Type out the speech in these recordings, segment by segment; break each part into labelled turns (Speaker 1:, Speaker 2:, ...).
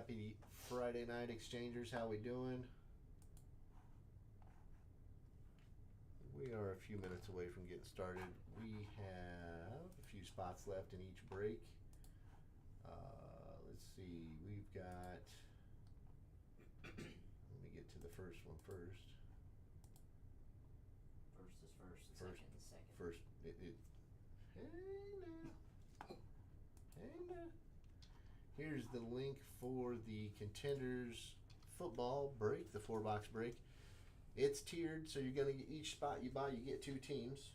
Speaker 1: Happy Friday night, Exchangers. How we doing? We are a few minutes away from getting started. We have a few spots left in each break. Let's see. We've got... Let me get to the first one first.
Speaker 2: First is first, second is second.
Speaker 1: First, hey now. Hey now. Here's the link for the Contenders football break, the 4-box break. It's tiered, so you're going to get each spot you buy, you get 2 teams.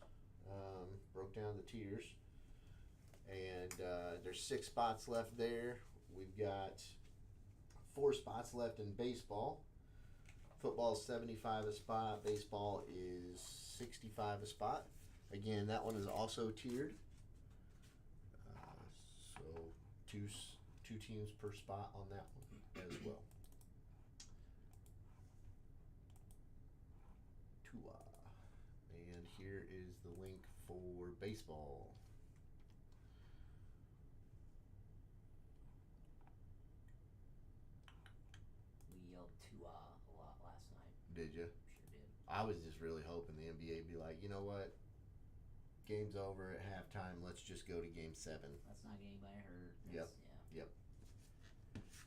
Speaker 1: Broke down the tiers. And there's 6 spots left there. We've got 4 spots left in baseball. Football is $75 a spot. Baseball is $65 a spot. Again, that one is also tiered. So two teams per spot on that one as well. And here is the link for baseball.
Speaker 2: We yelled Tua a lot last night.
Speaker 1: Did you?
Speaker 2: Sure did.
Speaker 1: I was just really hoping the NBA would be like, you know what? Game's over at halftime. Let's just go to Game 7.
Speaker 2: Let's not get anybody hurt.
Speaker 1: Yep.
Speaker 2: Yeah.
Speaker 1: Yep.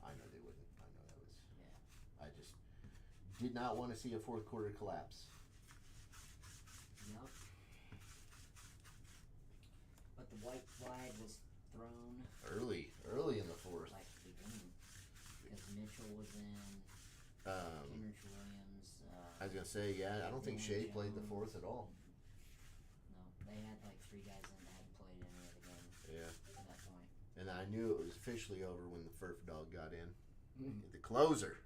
Speaker 1: I know they wouldn't. I know that was.
Speaker 2: Yeah.
Speaker 1: I just did not want to see a fourth quarter collapse.
Speaker 2: Yep. But the white flag was thrown
Speaker 1: Early in the fourth.
Speaker 2: like the beginning because Mitchell was in. Henrich Williams.
Speaker 1: I was gonna say, yeah. I don't think Shea
Speaker 2: Jones.
Speaker 1: played the fourth at all.
Speaker 2: No, they had like 3 guys in that hadn't played any of the game.
Speaker 1: Yeah.
Speaker 2: At that point.
Speaker 1: And I knew it was officially over when the Furf dog got in. The closer.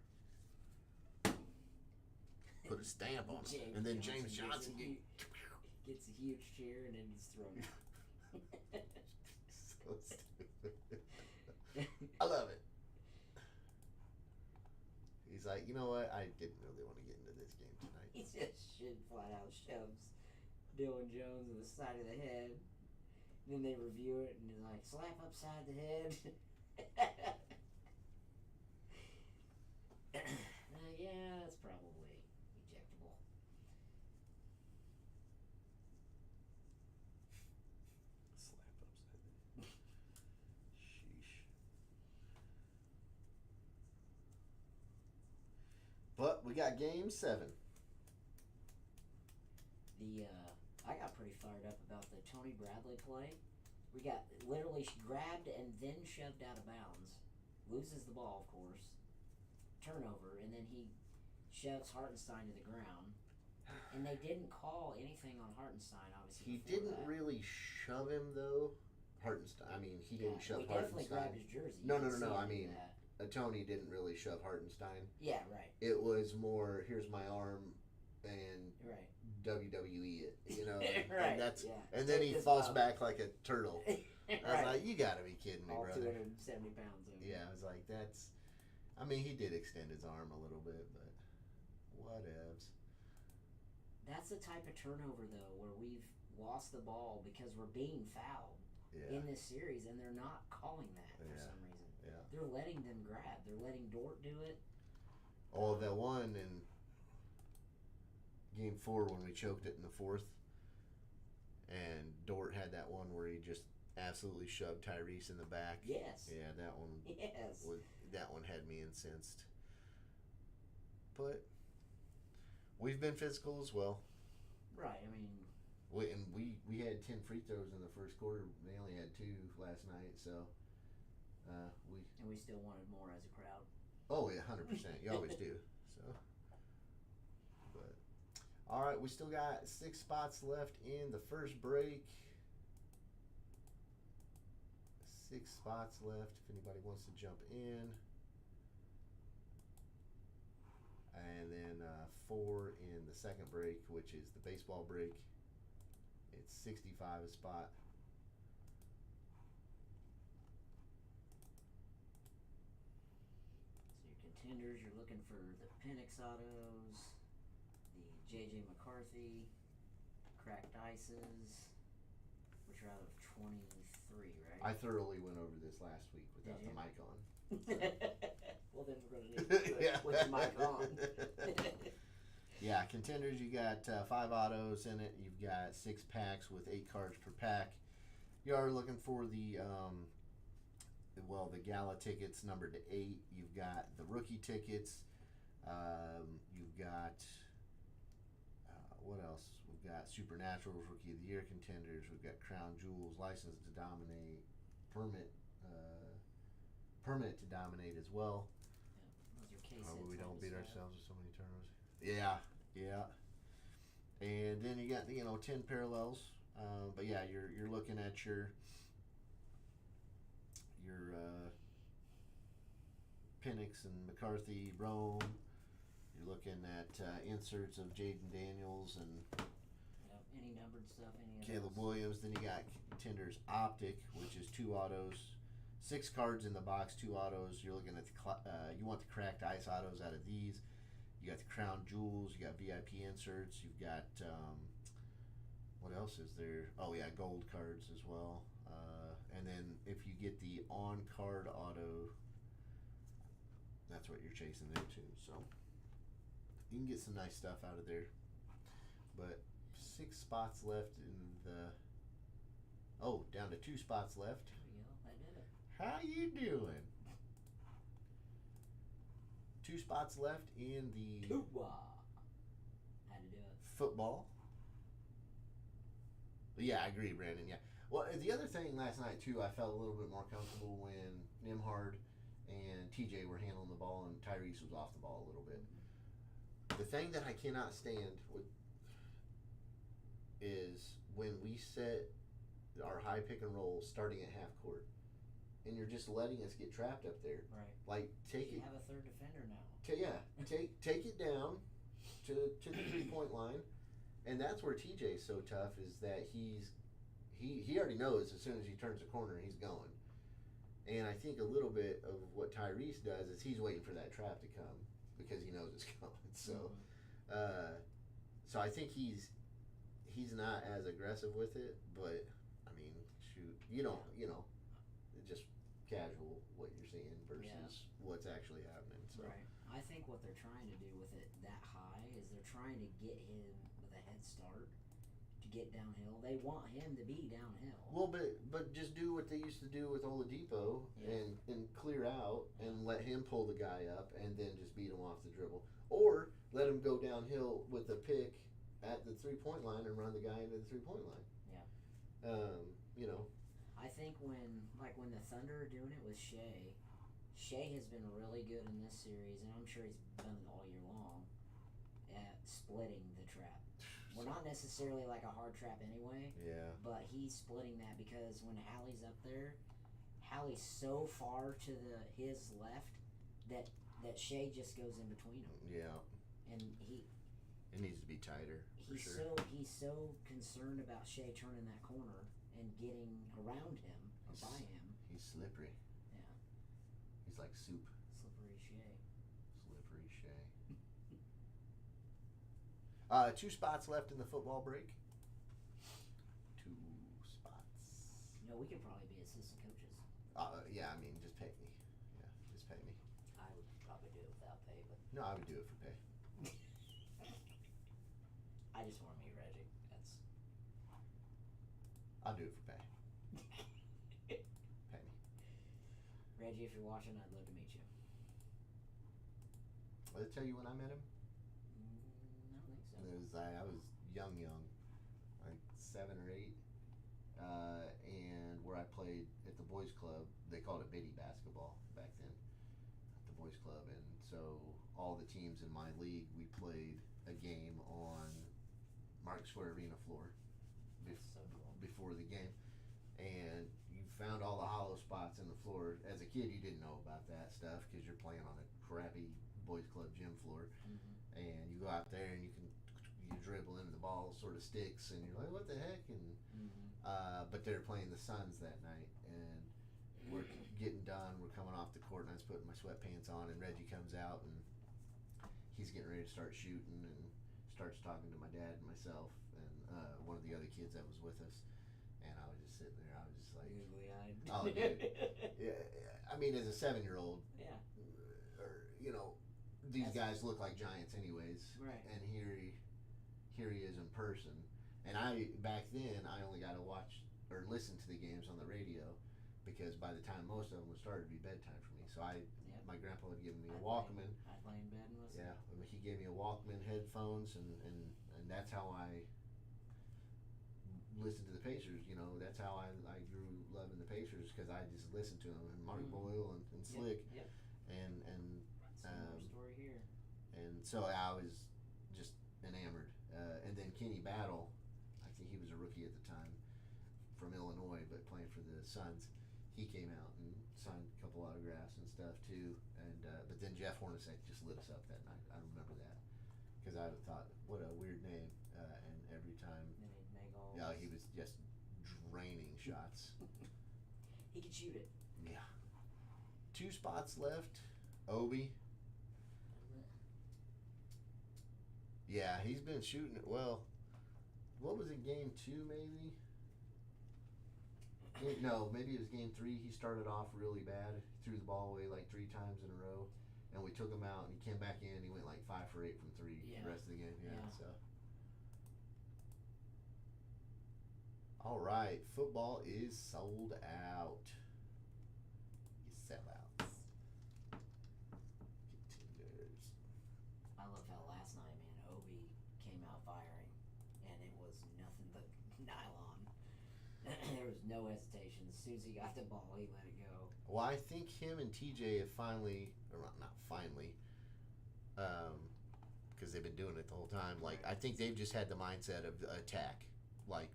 Speaker 1: Put a stamp on it. And then James Johnson
Speaker 2: gets a huge cheer and then he's thrown out.
Speaker 1: So stupid. I love it. He's like, you know what? I didn't really want to get into this game tonight.
Speaker 2: He just flat out shoves Dylan Jones in the side of the head. And then they review it and he's like, slap upside the head. Yeah, that's probably ejectable.
Speaker 1: Slap upside the head. Sheesh. But we got Game 7.
Speaker 2: I got pretty fired up about the Tony Bradley play. We got literally grabbed and then shoved out of bounds. Loses the ball, of course. Turnover, and then he shoves Hartenstein to the ground. And they didn't call anything on Hartenstein, obviously.
Speaker 1: He didn't really shove him, though. Hartenstein. I mean, he didn't shove Hartenstein.
Speaker 2: He definitely grabbed his jersey.
Speaker 1: No. I mean, Tony didn't really shove Hartenstein.
Speaker 2: Yeah, right.
Speaker 1: It was more, here's my arm, and
Speaker 2: right.
Speaker 1: WWE it, you know.
Speaker 2: Right.
Speaker 1: And that's
Speaker 2: yeah.
Speaker 1: and then he falls back like a turtle.
Speaker 2: Right.
Speaker 1: I was like, you got to be kidding me,
Speaker 2: all
Speaker 1: brother.
Speaker 2: 270 pounds. Of
Speaker 1: yeah, I was like, that's. I mean, he did extend his arm a little bit, but whatevs.
Speaker 2: That's the type of turnover, though, where we've lost the ball because we're being fouled in this series, and they're not calling that for some reason.
Speaker 1: Yeah.
Speaker 2: They're letting them grab. They're letting Dort do it.
Speaker 1: Oh, that one in Game 4 when we choked it in the fourth, and Dort had that one where he just absolutely shoved Tyrese in the back.
Speaker 2: Yes.
Speaker 1: Yeah, that one.
Speaker 2: Yes.
Speaker 1: That one had me incensed. But we've been physical as well.
Speaker 2: Right. I mean.
Speaker 1: We had 10 free throws in the first quarter. They only had 2 last night, so we
Speaker 2: still wanted more as a crowd.
Speaker 1: Oh yeah, 100%. You always do. So, but all right, we still got 6 spots left in the first break. 6 spots left if anybody wants to jump in. And then 4 in the second break, which is the baseball break. It's $65 a spot.
Speaker 2: So your Contenders, you're looking for the Penix autos, the J.J. McCarthy, cracked ices, which are out of 23, right?
Speaker 1: I thoroughly went over this last week without the mic on.
Speaker 2: Well, then we're going to need to do it with the mic on.
Speaker 1: Yeah, Contenders, you got 5 autos in it. You've got 6 packs with 8 cards per pack. You are looking for the gala tickets numbered to 8. You've got the rookie tickets. You've got what else? We've got Supernaturals, Rookie of the Year contenders. We've got Crown Jewels, License to Dominate, Permit to Dominate as well.
Speaker 2: Yeah, those are case
Speaker 1: We don't beat ourselves with so many turnovers. Yeah. And then you got 10 parallels. But yeah, you're looking at your Penix and McCarthy, Rome. You're looking at inserts of Jaden Daniels and
Speaker 2: any numbered stuff.
Speaker 1: Caleb Williams. Then you got Contenders Optic, which is 2 autos, 6 cards in the box, 2 autos. You're looking at you want the cracked ice autos out of these. You got the Crown Jewels. You got VIP inserts. You've got what else is there? Oh yeah, gold cards as well. And then if you get the on-card auto, that's what you're chasing there too. So you can get some nice stuff out of there. But 6 spots left in the. Oh, down to 2 spots left.
Speaker 2: There we go. I did it.
Speaker 1: How you doing? 2 spots left in the
Speaker 2: Had to do it.
Speaker 1: football. Yeah, I agree, Brandon. Yeah. Well, the other thing last night too, I felt a little bit more comfortable when Nimhard and TJ were handling the ball and Tyrese was off the ball a little bit. The thing that I cannot stand is when we set our high pick and roll starting at half court, and you're just letting us get trapped up there.
Speaker 2: Right.
Speaker 1: Like take
Speaker 2: you
Speaker 1: it.
Speaker 2: have a third defender now.
Speaker 1: Take it down to the 3-point line, and that's where TJ's so tough is that he already knows as soon as he turns the corner he's going. And I think a little bit of what Tyrese does is he's waiting for that trap to come because he knows it's coming. So, so I think he's not as aggressive with it, but I mean, shoot, you know, just casual what you're seeing versus what's actually happening. So.
Speaker 2: Right. I think what they're trying to do with it that high is they're trying to get him with a head start to get downhill. They want him to be downhill.
Speaker 1: Well, but just do what they used to do with Oladipo and clear out and let him pull the guy up and then just beat him off the dribble. Or let him go downhill with a pick at the 3-point line and run the guy into the 3-point line.
Speaker 2: Yeah. I think when the Thunder are doing it with Shea has been really good in this series, and I'm sure he's done it all year long, at splitting the trap. We're not necessarily like a hard trap anyway.
Speaker 1: Yeah.
Speaker 2: But he's splitting that because when Hallie's up there, Hallie's so far to his left that Shea just goes in between them.
Speaker 1: Yeah.
Speaker 2: And
Speaker 1: it needs to be tighter.
Speaker 2: He's so concerned about Shea turning that corner and getting around him or by him.
Speaker 1: He's slippery.
Speaker 2: Yeah.
Speaker 1: He's like soup.
Speaker 2: Slippery Shea.
Speaker 1: Slippery Shea. 2 spots left in the football break. 2 spots.
Speaker 2: We could probably be assistant coaches.
Speaker 1: Yeah, I mean, just pay me. Yeah, just pay me.
Speaker 2: I would probably do it without pay, but
Speaker 1: no, I would do it for pay.
Speaker 2: I just want to meet Reggie.
Speaker 1: I'll do it for pay. Pay me.
Speaker 2: Reggie, if you're watching, I'd love to meet you.
Speaker 1: Did I tell you when I met him?
Speaker 2: I don't think so.
Speaker 1: I was young, like 7 or 8, and where I played at the boys' club, they called it biddy basketball back then, at the boys' club, and so all the teams in my league, we played a game on Market Square Arena floor before the game, and you found all the hollow spots in the floor. As a kid, you didn't know about that stuff because you're playing on a crappy boys club gym floor, and you go out there and you dribble into the ball, sort of sticks, and you're like, what the heck? And but they're playing the Suns that night, and we're getting done. We're coming off the court, and I was putting my sweatpants on, and Reggie comes out, and he's getting ready to start shooting, and starts talking to my dad and myself, and one of the other kids that was with us, and I was just sitting there. I was just like,
Speaker 2: googly-eyed.
Speaker 1: oh, dude. Yeah, I mean, as a 7-year-old,
Speaker 2: yeah,
Speaker 1: or these guys look like giants anyways.
Speaker 2: Right.
Speaker 1: And here he is in person. And back then I only got to watch or listen to the games on the radio because by the time most of them would start, it'd be bedtime for me. So my grandpa would give me a Walkman.
Speaker 2: I'd lay in bed and listen.
Speaker 1: Yeah, I mean, he gave me a Walkman, headphones, and that's how I listened to the Pacers. You know, that's how I grew loving the Pacers because I just listened to them and Mark Boyle and Slick.
Speaker 2: Yep.
Speaker 1: And
Speaker 2: similar story here.
Speaker 1: And so I was just enamored. And then Kenny Battle, I think he was a rookie at the time from Illinois, but playing for the Suns. He came out and signed a couple autographs and stuff too. And but then Jeff Hornacek just lit us up that night. I remember that because I thought, what a weird name. And every time, he was just draining shots.
Speaker 2: He could shoot it.
Speaker 1: Yeah. 2 spots left. Obi. Yeah, he's been shooting it well. What was it, game 2 maybe? No, maybe it was game 3. He started off really bad. Threw the ball away like 3 times in a row. And we took him out and he came back in. He went like 5 for 8 from 3 the rest of the game. Yeah. So. All right, football is sold out. You sell outs. Contenders.
Speaker 2: I love how last night, man, Obi came out firing, and it was nothing but nylon. There was no hesitation. As soon as he got the ball, he let it go.
Speaker 1: Well, I think him and TJ have finally, or not finally, because they've been doing it the whole time. Like, I think they've just had the mindset of attack. Like,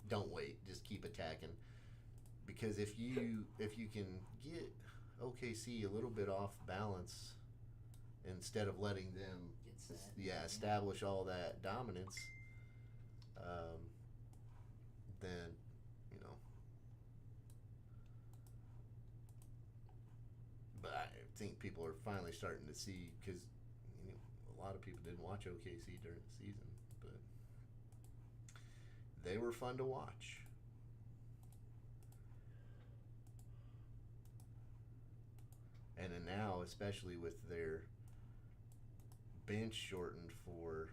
Speaker 1: don't wait, just keep attacking. Because if you can get OKC a little bit off balance, instead of letting them establish all that dominance, then But I think people are finally starting to see, because a lot of people didn't watch OKC during the season, but they were fun to watch. And then now, especially with their bench shortened for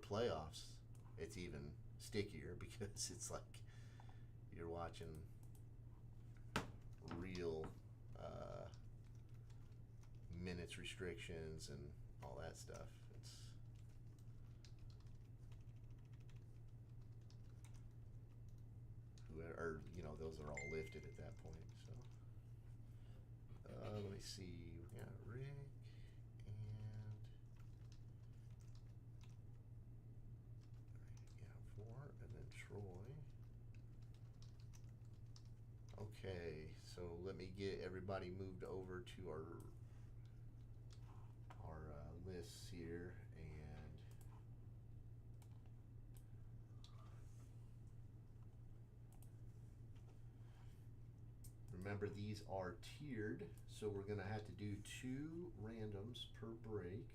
Speaker 1: playoffs, it's even stickier because it's like you're watching real minutes restrictions and all that stuff. It's those are all lifted at that point. So let me see. We got Rick and 4, and then Troy. Okay, so let me get everybody moved over to our lists here, and remember these are tiered, so we're gonna have to do 2 randoms per break.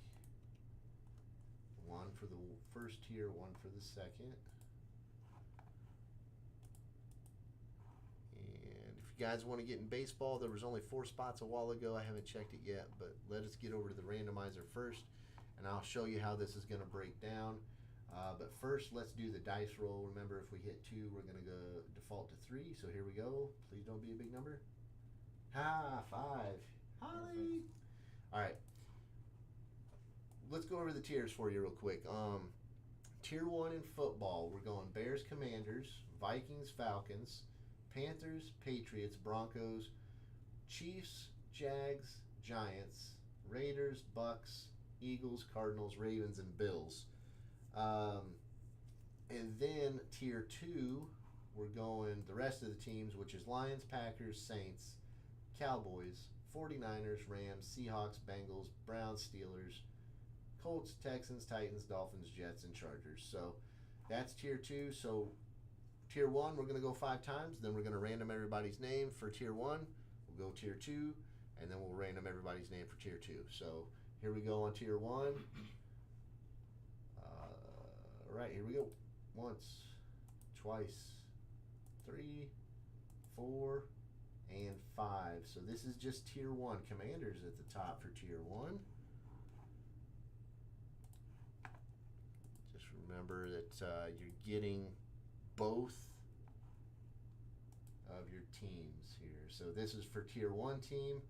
Speaker 1: One for the first tier, one for the second. You guys want to get in baseball, there was only 4 spots a while ago. I haven't checked it yet, but let us get over to the randomizer first, and I'll show you how this is going to break down. But first, let's do the dice roll. Remember, if we hit 2, we're going to go default to 3. So here we go. Please don't be a big number. 5. Holly. All right. Let's go over the tiers for you real quick. Tier 1 in football, we're going Bears, Commanders, Vikings, Falcons, Panthers, Patriots, Broncos, Chiefs, Jags, Giants, Raiders, Bucks, Eagles, Cardinals, Ravens, and Bills. And then tier 2, we're going the rest of the teams, which is Lions, Packers, Saints, Cowboys, 49ers, Rams, Seahawks, Bengals, Browns, Steelers, Colts, Texans, Titans, Dolphins, Jets, and Chargers. So that's tier 2. So tier 1, we're going to go 5 times. Then we're going to random everybody's name for tier 1. We'll go tier 2, and then we'll random everybody's name for tier 2. So here we go on tier 1. All right, here we go. Once, twice, 3, 4, and 5. So this is just Tier 1. Commanders at the top for Tier 1. Just remember that you're getting both of your teams here. So this is for Tier 1 team.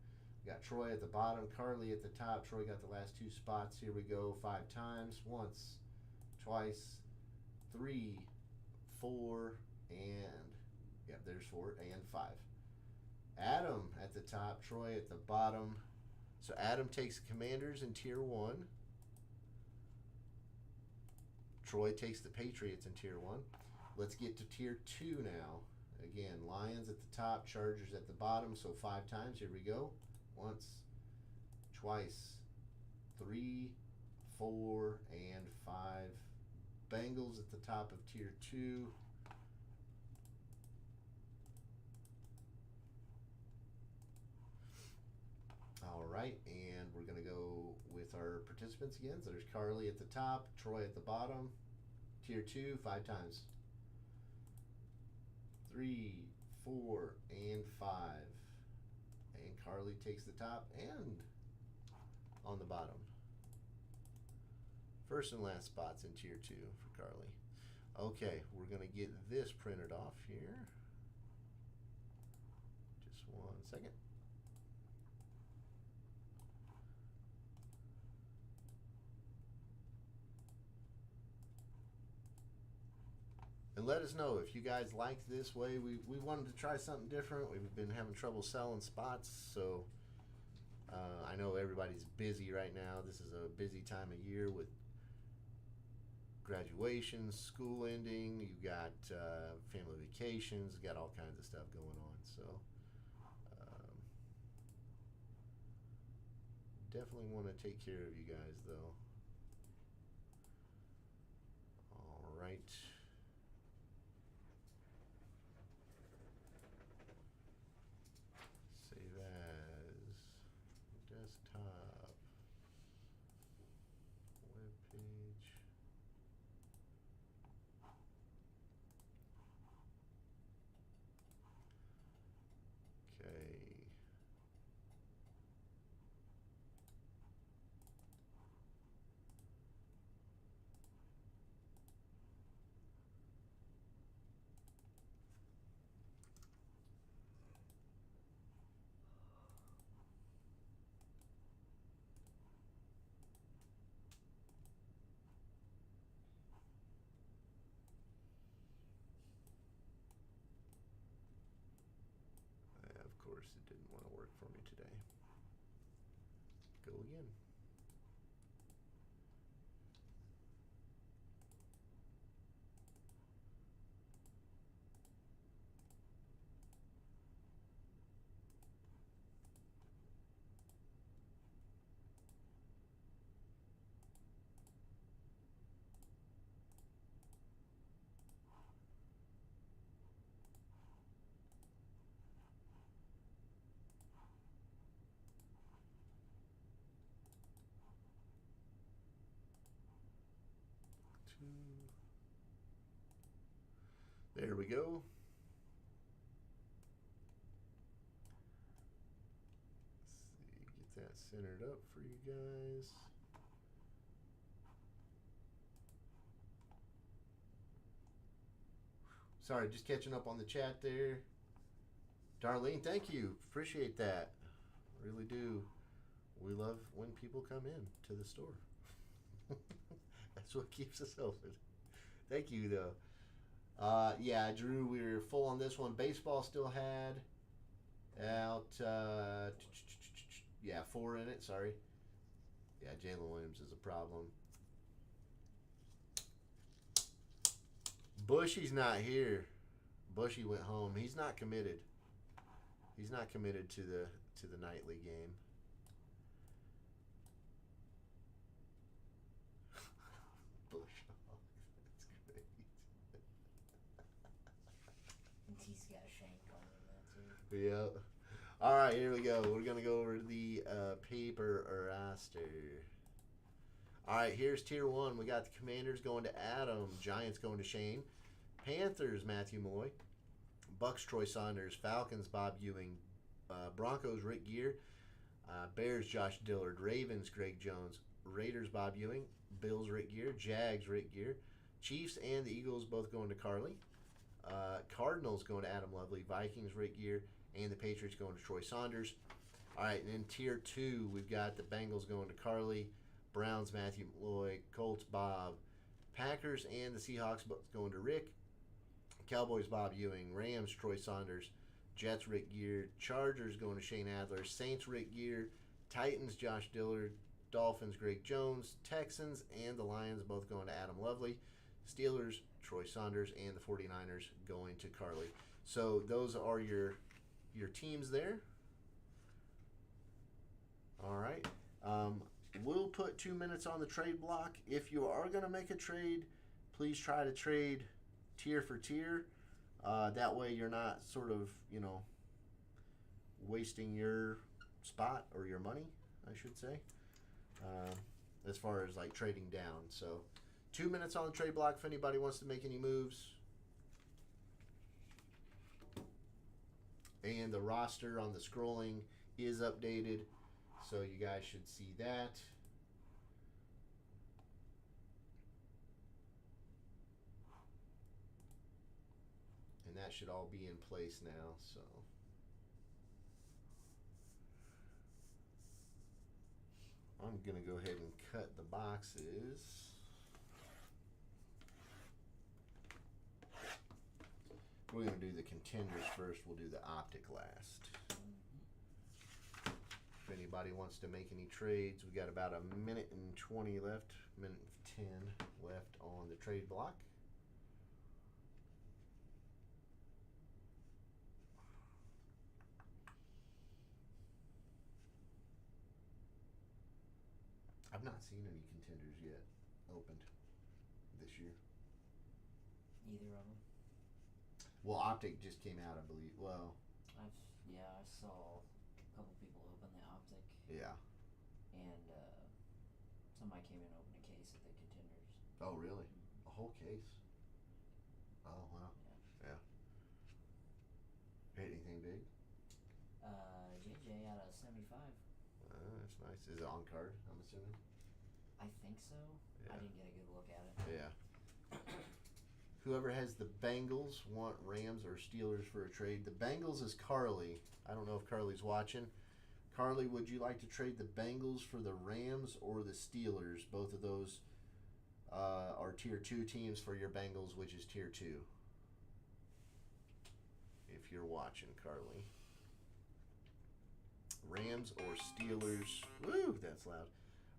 Speaker 1: We got Troy at the bottom, Carly at the top. Troy got the last 2 spots. Here we go, 5 times. Once, twice, 3, 4, and, yep, there's 4, and 5. Adam at the top, Troy at the bottom. So Adam takes the Commanders in Tier 1. Troy takes the Patriots in Tier 1. Let's get to Tier 2 now. Again, Lions at the top, Chargers at the bottom. So 5 times. Here we go. Once, twice, 3, 4, and 5. Bengals at the top of Tier 2. All right, and we're going to go with our participants again. So there's Carly at the top, Troy at the bottom. Tier 2, 5 times. 3, 4, and 5. And Carly takes the top and on the bottom. First and last spots in Tier 2 for Carly. Okay, we're going to get this printed off here. Just 1 second. And let us know if you guys like this way. We wanted to try something different. We've been having trouble selling spots, so I know everybody's busy right now. This is a busy time of year with graduations, school ending. You've got family vacations. You've got all kinds of stuff going on. So definitely want to take care of you guys, though. All right. Save as desktop web page. Okay. Of course, it didn't want to work for me today. Go again. There we go. Let's see, get that centered up for you guys. Sorry, just catching up on the chat there. Darlene, thank you. Appreciate that. Really do. We love when people come in to the store. That's what keeps us open. Thank you, though. Yeah, Drew, we were full on this one. Baseball still had out, 4 in it, sorry. Yeah, Jalen Williams is a problem. Bushy's not here. Bushy went home. He's not committed. He's not committed to the nightly game. Bush. Oh, that's great.
Speaker 2: He's got a shank on him, that too.
Speaker 1: Yep. All right, here we go. We're going to go over the paper roster. All right, here's Tier 1. We got the Commanders going to Adam. Giants going to Shane. Panthers, Matthew Malloy. Bucks, Troy Saunders. Falcons, Bob Ewing. Broncos, Rick Gear. Bears, Josh Dillard. Ravens, Greg Jones. Raiders, Bob Ewing. Bills, Rick Gear. Jags, Rick Gear. Chiefs and the Eagles both going to Carly. Cardinals going to Adam Lovely. Vikings, Rick Gear. And the Patriots going to Troy Saunders. All right, and in Tier 2, we've got the Bengals going to Carly. Browns, Matthew Malloy. Colts, Bob. Packers and the Seahawks both going to Rick. Cowboys, Bob Ewing. Rams, Troy Saunders. Jets, Rick Gear. Chargers going to Shane Adler. Saints, Rick Gear. Titans, Josh Dillard. Dolphins, Greg Jones. Texans and the Lions both going to Adam Lovely. Steelers, Troy Saunders, and the 49ers going to Carly. So those are your teams there. All right. We'll put 2 minutes on the trade block. If you are going to make a trade, please try to trade tier for tier. That way you're not sort of, wasting your spot or your money, I should say, as far as like trading down. So 2 minutes on the trade block if anybody wants to make any moves. And the roster on the scrolling is updated, so you guys should see that. And that should all be in place now, so. I'm going to go ahead and cut the boxes. We're going to do the Contenders first. We'll do the Optic last. If anybody wants to make any trades, we got about a minute and 20 left, minute and 10 left on the trade block. I've not seen any Contenders yet opened this year.
Speaker 2: Either of them.
Speaker 1: Well, Optic just came out, I believe. Well,
Speaker 2: I saw a couple people open the Optic.
Speaker 1: Yeah.
Speaker 2: And somebody came in and opened a case at the Contenders.
Speaker 1: Oh, really? A whole case? Oh, wow. Yeah. Hit anything big?
Speaker 2: JJ out of 75.
Speaker 1: That's nice. Is it on card, I'm assuming?
Speaker 2: I think so.
Speaker 1: Yeah.
Speaker 2: I didn't get a good look at it.
Speaker 1: Yeah. Whoever has the Bengals want Rams or Steelers for a trade. The Bengals is Carly. I don't know if Carly's watching. Carly, would you like to trade the Bengals for the Rams or the Steelers? Both of those are Tier 2 teams for your Bengals, which is Tier 2. If you're watching, Carly. Rams or Steelers. Woo, that's loud.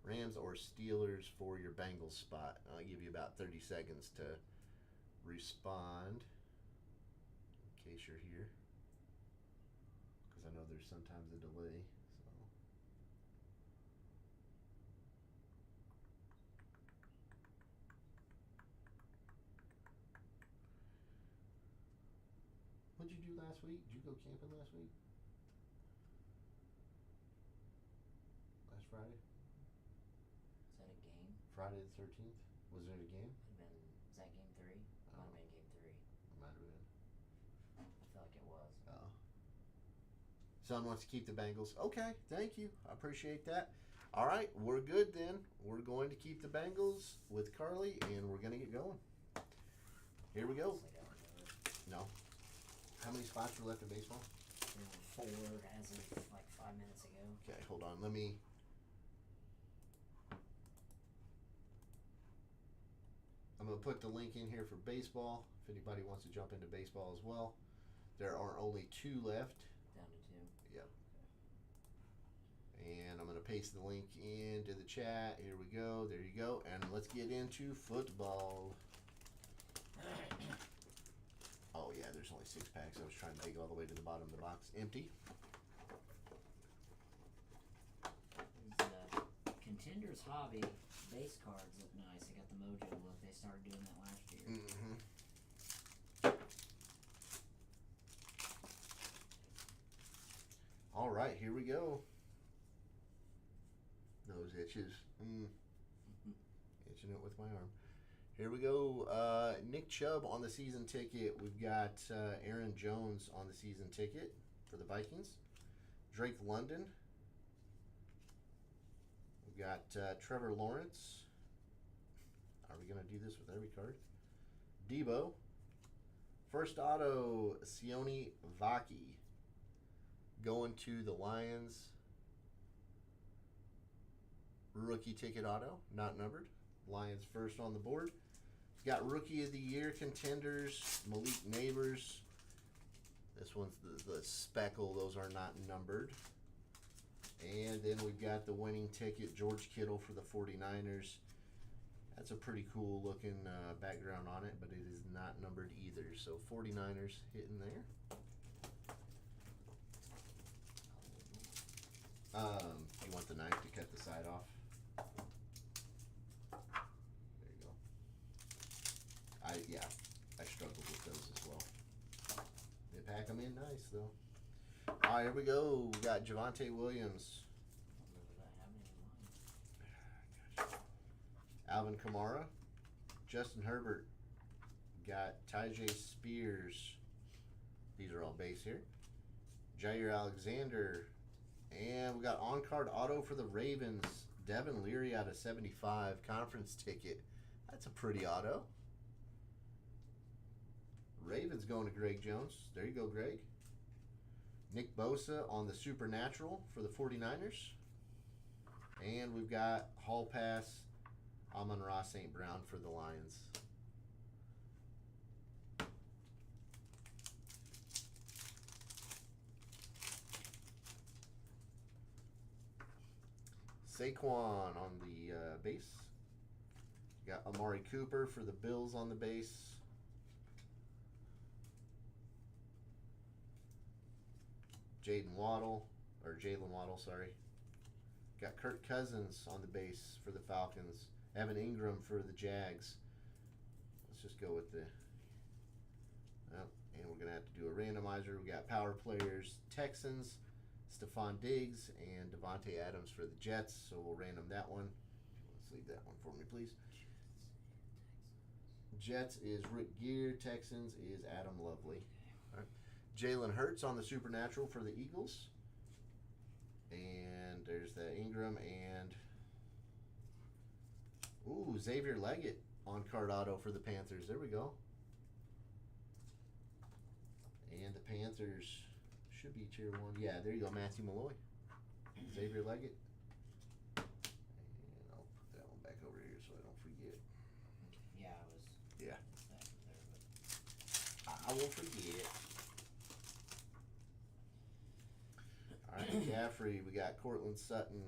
Speaker 1: Rams or Steelers for your Bengals spot. I'll give you about 30 seconds to respond in case you're here, because I know there's sometimes a delay. So what'd you do last week? Did you go camping last week? Last Friday?
Speaker 2: Is that a game?
Speaker 1: Friday the 13th? Was there a game?
Speaker 2: Is that game 3? Might have been game 3.
Speaker 1: Might have been.
Speaker 2: I feel like it was.
Speaker 1: Oh. Son wants to keep the Bengals. Okay, thank you. I appreciate that. All right, we're good then. We're going to keep the Bengals with Carly, and we're going to get going. Here we go. No. How many spots are left in baseball?
Speaker 2: There were 4 as of like 5 minutes ago.
Speaker 1: Okay, hold on. Let me... I'm going to put the link in here for baseball, if anybody wants to jump into baseball as well. There are only 2 left.
Speaker 2: Down to 2.
Speaker 1: Yep. And I'm going to paste the link into the chat. Here we go. There you go. And let's get into football. Oh, yeah, there's only 6 packs. I was trying to take it all the way to the bottom of the box. Empty.
Speaker 2: Contenders Hobby base cards look nice. They got the mojo look. They started doing that last year.
Speaker 1: Mm-hmm. All right, here we go. Those itches. Itching it with my arm. Here we go. Nick Chubb on the season ticket. We've got Aaron Jones on the season ticket for the Vikings. Drake London. We got Trevor Lawrence. Are we going to do this with every card? Debo. First auto, Sione Vaki. Going to the Lions. Rookie ticket auto, not numbered. Lions first on the board. Got Rookie of the Year contenders, Malik Neighbors. This one's the speckle. Those are not numbered. And then we've got the winning ticket, George Kittle for the 49ers. That's a pretty cool looking background on it, but it is not numbered either. So 49ers hitting there. You want the knife to cut the side off? There you go. I struggled with those as well. They pack them in nice though. All right, here we go. We got Javonte Williams. Alvin Kamara. Justin Herbert. Got Tyjae Spears. These are all base here. Jair Alexander. And we got on-card auto for the Ravens. Devin Leary out of 75. Conference ticket. That's a pretty auto. Ravens going to Greg Jones. There you go, Greg. Nick Bosa on the Supernatural for the 49ers. And we've got Hall Pass, Amon-Ra St. Brown for the Lions. Saquon on the base. Got Amari Cooper for the Bills on the base. Jalen Waddle, sorry. Got Kirk Cousins on the base for the Falcons. Evan Ingram for the Jags. Let's just go with the... and we're going to have to do a randomizer. We got power players, Texans, Stephon Diggs, and Devontae Adams for the Jets. So we'll random that one. Let's leave that one for me, please. Jets is Rick Gear. Texans is Adam Lovely. All right. Jalen Hurts on the Supernatural for the Eagles. And there's the Ingram and... Ooh, Xavier Leggett on card auto for the Panthers. There we go. And the Panthers should be tier 1. Yeah, there you go, Matthew Malloy. Xavier Leggett. And I'll put that one back over here so I don't forget.
Speaker 2: Yeah, I was back there, but
Speaker 1: I won't forget. All right, McCaffrey. We got Cortland Sutton,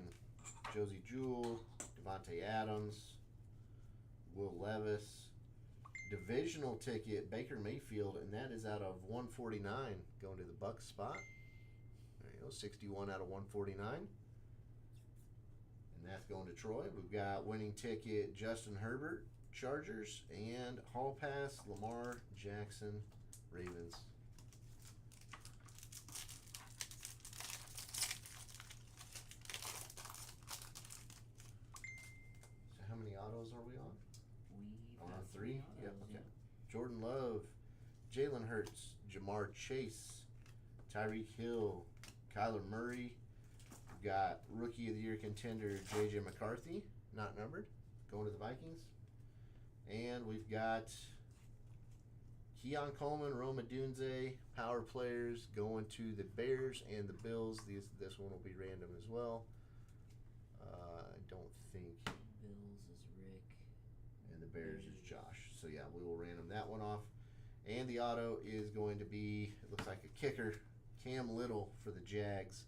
Speaker 1: Josie Jewell, Devontae Adams, Will Levis. Divisional ticket, Baker Mayfield, and that is out of 149 going to the Bucs spot. There you go, 61 out of 149. And that's going to Troy. We've got winning ticket, Justin Herbert, Chargers, and Hall Pass, Lamar Jackson, Ravens. So how many autos are we on?
Speaker 2: we've got
Speaker 1: 3?
Speaker 2: autos,
Speaker 1: Yep, okay.
Speaker 2: yeah.
Speaker 1: Jordan Love, Jalen Hurts, Jamar Chase, Tyreek Hill, Kyler Murray. We've got Rookie of the Year contender J.J. McCarthy, not numbered, going to the Vikings. And we've got Keon Coleman, Roma Dunze, power players going to the Bears and the Bills. This one will be random as well. I don't think...
Speaker 2: Bills is Rick.
Speaker 1: And the Bears is Josh. So yeah, we will random that one off. And the auto is going to be, it looks like a kicker, Cam Little for the Jags.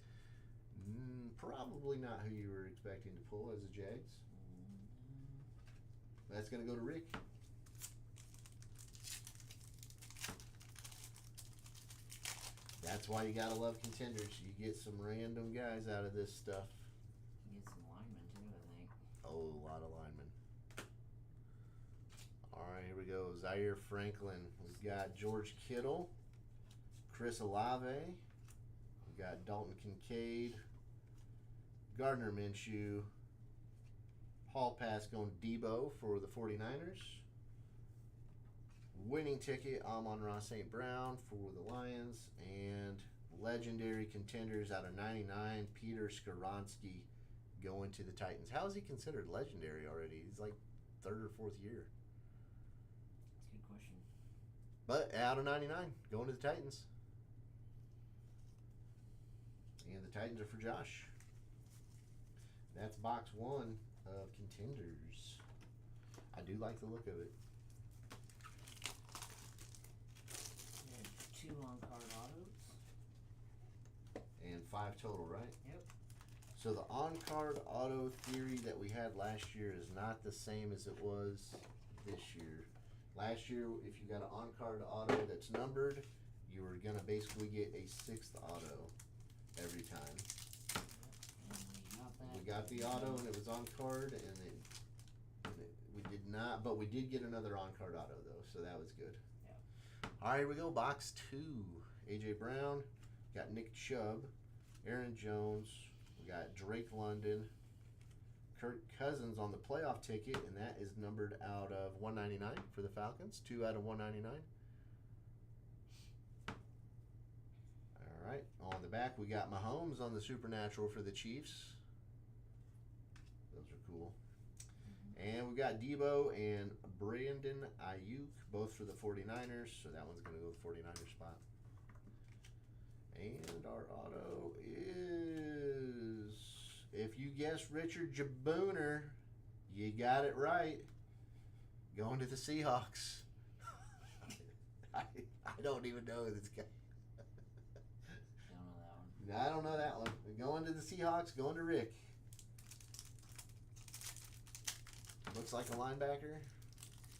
Speaker 1: Probably not who you were expecting to pull as the Jags. That's going to go to Rick. That's why you got to love Contenders. You get some random guys out of this stuff.
Speaker 2: You get some linemen too, I think.
Speaker 1: Oh, a lot of linemen. All right, here we go. Zaire Franklin. We've got George Kittle, Chris Olave. We've got Dalton Kincaid, Gardner Minshew. Hall Pass going Debo for the 49ers. Winning ticket, Amon-Ra St. Brown for the Lions. And legendary contenders out of 99, Peter Skoronsky going to the Titans. How is he considered legendary already? He's like 3rd or 4th year.
Speaker 2: That's a good question.
Speaker 1: But out of 99, going to the Titans. And the Titans are for Josh. That's box 1 of Contenders. I do like the look of it.
Speaker 2: And 2 on-card autos.
Speaker 1: And 5 total, right?
Speaker 2: Yep.
Speaker 1: So the on-card auto theory that we had last year is not the same as it was this year. Last year, if you got an on-card auto that's numbered, you were going to basically get a 6th auto every time.
Speaker 2: And
Speaker 1: we got the auto and it was on card, and we did not, but we did get another on card auto though, so that was good.
Speaker 2: Yeah.
Speaker 1: All right, here we go. Box 2. AJ Brown, got Nick Chubb, Aaron Jones, we got Drake London, Kirk Cousins on the playoff ticket, and that is numbered out of 199 for the Falcons. 2 out of 199. All right, on the back we got Mahomes on the Supernatural for the Chiefs. Those are cool. And we got Debo and Brandon Ayuk, both for the 49ers, so that one's going to go to the 49ers spot. And our auto is, if you guessed Richard Jabooner, you got it right. Going to the Seahawks. I don't even know this guy. I don't know that one. We're going to the Seahawks, going to Rick. Looks like a linebacker.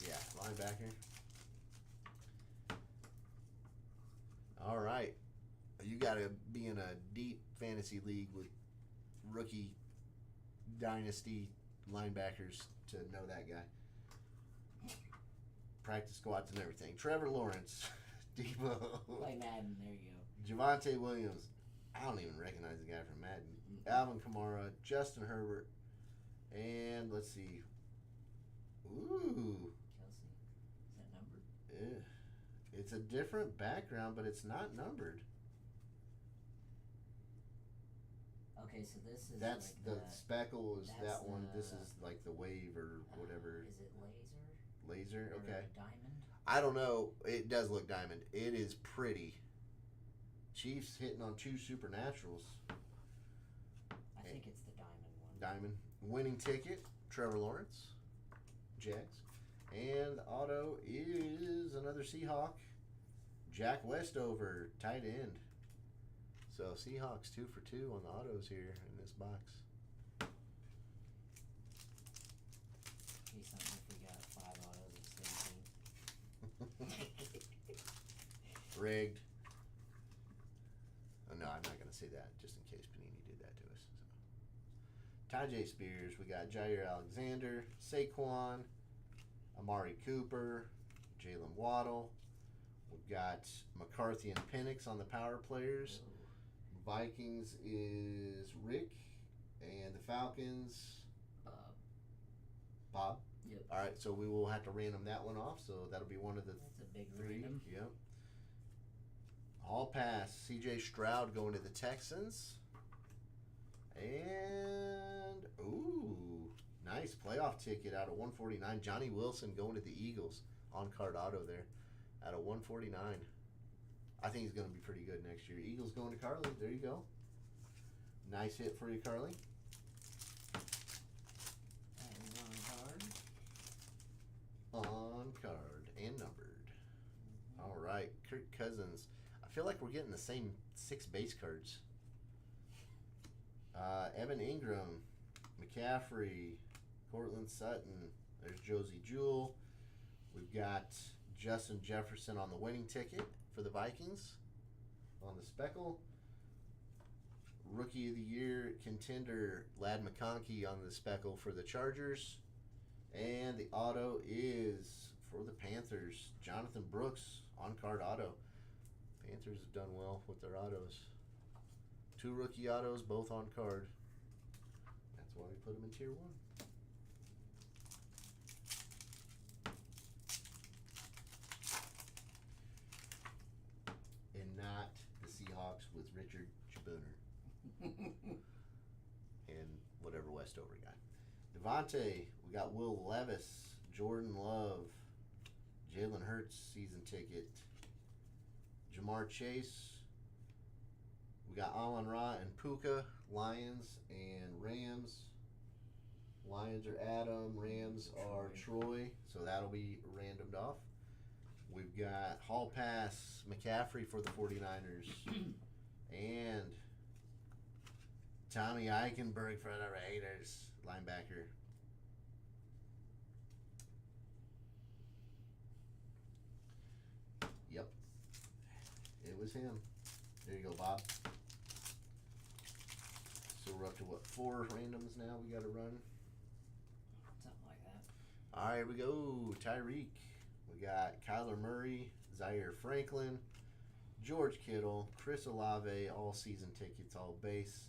Speaker 1: Yeah, linebacker. All right. You got to be in a deep fantasy league with rookie dynasty linebackers to know that guy. Practice squads and everything. Trevor Lawrence. Debo.
Speaker 2: Play Madden, there you go.
Speaker 1: Javonte Williams. I don't even recognize the guy from Madden. Alvin Kamara, Justin Herbert, and let's see. Ooh.
Speaker 2: Kelsey. Is that numbered?
Speaker 1: It's a different background, but it's not numbered.
Speaker 2: Okay, so this is
Speaker 1: that's
Speaker 2: like
Speaker 1: the speckle is
Speaker 2: that's
Speaker 1: that one. This is like the wave or whatever.
Speaker 2: Is it laser?
Speaker 1: Laser?
Speaker 2: Or
Speaker 1: Okay.
Speaker 2: diamond?
Speaker 1: I don't know. It does look diamond. It is pretty. Chiefs hitting on 2 supernaturals.
Speaker 2: I think it's the diamond one.
Speaker 1: Diamond. Winning ticket, Trevor Lawrence, Jags. And the auto is another Seahawk, Jack Westover, tight end. So Seahawks 2 for 2 on the autos here in this box.
Speaker 2: Say something if we got 5 autos of the same team.
Speaker 1: Rigged. Oh, no, I'm not going to say that just in case Panini did that to us. So. Tajay Spears, we got Jair Alexander, Saquon, Amari Cooper, Jalen Waddle. We've got McCarthy and Penix on the power players.
Speaker 2: Ooh.
Speaker 1: Vikings is Rick, and the Falcons, Bob.
Speaker 2: Yep.
Speaker 1: All right, so we will have to random that one off. So that'll be one of the
Speaker 2: That's a big
Speaker 1: 3.
Speaker 2: random.
Speaker 1: Yep. All pass. C.J. Stroud going to the Texans. And, ooh, nice playoff ticket out of 149. Johnny Wilson going to the Eagles. On-card auto there out of 149. I think he's going to be pretty good next year. Eagles going to Carly. There you go. Nice hit for you, Carly.
Speaker 2: That is on card.
Speaker 1: On card and numbered. All right, Kirk Cousins. I feel like we're getting the same 6 base cards. Evan Ingram, McCaffrey, Cortland Sutton. There's Josie Jewell. We've got Justin Jefferson on the winning ticket for the Vikings. On the speckle. Rookie of the Year contender Lad McConkey on the speckle for the Chargers. And the auto is for the Panthers, Jonathan Brooks, on-card auto. Panthers have done well with their autos. 2 rookie autos, both on card. That's why we put them in tier 1. And not the Seahawks with Richard Jabooner. And whatever Westover guy. Devontae, we got Will Levis, Jordan Love, Jalen Hurts season ticket, Jamar Chase. We got Alon Ra and Puka, Lions and Rams. Lions are Adam, Rams are Troy, so that'll be randomed off. We've got Hall Pass McCaffrey for the 49ers. And Tommy Eichenberg for the Raiders, linebacker. Yep. It was him. There you go, Bob. So we're up to what, 4 randoms now we got to run?
Speaker 2: Something like that.
Speaker 1: All right, here we go. Tyreek. We got Kyler Murray, Zaire Franklin, George Kittle, Chris Olave, all season tickets, all base.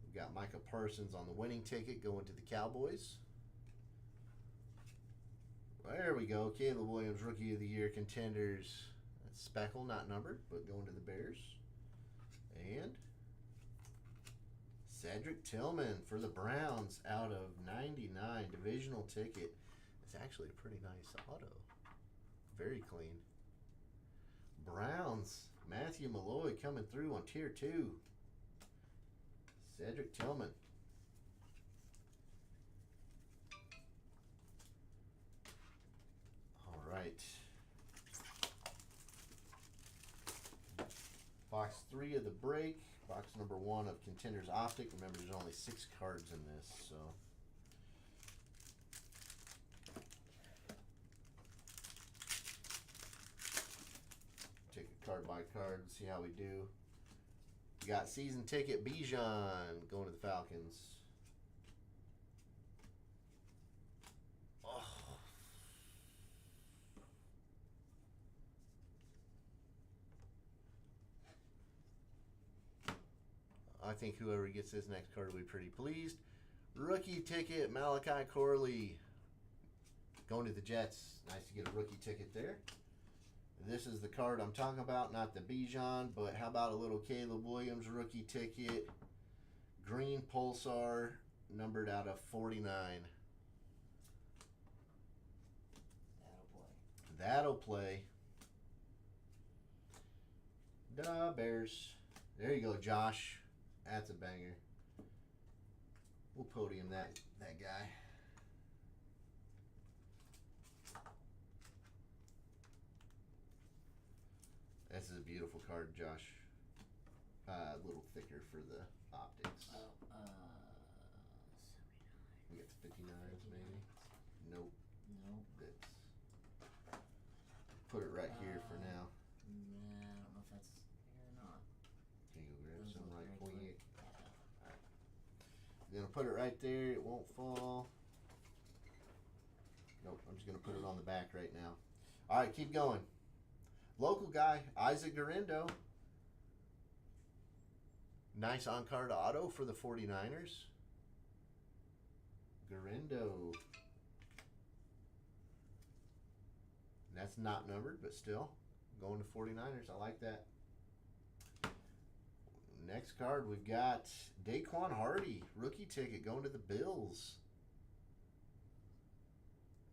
Speaker 1: We got Micah Parsons on the winning ticket going to the Cowboys. There we go. Caleb Williams, Rookie of the Year, Contenders. That's speckle, not numbered, but going to the Bears. And Cedric Tillman for the Browns out of 99. Divisional ticket. It's actually a pretty nice auto. Very clean. Browns. Matthew Malloy coming through on tier 2. Cedric Tillman. All right. Box 3 of the break. Box number 1 of Contenders Optic. Remember, there's only 6 cards in this, so. Take it card by card and see how we do. We got season ticket Bijan going to the Falcons. Oh. I think whoever gets this next card will be pretty pleased. Rookie ticket Malachi Corley going to the Jets. Nice to get a rookie ticket there. This is the card I'm talking about, not the Bijan, but how about a little Caleb Williams rookie ticket, green Pulsar, numbered out of 49. That'll play. Da Bears. There you go, Josh. That's a banger. We'll podium that guy. This is a beautiful card, Josh. A little thicker for the optics.
Speaker 2: Oh, 79.
Speaker 1: We got the 59s maybe? Nope.
Speaker 2: Nope.
Speaker 1: That's, put it right here for now.
Speaker 2: Nah, I don't know if that's here or not.
Speaker 1: Can you go grab
Speaker 2: Those
Speaker 1: some
Speaker 2: look
Speaker 1: right
Speaker 2: very
Speaker 1: quick?
Speaker 2: clear.
Speaker 1: Alright. I'm gonna put it right there, it won't fall. Nope, I'm just gonna put it on the back right now. Alright, keep going. Local guy, Isaac Garendo. Nice on-card auto for the 49ers. Garendo. That's not numbered, but still. Going to 49ers. I like that. Next card, we've got Daquan Hardy. Rookie ticket going to the Bills.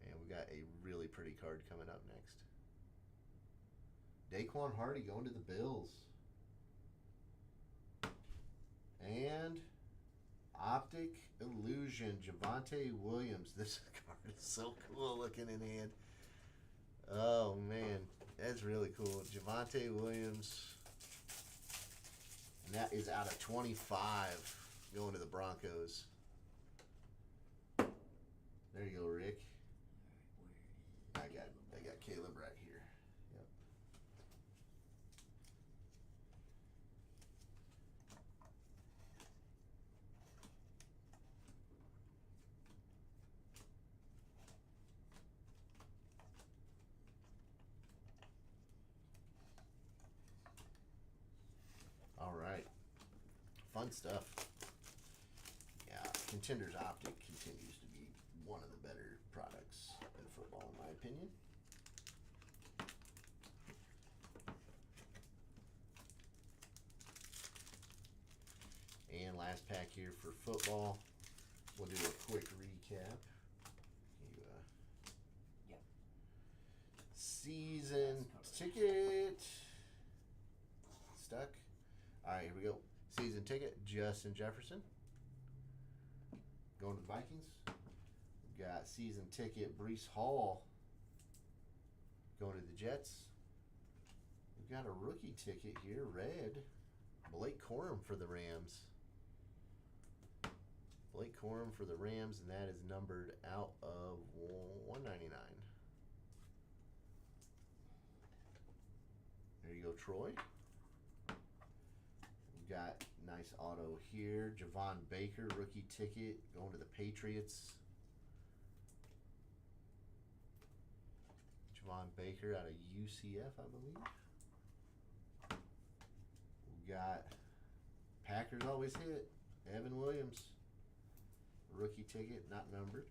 Speaker 1: And we got a really pretty card coming up next. Daquan Hardy going to the Bills. And Optic Illusion, Javonte Williams. This card is so cool looking in hand. Oh, man. That's really cool. Javonte Williams. And that is out of 25 going to the Broncos. There you go, Rick. I got Caleb right here. Yep. All right. Fun stuff. Yeah, Contenders Optic continues to be one of the better products in football, in my opinion. last pack here for football. We'll do a quick recap. You,
Speaker 2: Yep.
Speaker 1: Season ticket. Stuck. All right, here we go. Season ticket, Justin Jefferson. Going to the Vikings. We've got season ticket, Breece Hall. Going to the Jets. We've got a rookie ticket here, red. Blake Corum for the Rams. Blake Corum for the Rams, and that is numbered out of 199. There you go, Troy. We've got nice auto here. Javon Baker, rookie ticket, going to the Patriots. Javon Baker out of UCF, I believe. We got Packers always hit. Evan Williams, rookie ticket, not numbered,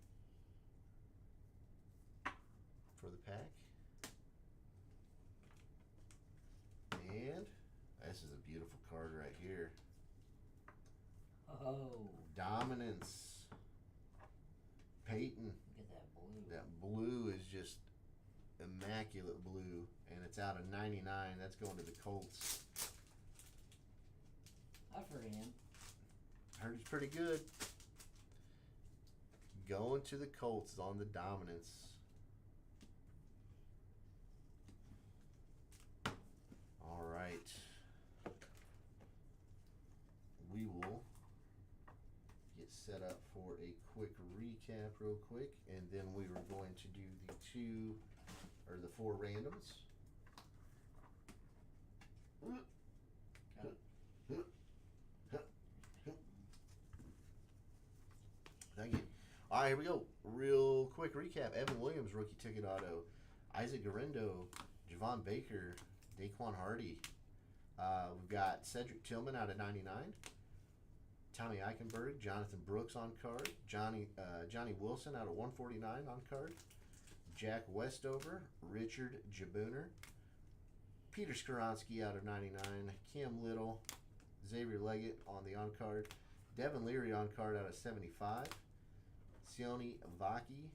Speaker 1: for the Pack. And this is a beautiful card right here.
Speaker 2: Oh.
Speaker 1: Dominance. Peyton.
Speaker 2: Look at that blue.
Speaker 1: That blue is just immaculate blue, and it's out of 99. That's going to the Colts.
Speaker 2: I've heard of him.
Speaker 1: Heard he's pretty good. Going to the Colts on the dominance. All right. We will get set up for a quick recap real quick, and then we were going to do the 4 randoms. Thank you. All right, here we go. Real quick recap. Evan Williams, rookie ticket auto. Isaac Garendo, Javon Baker, Daquan Hardy. We've got Cedric Tillman out of 99. Tommy Eichenberg, Jonathan Brooks on card. Johnny Wilson out of 149 on card. Jack Westover, Richard Jabooner. Peter Skoronsky out of 99. Cam Little, Xavier Leggett on the on card. Devin Leary on card out of 75. Sione Vaki.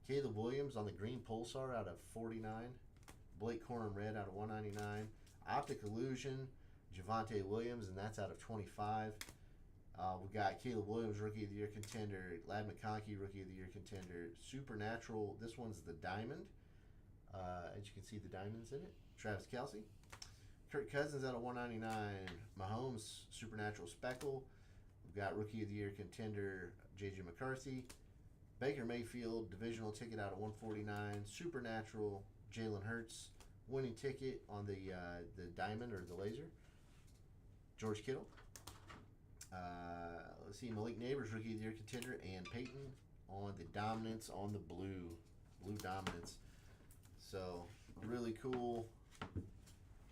Speaker 1: Caleb Williams on the green Pulsar out of 49. Blake Corum red out of 199. Optic Illusion, Javonte Williams, and that's out of 25. We've got Caleb Williams, Rookie of the Year contender. Lad McConkey, Rookie of the Year contender. Supernatural, this one's the diamond. As you can see, the diamonds in it. Travis Kelce. Kirk Cousins out of 199. Mahomes, Supernatural Speckle. We've got Rookie of the Year contender J.J. McCarthy. Baker Mayfield, divisional ticket out of 149. Supernatural Jalen Hurts. Winning ticket on the diamond or the laser. George Kittle. Let's see, Malik Neighbors, Rookie of the Year contender, and Peyton on the dominance on the blue dominance. So really cool.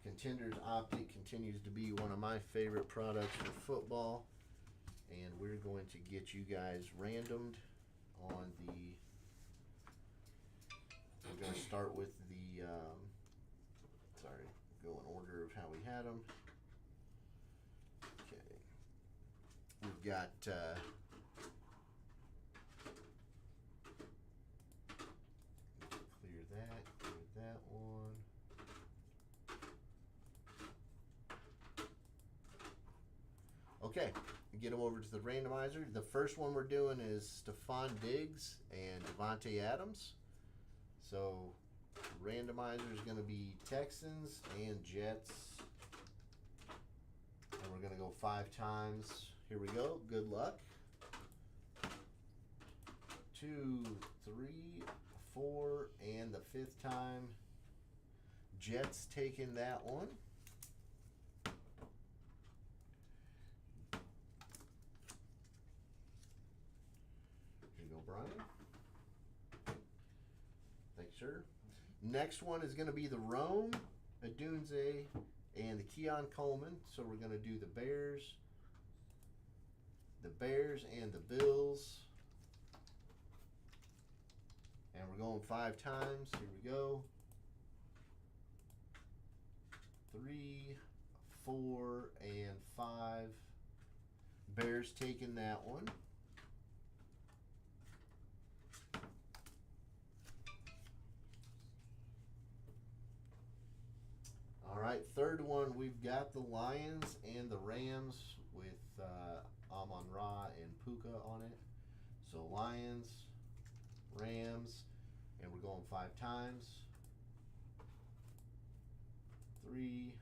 Speaker 1: Contenders Optic continues to be one of my favorite products for football, and we're going to get you guys randomed on the. We're going to start with the. Go in order of how we had them. Okay. We've got clear that one. Okay, get them over to the randomizer. The first one we're doing is Stephon Diggs and Devontae Adams. So randomizer is going to be Texans and Jets. And we're going to go 5 times. Here we go. Good luck. 2, 3, 4, and the 5th time. Jets taking that one. Here you go, Brian. Thanks, sir. Next one is going to be the Rome, Adunze, and the Keon Coleman. So we're going to do the Bears and the Bills. And we're going 5 times. Here we go. 3, 4, and 5. Bears taking that one. All right, third one, we've got the Lions and the Rams with Amon-Ra and Puka on it. So Lions, Rams, and we're going 5 times. 3,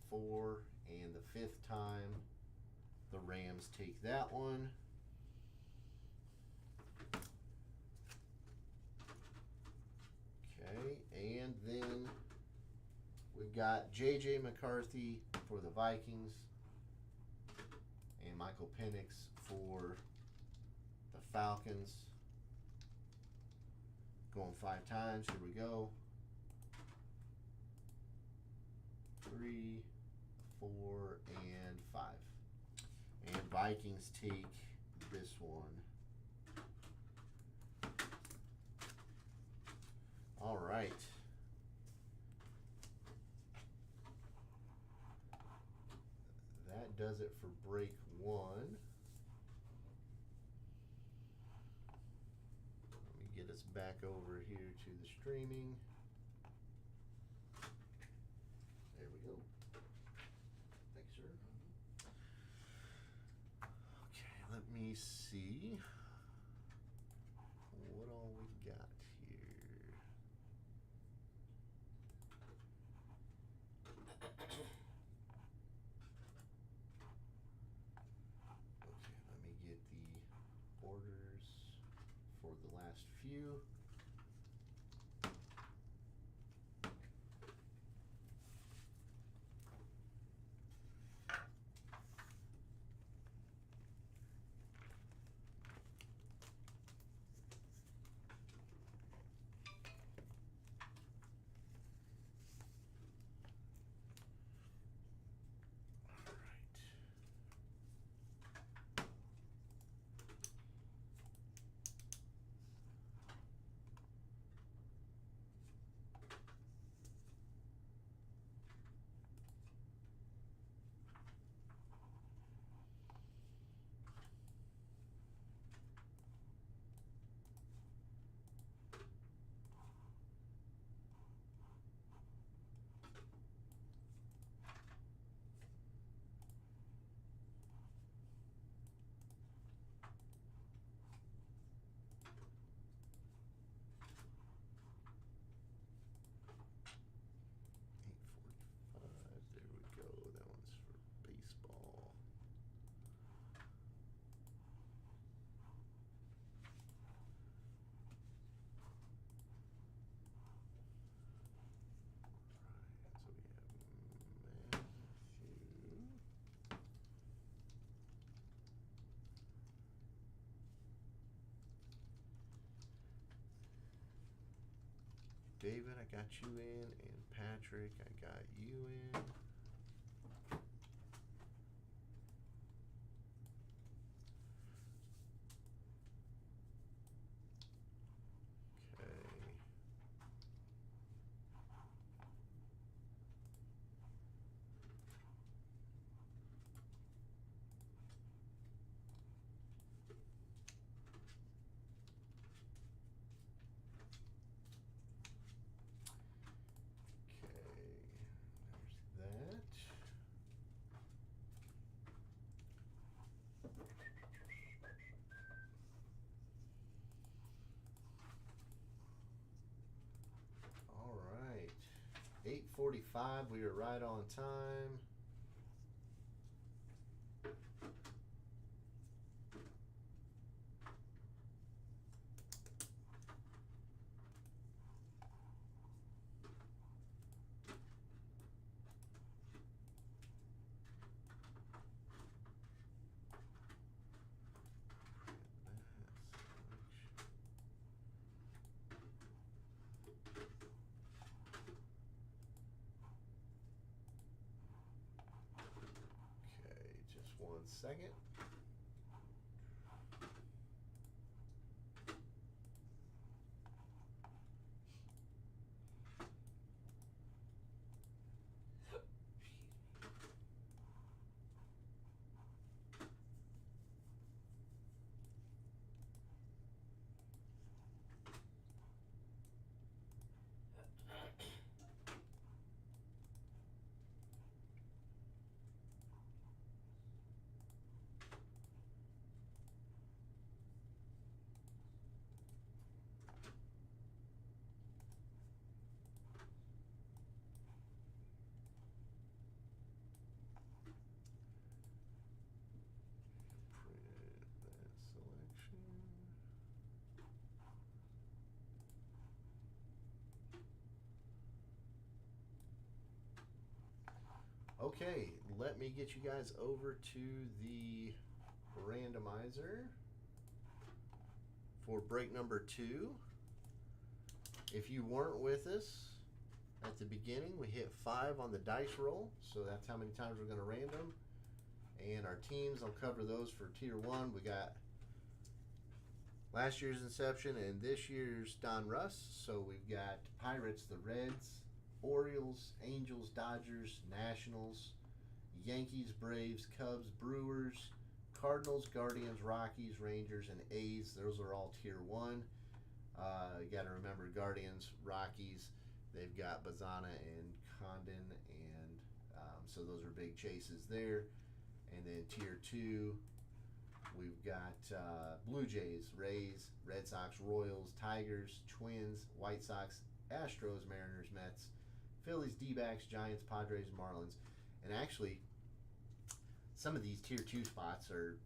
Speaker 1: 4, and the 5th time, the Rams take that one. Okay, and then we've got J.J. McCarthy for the Vikings and Michael Penix for the Falcons. Going 5 times. Here we go. 3, 4, and 5. And Vikings take this one. All right. That does it for break 1. Let me get us back over here to the streaming. There we go. Thanks, sir. Okay, let me see what all we got here. Okay, let me get the orders for the last few. David, I got you in, and Patrick, I got you in. Okay. All right, 8:45. We are right on time. One second. Okay, let me get you guys over to the randomizer for break number 2. If you weren't with us at the beginning, we hit 5 on the dice roll, so that's how many times we're going to random. And our teams, I'll cover those for tier 1. We got last year's Inception and this year's Donruss. So we've got Pirates, the Reds, Orioles, Angels, Dodgers, Nationals, Yankees, Braves, Cubs, Brewers, Cardinals, Guardians, Rockies, Rangers, and A's. Those are all tier 1. You got to remember Guardians, Rockies, they've got Bazana and Condon, and so those are big chases there. And then tier 2, we've got Blue Jays, Rays, Red Sox, Royals, Tigers, Twins, White Sox, Astros, Mariners, Mets, Phillies, D-backs, Giants, Padres, Marlins. And actually, some of these tier 2 spots are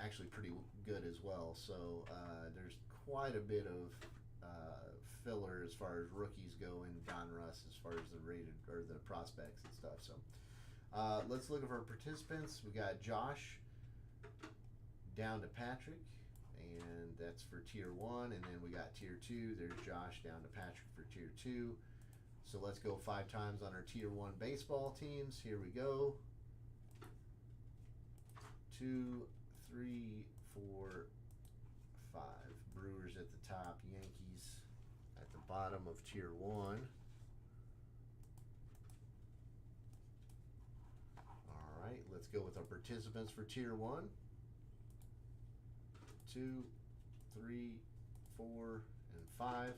Speaker 1: actually pretty good as well. So there's quite a bit of filler as far as rookies go in Donruss, as far as the rated or the prospects and stuff. So let's look at our participants. We got Josh down to Patrick, and that's for tier 1. And then we got tier 2. There's Josh down to Patrick for tier 2. So let's go 5 times on our tier 1 baseball teams. Here we go. 2, 3, 4, 5. Brewers at the top, Yankees at the bottom of tier 1. All right, let's go with our participants for tier 1. 2, 3, 4, and 5.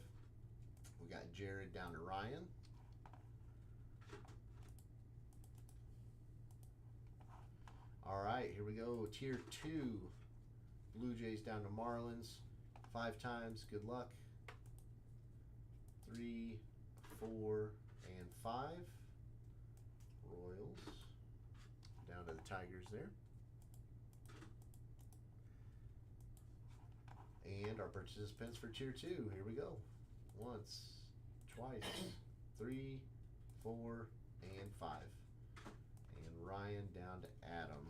Speaker 1: We got Jared down to Ryan. All right, here we go. Tier 2, Blue Jays down to Marlins. 5 times. Good luck. 3, 4, and 5. Royals down to the Tigers there. And our participants for tier 2. Here we go. Once, twice, 3, 4, and 5. And Ryan down to Adam.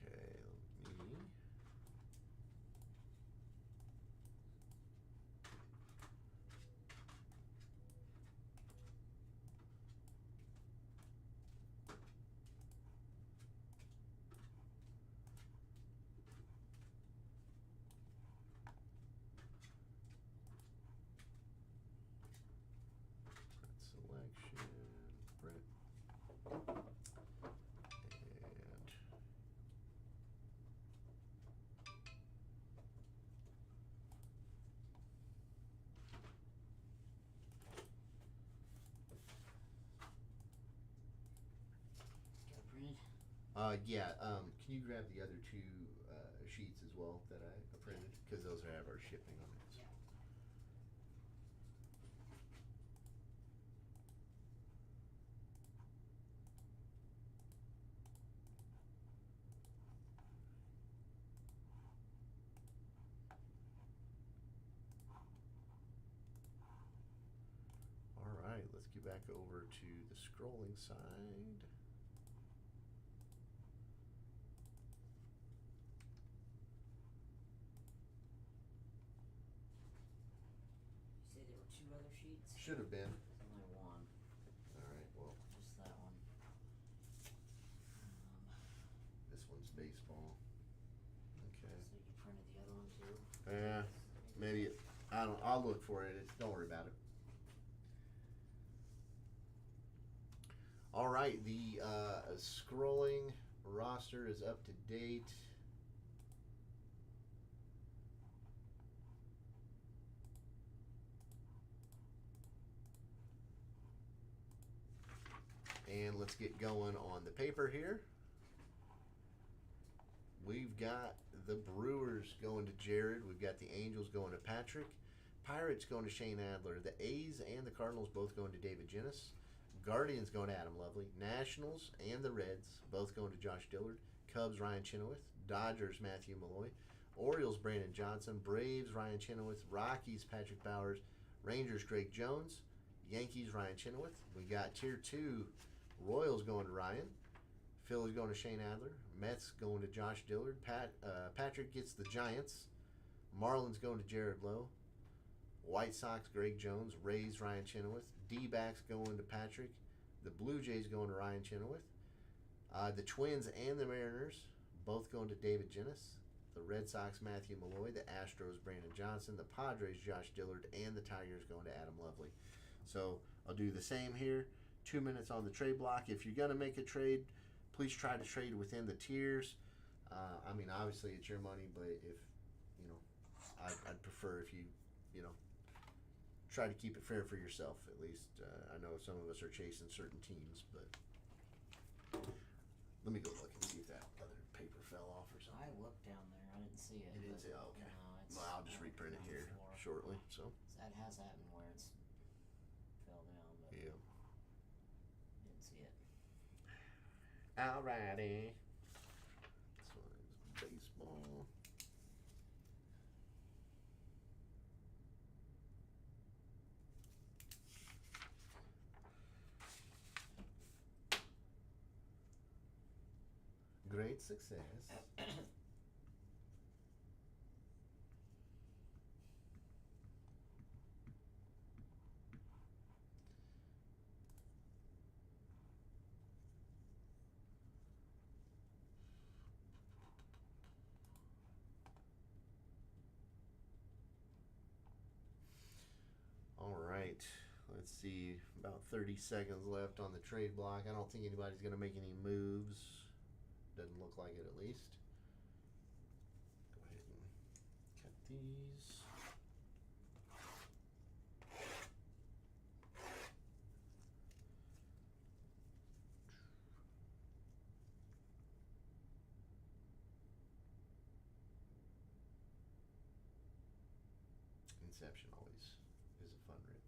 Speaker 1: Okay, let me. Selection, print, and
Speaker 2: Got it printed?
Speaker 1: yeah, can you grab the other 2 sheets as well that I printed? Because those have our shipping on it.
Speaker 2: Yeah.
Speaker 1: All right, let's get back over to the scrolling side.
Speaker 2: You say there were 2 other sheets?
Speaker 1: Should have been.
Speaker 2: There's only 1.
Speaker 1: All right, well,
Speaker 2: Just that one.
Speaker 1: this one's baseball. Okay.
Speaker 2: So you printed the other one too?
Speaker 1: Yeah, maybe I'll look for it. Don't worry about it. All right, the scrolling roster is up to date. And let's get going on the paper here. We've got the Brewers going to Jared. We've got the Angels going to Patrick. Pirates going to Shane Adler. The A's and the Cardinals both going to David Jennis. Guardians going to Adam Lovely. Nationals and the Reds both going to Josh Dillard. Cubs, Ryan Chenoweth. Dodgers, Matthew Malloy. Orioles, Brandon Johnson. Braves, Ryan Chenoweth. Rockies, Patrick Bowers. Rangers, Greg Jones. Yankees, Ryan Chenoweth. We got Tier 2, Royals going to Ryan. Phillies going to Shane Adler. Mets going to Josh Dillard. Patrick gets the Giants. Marlins going to Jared Lowe. White Sox, Greg Jones. Rays, Ryan Chenoweth. D-backs going to Patrick. The Blue Jays going to Ryan Chenoweth. The Twins and the Mariners both going to David Jennis. The Red Sox, Matthew Malloy. The Astros, Brandon Johnson. The Padres, Josh Dillard. And the Tigers going to Adam Lovely. So I'll do the same here. 2 minutes on the trade block. If you're going to make a trade, please try to trade within the tiers. I mean, obviously it's your money, but if, you know, I'd prefer if you know, try to keep it fair for yourself at least. I know some of us are chasing certain teams, but let me go look and see if that other paper fell off or something.
Speaker 2: I looked down there. I didn't see it.
Speaker 1: It didn't say, oh, okay.
Speaker 2: No, it's
Speaker 1: Well, I'll just reprint it here shortly. So
Speaker 2: that has happened where it's fell down, but
Speaker 1: yeah.
Speaker 2: didn't see it.
Speaker 1: Alrighty. This one is baseball. Great success. All right, let's see, about 30 seconds left on the trade block. I don't think anybody's going to make any moves. Doesn't look like it, at least. Go ahead and cut these. Inception always is a fun rip.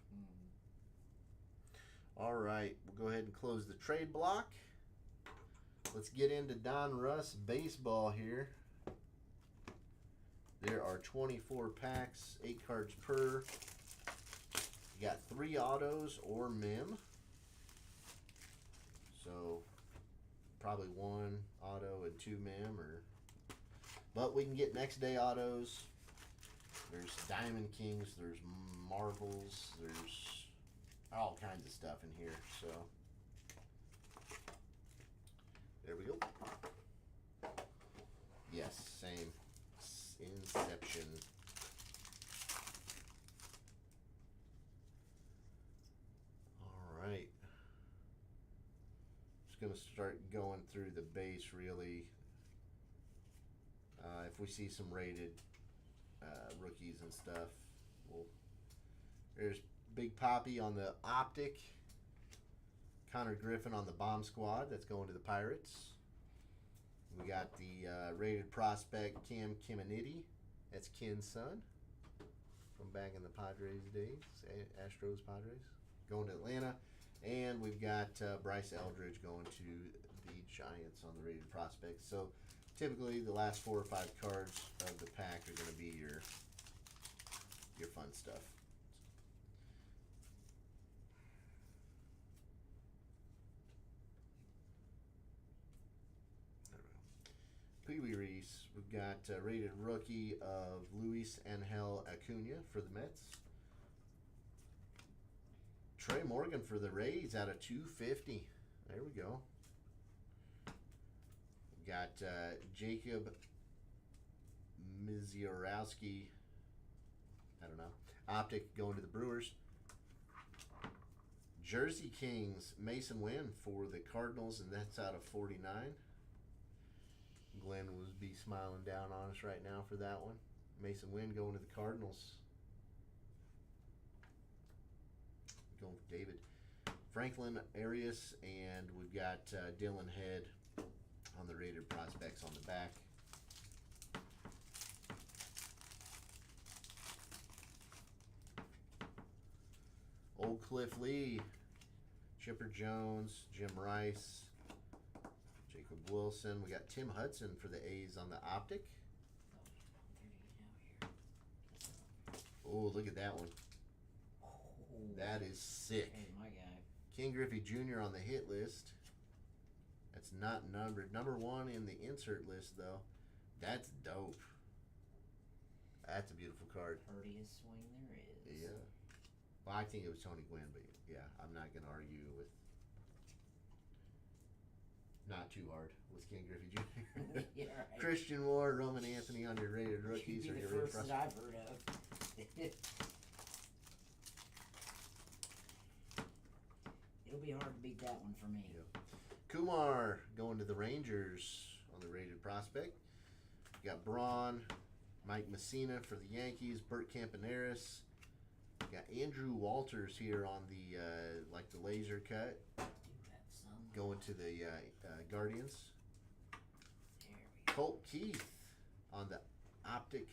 Speaker 1: All right, we'll go ahead and close the trade block. Let's get into Donruss baseball here. There are 24 packs, 8 cards per. You got 3 autos or mem. So probably 1 auto and 2 mem, but we can get next day autos. There's Diamond Kings, there's marbles, there's all kinds of stuff in here. So there we go. Yes, same. Inception. All right. Just going to start going through the base really. If we see some rated rookies and stuff, there's Big Poppy on the Optic. Connor Griffin on the Bomb Squad. That's going to the Pirates. We got the rated prospect Cam Kiminiti. That's Ken's son from back in the Padres days. Astros Padres. Going to Atlanta. And we've got Bryce Eldridge going to the Giants on the rated prospects. So typically the last 4 or 5 cards of the pack are going to be your fun stuff. Pee Wee Reese, we've got rated rookie of Luis Angel Acuna for the Mets. Trey Morgan for the Rays out of 250. There we go. We've got Jacob Misiorowski, I don't know. Optic going to the Brewers. Jersey Kings, Mason Wynn for the Cardinals, and that's out of 49. Glenn would be smiling down on us right now for that one. Mason Wynn going to the Cardinals. Going with David. Franklin Arias, and we've got Dylan Head on the rated prospects on the back. Old Cliff Lee, Chipper Jones, Jim Rice, Jacob Wilson. We got Tim Hudson for the A's on the Optic. Oh, look at that one. That is sick.
Speaker 2: There's my guy.
Speaker 1: King Griffey Jr. on the hit list. That's not numbered. Number 1 in the insert list, though. That's dope. That's a beautiful card.
Speaker 2: Prettiest swing there is.
Speaker 1: Yeah. Well, I think it was Tony Gwynn, but yeah, I'm not going to argue with. Not too hard with King Griffey Jr.
Speaker 2: Yeah, right.
Speaker 1: Christian Moore, Roman Anthony on your rated rookies.
Speaker 2: Should
Speaker 1: Or
Speaker 2: be
Speaker 1: your
Speaker 2: the
Speaker 1: rated
Speaker 2: first that I've heard of. It'll be hard to beat that one for me.
Speaker 1: Yeah. Kumar going to the Rangers on the rated prospect. You got Braun, Mike Messina for the Yankees, Bert Campaneris. You got Andrew Walters here on the like the laser cut.
Speaker 2: I do have some.
Speaker 1: Going to the Guardians.
Speaker 2: There we go.
Speaker 1: Colt Keith on the Optic.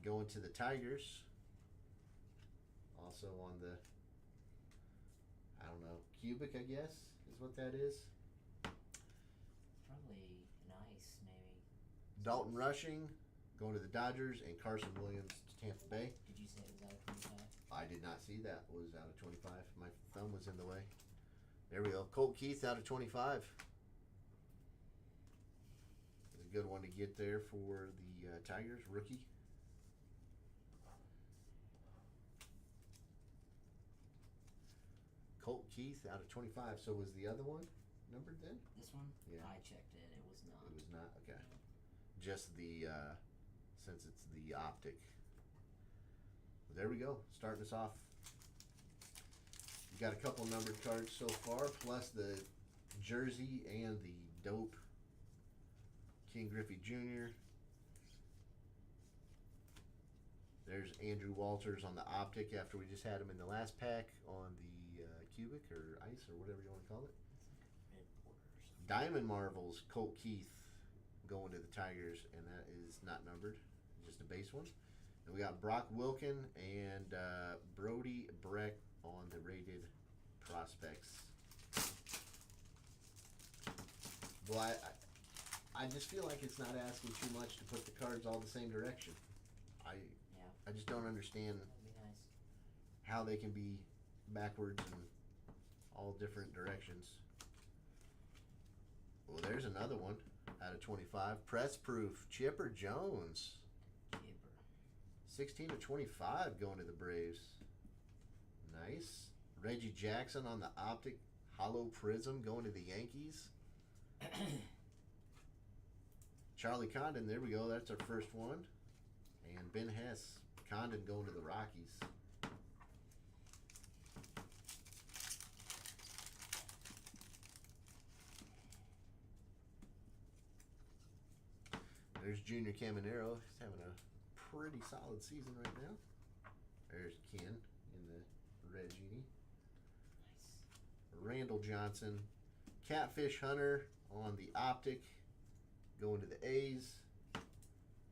Speaker 1: Going to the Tigers. Also on the, I don't know, Cubic, I guess, is what that is.
Speaker 2: Probably nice, maybe.
Speaker 1: Dalton Rushing going to the Dodgers, and Carson Williams to Tampa Bay.
Speaker 2: Did you say it was out of 25?
Speaker 1: I did not see that was out of 25. My thumb was in the way. There we go. Colt Keith out of 25. It's a good one to get there for the Tigers, rookie. Colt Keith out of 25. So was the other one numbered then?
Speaker 2: This one?
Speaker 1: Yeah.
Speaker 2: I checked it. It was not.
Speaker 1: It was not? Okay. Just the, since it's the Optic. Well, there we go. Starting us off. You got a couple numbered cards so far, plus the jersey and the dope King Griffey Jr. There's Andrew Walters on the Optic after we just had him in the last pack on the Cubic or Ice or whatever you want to call it.
Speaker 2: Red border or something.
Speaker 1: Diamond Marvels, Colt Keith going to the Tigers, and that is not numbered, just a base one. And we got Brock Wilken and Brody Breck on the rated prospects. Well, I just feel like it's not asking too much to put the cards all the same direction. I just don't understand
Speaker 2: That'd be nice.
Speaker 1: how they can be backwards in all different directions. Well, there's another one out of 25. Press proof, Chipper Jones.
Speaker 2: Chipper.
Speaker 1: 16 to 25 going to the Braves. Nice. Reggie Jackson on the Optic. Hollow Prism going to the Yankees. Charlie Condon, there we go. That's our first one. And Ben Hess. Condon going to the Rockies. There's Junior Caminero. He's having a pretty solid season right now. There's Ken in the red genie.
Speaker 2: Nice.
Speaker 1: Randall Johnson. Catfish Hunter on the Optic. Going to the A's.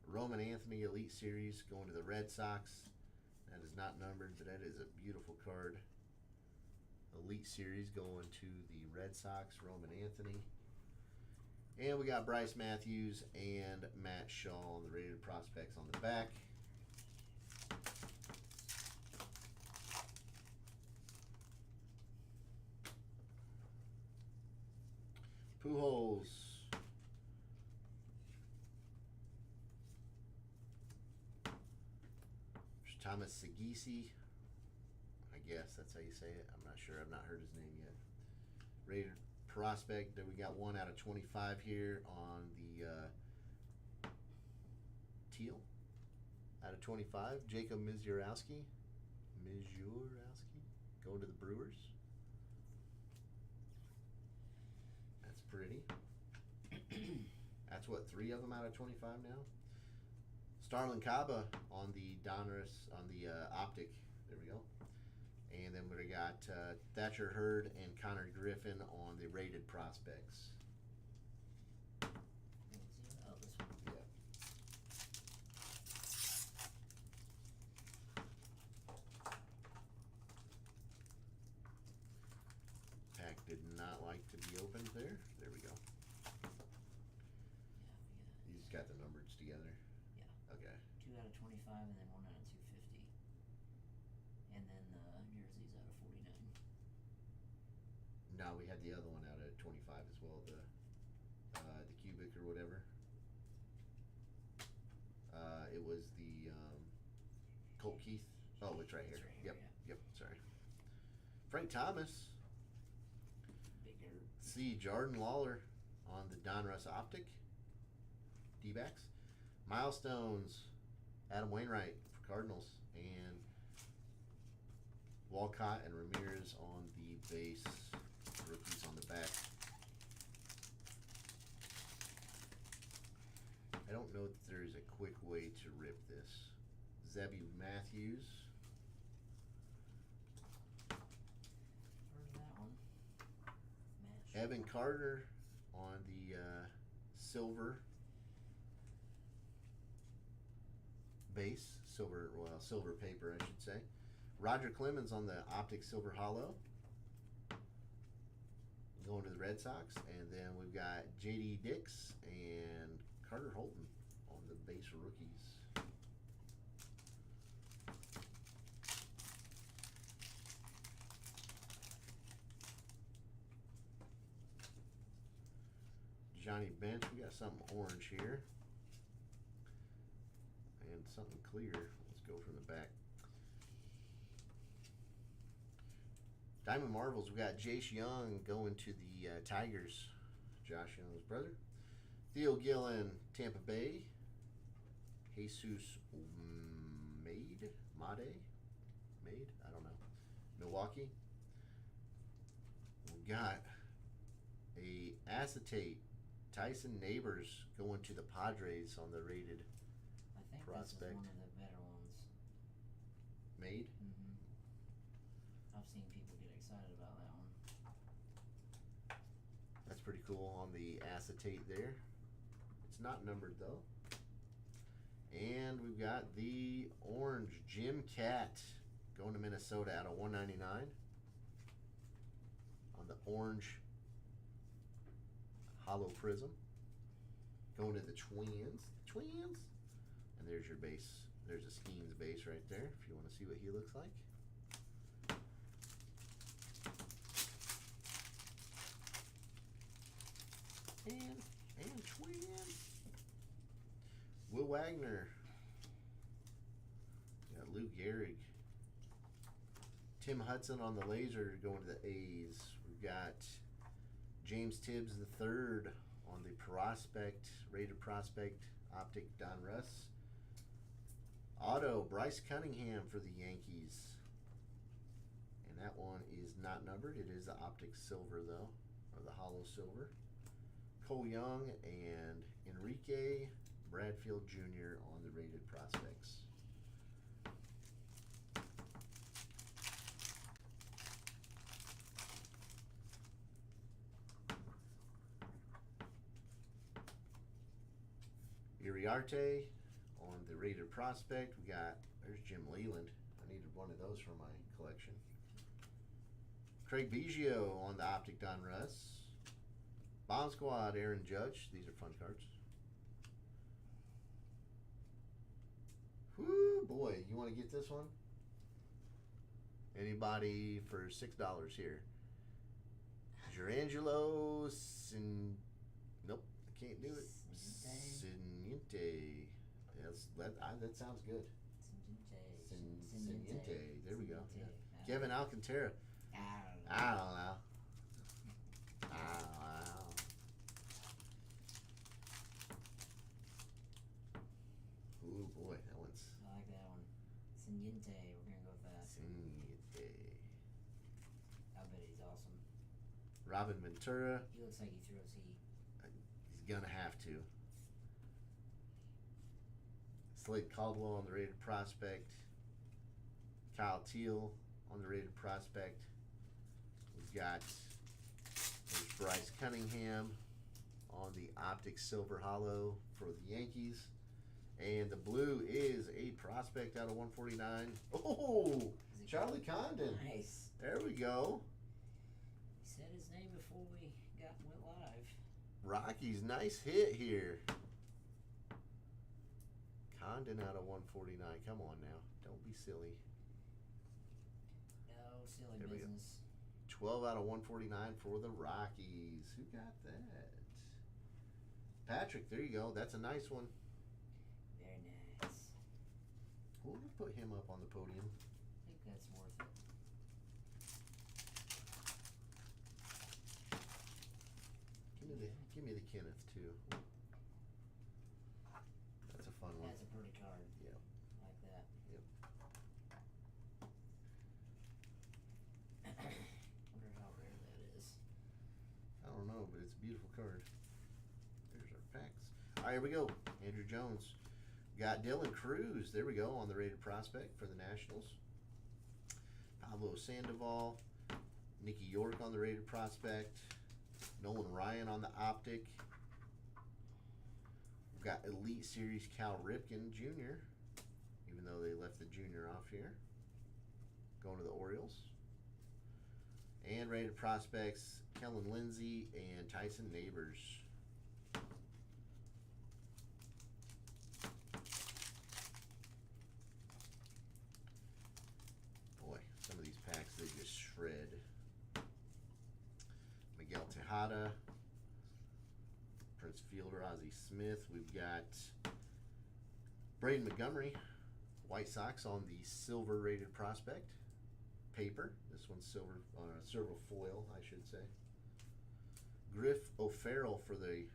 Speaker 1: Roman Anthony Elite Series going to the Red Sox. That is not numbered, but that is a beautiful card. Elite Series going to the Red Sox, Roman Anthony. And we got Bryce Matthews and Matt Shaw on the rated prospects on the back. Pujols. There's Thomas Segisi. I guess that's how you say it. I'm not sure. I've not heard his name yet. Rated prospect. That we got 1 out of 25 here on the teal. Out of 25, Jacob Mizurowski. Going to the Brewers. That's pretty. That's what, 3 of them out of 25 now? Starlin Caba on the Donruss, on the Optic. There we go. And then we got Thatcher Hurd and Connor Griffin on the rated prospects.
Speaker 2: Oh, this one.
Speaker 1: Yeah. Pack did not like to be opened there. There we go.
Speaker 2: Yeah,
Speaker 1: You just got the numbers together.
Speaker 2: Yeah.
Speaker 1: Okay.
Speaker 2: 2 out of 25 and then 1 out of 250. And then the
Speaker 1: had the other one out at 25 as well, the cubic or whatever. It was the Colt Keith. Oh, it's right here.
Speaker 2: It's right here,
Speaker 1: Yep. Sorry. Frank Thomas.
Speaker 2: Bigger.
Speaker 1: C. Jordan Lawler on the Donruss Optic. D-backs. Milestones. Adam Wainwright for Cardinals, and Walcott and Ramirez on the base. Rookies on the back. I don't know if there's a quick way to rip this. Zebby Matthews.
Speaker 2: Where's that one? Match.
Speaker 1: Evan Carter on the silver base. Silver paper, I should say. Roger Clemens on the Optic Silver Hollow. Going to the Red Sox. And then we've got J.D. Dix and Carter Holton on the base rookies. Johnny Bench, we got something orange here. And something clear. Let's go from the back. Diamond Marvels, we got Jace Young going to the Tigers. Josh Young's brother. Theo Gillen, Tampa Bay. Jesus Made? I don't know. Milwaukee. We got a acetate. Tyson Neighbors going to the Padres on the rated
Speaker 2: I think
Speaker 1: prospect.
Speaker 2: this is one of the better ones.
Speaker 1: Made?
Speaker 2: Mm-hmm. I've seen people get excited about that one.
Speaker 1: That's pretty cool on the acetate there. It's not numbered though. And we've got the orange Jim Cat going to Minnesota out of 199 on the orange hollow prism. Going to the Twins. And there's your base. There's a Skeens base right there if you want to see what he looks like. And Twins. Will Wagner. Got Lou Gehrig. Tim Hudson on the laser going to the A's. We've got James Tibbs III on the prospect, rated prospect, Optic Donruss. Auto, Bryce Cunningham for the Yankees. And that one is not numbered. It is the Optic Silver though, or the Hollow Silver. Cole Young and Enrique Bradfield Jr. on the rated prospects. Iriarte on the rated prospect. We got, there's Jim Leland. I needed one of those for my collection. Craig Biggio on the Optic Donruss. Bomb Squad, Aaron Judge. These are fun cards. Whoo, boy. You want to get this one? Anybody for $6 here? Gerangelo Nope, I can't do it. Siniente. That sounds good. Siniente. There we go. Yeah. Kevin Alcantara. I don't know. Ooh, boy, that one's.
Speaker 2: I like that one. Siniente. We're gonna go with that.
Speaker 1: Siniente.
Speaker 2: I bet he's awesome.
Speaker 1: Robin Ventura.
Speaker 2: He looks like he throws heat.
Speaker 1: He's gonna have to. Slade Caldwell on the rated prospect. Kyle Teal on the rated prospect. We've got there's Bryce Cunningham on the Optic Silver Hollow for the Yankees. And the blue is a prospect out of 149. Oh, Charlie Condon.
Speaker 2: Nice.
Speaker 1: There we go.
Speaker 2: He said his name before we went live.
Speaker 1: Rockies, nice hit here. Condon out of 149. Come on now. Don't be silly.
Speaker 2: No silly
Speaker 1: There we go.
Speaker 2: business.
Speaker 1: 12 out of 149 for the Rockies. Who got that? Patrick, there you go. That's a nice one.
Speaker 2: Very nice.
Speaker 1: We'll put him up on the podium.
Speaker 2: I think that's worth it.
Speaker 1: Give me the Kenneth too. That's a fun one.
Speaker 2: That's a pretty card.
Speaker 1: Yeah.
Speaker 2: Like that.
Speaker 1: Yep.
Speaker 2: Wonder how rare that is.
Speaker 1: I don't know, but it's a beautiful card. There's our packs. All right, here we go. Andrew Jones. Got Dylan Cruz. There we go on the rated prospect for the Nationals. Pablo Sandoval. Nicky York on the rated prospect. Nolan Ryan on the Optic. We've got Elite Series Cal Ripken Jr., even though they left the junior off here. Going to the Orioles. And rated prospects, Kellen Lindsey and Tyson Neighbors. Boy, some of these packs, they just shred. Miguel Tejada, Prince Fielder, Ozzie Smith. We've got Braden Montgomery, White Sox on the silver rated prospect. Paper. This one's silver, silver foil, I should say. Griff O'Farrell for the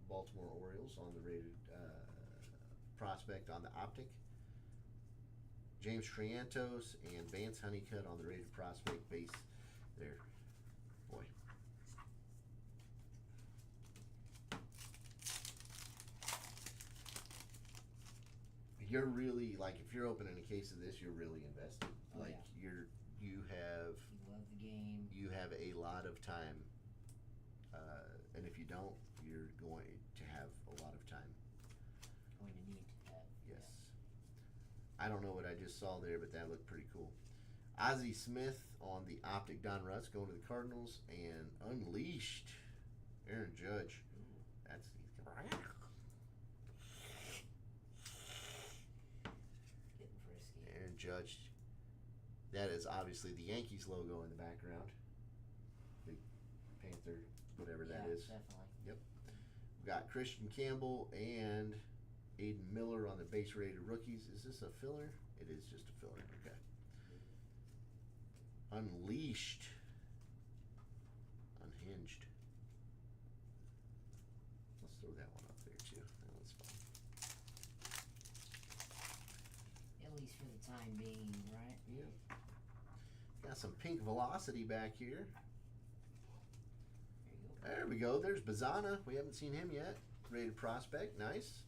Speaker 1: Baltimore Orioles on the rated prospect on the Optic. James Triantos and Vance Honeycutt on the rated prospect base there. Boy. You're really, like, if you're opening a case of this, you're really invested.
Speaker 2: Oh,
Speaker 1: like,
Speaker 2: yeah.
Speaker 1: You have...
Speaker 2: You love the game.
Speaker 1: You have a lot of time. And if you don't, you're going to have a lot of time.
Speaker 2: Going to need to have.
Speaker 1: Yes. Yeah. I don't know what I just saw there, but that looked pretty cool. Ozzie Smith on the Optic Donruss going to the Cardinals. And Unleashed, Aaron Judge.
Speaker 2: Ooh.
Speaker 1: That's...
Speaker 2: Getting frisky.
Speaker 1: Aaron Judge. That is obviously the Yankees logo in the background. Big Panther, whatever that is.
Speaker 2: Definitely.
Speaker 1: Yep. We've got Christian Campbell and Aiden Miller on the base rated rookies. Is this a filler? It is just a filler. Okay. Unleashed. Unhinged. Let's throw that one up there too. That one's fun.
Speaker 2: At least for the time being, right?
Speaker 1: Yep. Got some pink velocity back here. There we go. There's Bazana. We haven't seen him yet. Rated prospect. Nice.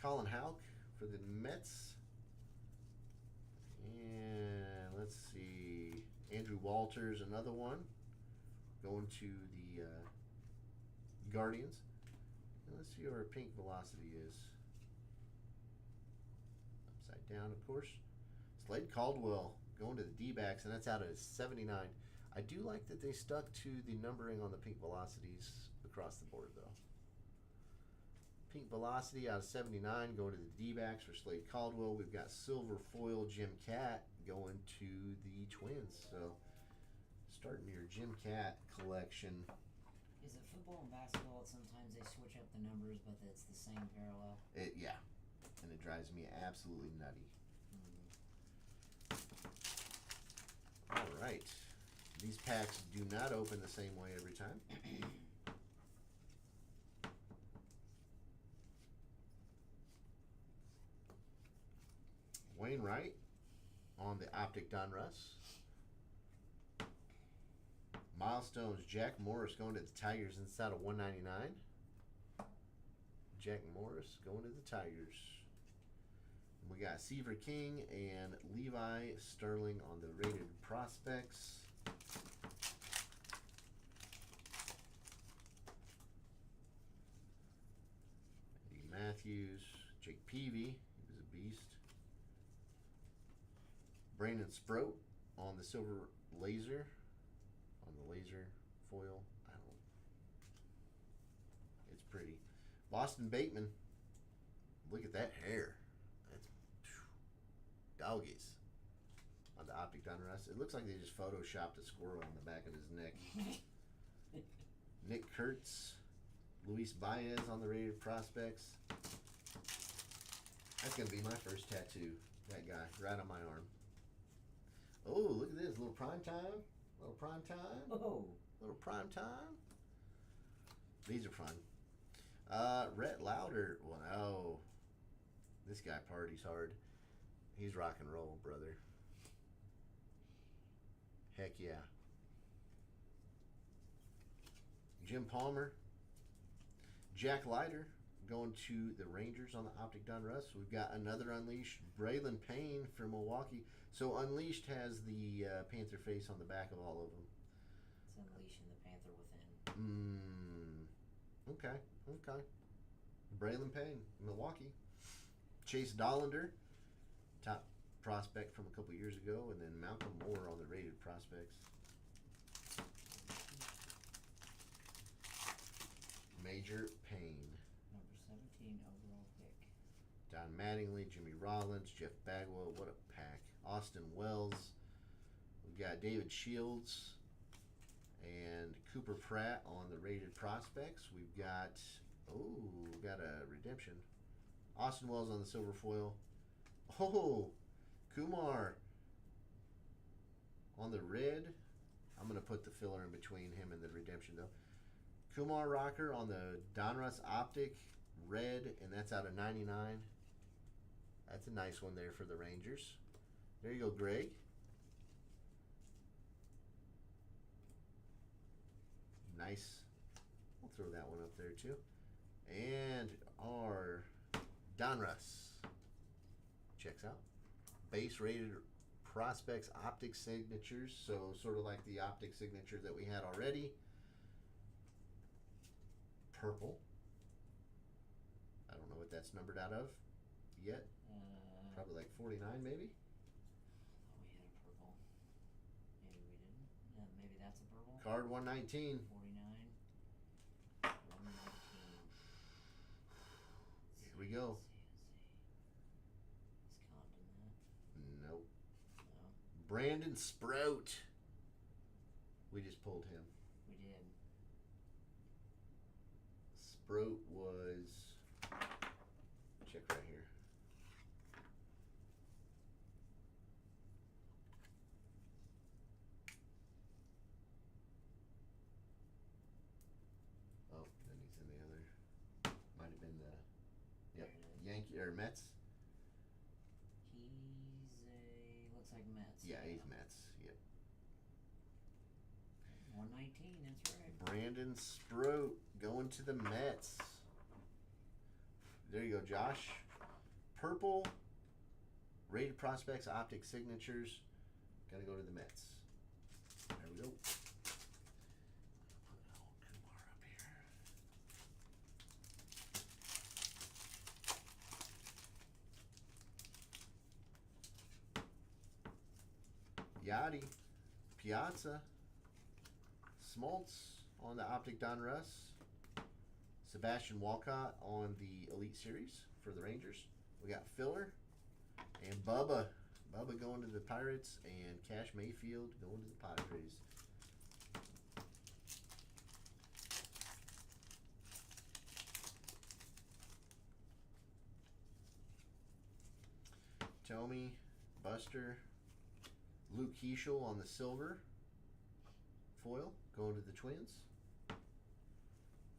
Speaker 1: Colin Houck for the Mets. And let's see. Andrew Walters, another one. Going to the Guardians. And let's see where our pink velocity is. Upside down, of course. Slade Caldwell going to the D-backs, and that's out of 79. I do like that they stuck to the numbering on the pink velocities across the board, though. Pink velocity out of 79 going to the D-backs for Slade Caldwell. We've got silver foil Jim Cat going to the Twins. So, starting your Jim Cat collection.
Speaker 2: Is it football and basketball? Sometimes they switch up the numbers, but it's the same parallel.
Speaker 1: Yeah, and it drives me absolutely nutty. All right. These packs do not open the same way every time. Wainwright on the Optic Donruss. Milestones, Jack Morris going to the Tigers inside of 199. Jack Morris going to the Tigers. We got Seaver King and Levi Sterling on the rated prospects. Eddie Matthews, Jake Peavy, he was a beast. Brandon Sproat on the silver laser, on the laser foil. It's pretty. Boston Bateman, look at that hair. That's doggies. on the Optic Donruss. It looks like they just photoshopped a squirrel on the back of his neck. Nick Kurtz, Luis Baez on the rated prospects. That's going to be my first tattoo. That guy, right on my arm. Oh, look at this. Little prime time. Little prime time.
Speaker 2: Oh.
Speaker 1: Little prime time. These are fun. Rhett Lauder. Well, oh. This guy parties hard. He's rock and roll, brother. Heck yeah. Jim Palmer. Jack Leiter going to the Rangers on the Optic Donruss. We've got another Unleashed. Braylon Payne from Milwaukee. So Unleashed has the Panther face on the back of all of them.
Speaker 2: It's Unleashing the Panther within.
Speaker 1: Okay. Braylon Payne, Milwaukee. Chase Dollander, top prospect from a couple years ago, and then Malcolm Moore on the rated prospects. Major Payne.
Speaker 2: Number 17 overall pick.
Speaker 1: Don Mattingly, Jimmy Rollins, Jeff Bagwell. What a pack. Austin Wells. We've got David Shields and Cooper Pratt on the rated prospects. We've got a redemption. Austin Wells on the silver foil. Oh, Kumar on the red. I'm going to put the filler in between him and the redemption, though. Kumar Rocker on the Donruss Optic red, and that's out of 99. That's a nice one there for the Rangers. There you go, Greg. Nice. We'll throw that one up there, too. And our Donruss checks out. Base rated prospects Optic signatures, so sort of like the Optic signature that we had already. Purple. I don't know what that's numbered out of yet. Probably like 49 maybe.
Speaker 2: Oh, we had a purple. Maybe we didn't. Maybe that's a purple.
Speaker 1: Card 119.
Speaker 2: 49. 119.
Speaker 1: Here we go.
Speaker 2: Is Condon that?
Speaker 1: Nope.
Speaker 2: No.
Speaker 1: Brandon Sprout. We just pulled him.
Speaker 2: We did.
Speaker 1: Sprout was, check right here. Oh, then he's in the other. Might have been the, yep, Yankee or Mets.
Speaker 2: Looks like Mets.
Speaker 1: Yeah, he's Mets. Yep.
Speaker 2: 119, that's right.
Speaker 1: Brandon Sprout going to the Mets. There you go, Josh. Purple, rated prospects, Optic signatures. Gotta go to the Mets. There we go. Put old Kumar up here. Yachty, Piazza, Smoltz on the Optic Donruss. Sebastian Walcott on the Elite Series for the Rangers. We got Filler and Bubba. Bubba going to the Pirates and Cash Mayfield going to the Padres. Tommy, Buster, Luke Keeschel on the silver foil going to the Twins.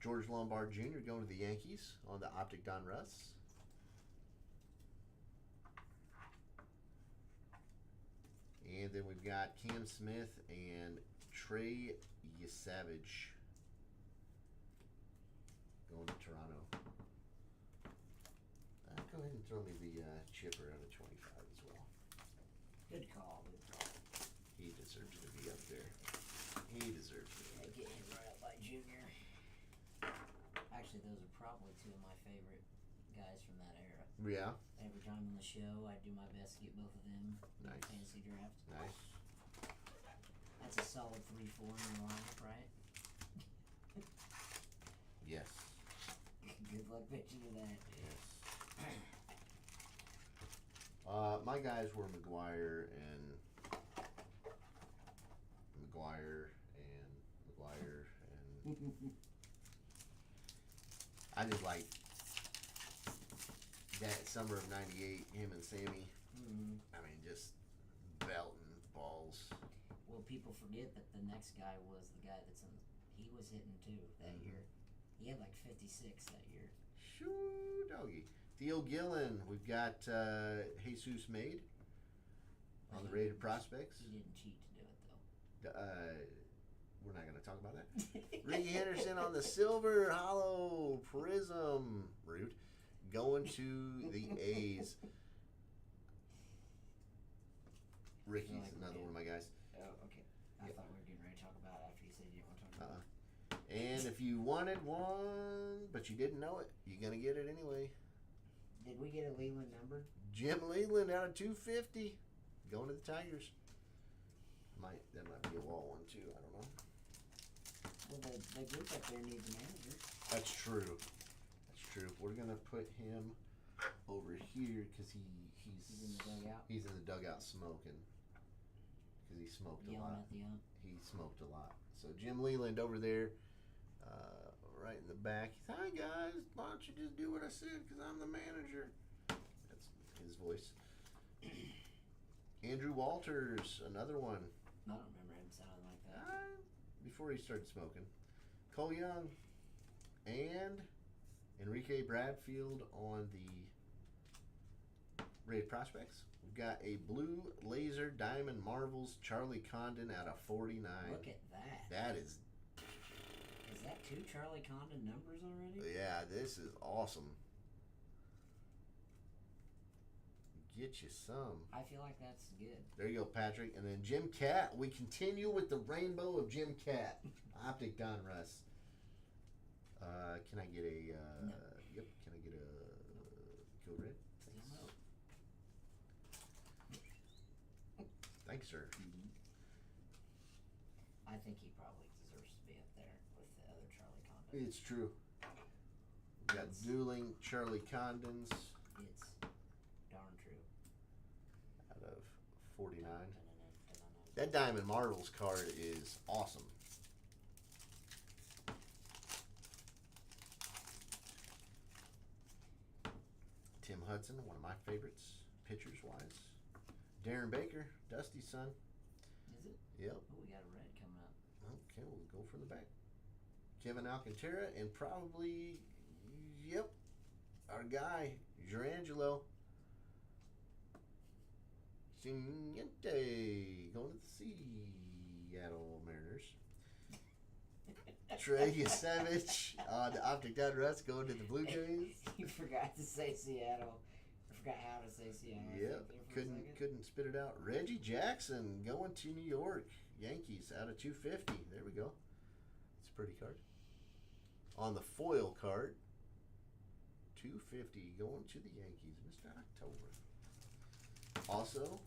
Speaker 1: George Lombard Jr. going to the Yankees on the Optic Donruss. And then we've got Cam Smith and Trey Yesavage going to Toronto. Go ahead and throw me the chipper out of 25 as well.
Speaker 2: Good call. Good call.
Speaker 1: He deserves to be up there. He deserves to be up
Speaker 2: Get him right up by Junior. Actually, those are probably two of my favorite guys from that era.
Speaker 1: Yeah.
Speaker 2: Every time on the show, I do my best to get both of them in
Speaker 1: Nice.
Speaker 2: the fantasy draft.
Speaker 1: Nice.
Speaker 2: That's a solid 3-4 in your lineup, right?
Speaker 1: Yes.
Speaker 2: Good luck pitching to that.
Speaker 1: Yes. My guys were McGuire and McGuire and I just like that summer of '98. Him and Sammy.
Speaker 2: Mm-hmm.
Speaker 1: I mean, just belting balls.
Speaker 2: Well, people forget that the next guy was the guy that's in. He was hitting too that year. He had like 56 that year.
Speaker 1: Shoo, doggy. Theo Gillen. We've got Jesus Made on the rated prospects.
Speaker 2: He didn't cheat to do it though.
Speaker 1: We're not going to talk about that. Ricky Henderson on the Silver Hollow Prism route. Going to the A's. Ricky's
Speaker 2: like
Speaker 1: another one of my guys.
Speaker 2: Oh, okay. I thought we were getting ready to talk about it after you said you didn't want to talk about it.
Speaker 1: And if you wanted one, but you didn't know it, you're going to get it anyway.
Speaker 2: Did we get a Leland number?
Speaker 1: Jim Leland out of 250. Going to the Tigers. That might be a wall one too. I don't know.
Speaker 2: Well, the group up there needs a manager.
Speaker 1: That's true. That's true. We're gonna put him over here because he's
Speaker 2: in the dugout.
Speaker 1: He's in the dugout smoking because he smoked a lot.
Speaker 2: Yelling at the ump.
Speaker 1: He smoked a lot. So Jim Leland over there, right in the back. He's, hi guys, why don't you just do what I said because I'm the manager. That's his voice. Andrew Walters, another one.
Speaker 2: I don't remember him sounding like that.
Speaker 1: Before he started smoking. Cole Young and Enrique Bradfield on the rated prospects. We've got a blue laser diamond marvels Charlie Condon out of 49.
Speaker 2: Look at that.
Speaker 1: That is.
Speaker 2: Is that 2 Charlie Condon numbers already?
Speaker 1: Yeah, this is awesome. Get you some.
Speaker 2: I feel like that's good.
Speaker 1: There you go, Patrick. And then Jim Cat. We continue with the rainbow of Jim Cat. Optic Donruss. Can I get a...
Speaker 2: No.
Speaker 1: Yep. Can I get a... Code red? Thanks, sir.
Speaker 2: Mm-hmm. I think he probably deserves to be up there with the other Charlie Condon.
Speaker 1: It's true. We got dueling Charlie Condons.
Speaker 2: It's darn true.
Speaker 1: Out of 49. That Diamond Marvels card is awesome. Tim Hudson, one of my favorites, pitchers-wise. Darren Baker, Dusty's son.
Speaker 2: Is it?
Speaker 1: Yep.
Speaker 2: Oh, we got a red coming up.
Speaker 1: Okay, we'll go for the back. Kevin Alcantara, and probably, yep, our guy, Jurangelo. Siniente, going to the Seattle Mariners. Trey Yasevich on the Optic Donruss going to the Blue Jays.
Speaker 2: You forgot to say Seattle. I forgot how to say Seattle.
Speaker 1: Yep, couldn't spit it out. Reggie Jackson going to New York Yankees out of 250. There we go. It's a pretty card. On the foil card, 250 going to the Yankees, Mr. October. Also,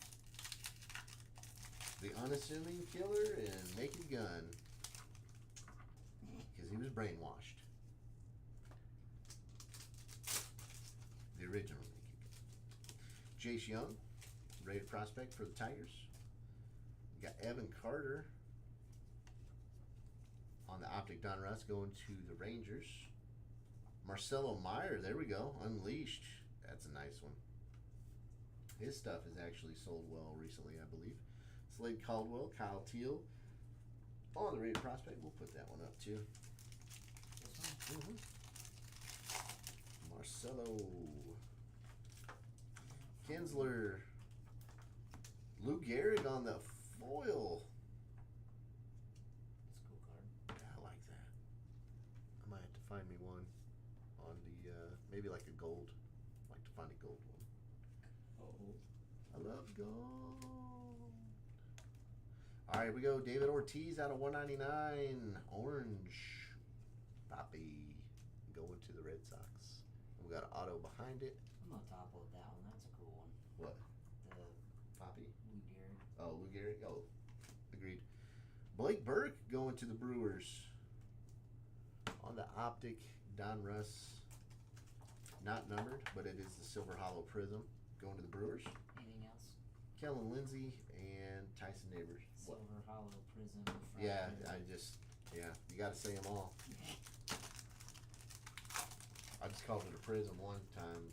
Speaker 1: the unassuming killer and Naked Gun, because he was brainwashed. The original Naked Gun. Jace Young, rated prospect for the Tigers. We got Evan Carter on the Optic Donruss going to the Rangers. Marcelo Meyer, there we go, Unleashed. That's a nice one. His stuff has actually sold well recently, I believe. Slade Caldwell, Kyle Teal on the rated prospect. We'll put that one up too.
Speaker 2: This one?
Speaker 1: Marcelo Kinsler, Lou Gehrig on the foil.
Speaker 2: That's a cool card.
Speaker 1: I like that. I might have to find me one on the maybe like a gold. I'd like to find a gold one. I love gold. All right, here we go. David Ortiz out of 199. Orange. Poppy going to the Red Sox. We got an auto behind it.
Speaker 2: I'm gonna topple with that one. That's a cool one.
Speaker 1: What?
Speaker 2: The
Speaker 1: Poppy?
Speaker 2: Lou Gehrig.
Speaker 1: Oh, Lou Gehrig. Oh, agreed. Blake Burke going to the Brewers. On the Optic Donruss. Not numbered, but it is the Silver Hollow Prism. Going to the Brewers.
Speaker 2: Anything else?
Speaker 1: Kellen Lindsey, and Tyson Neighbors.
Speaker 2: Silver Hollow Prism.
Speaker 1: Yeah,
Speaker 2: Fracture.
Speaker 1: you got to say them all. I just called it a prism one time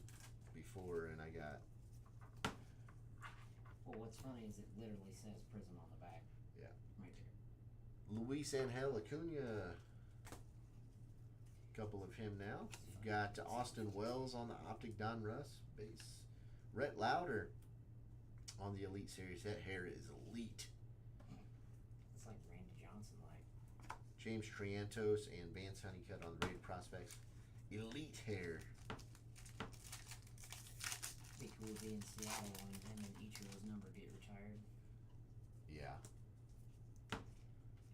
Speaker 1: before, and I got.
Speaker 2: Well, what's funny is it literally says Prism on the back.
Speaker 1: Yeah.
Speaker 2: Right there.
Speaker 1: Luis Angel Acuna. Couple of him now. You've got Austin Wells on the Optic Donruss base. Rhett Lauder on the Elite Series. That hair is elite.
Speaker 2: It's like Randy Johnson, like.
Speaker 1: James Triantos and Vance Honeycutt on the Rated Prospects. Elite hair.
Speaker 2: Be cool to be in Seattle when him and Ichiro's number get retired.
Speaker 1: Yeah.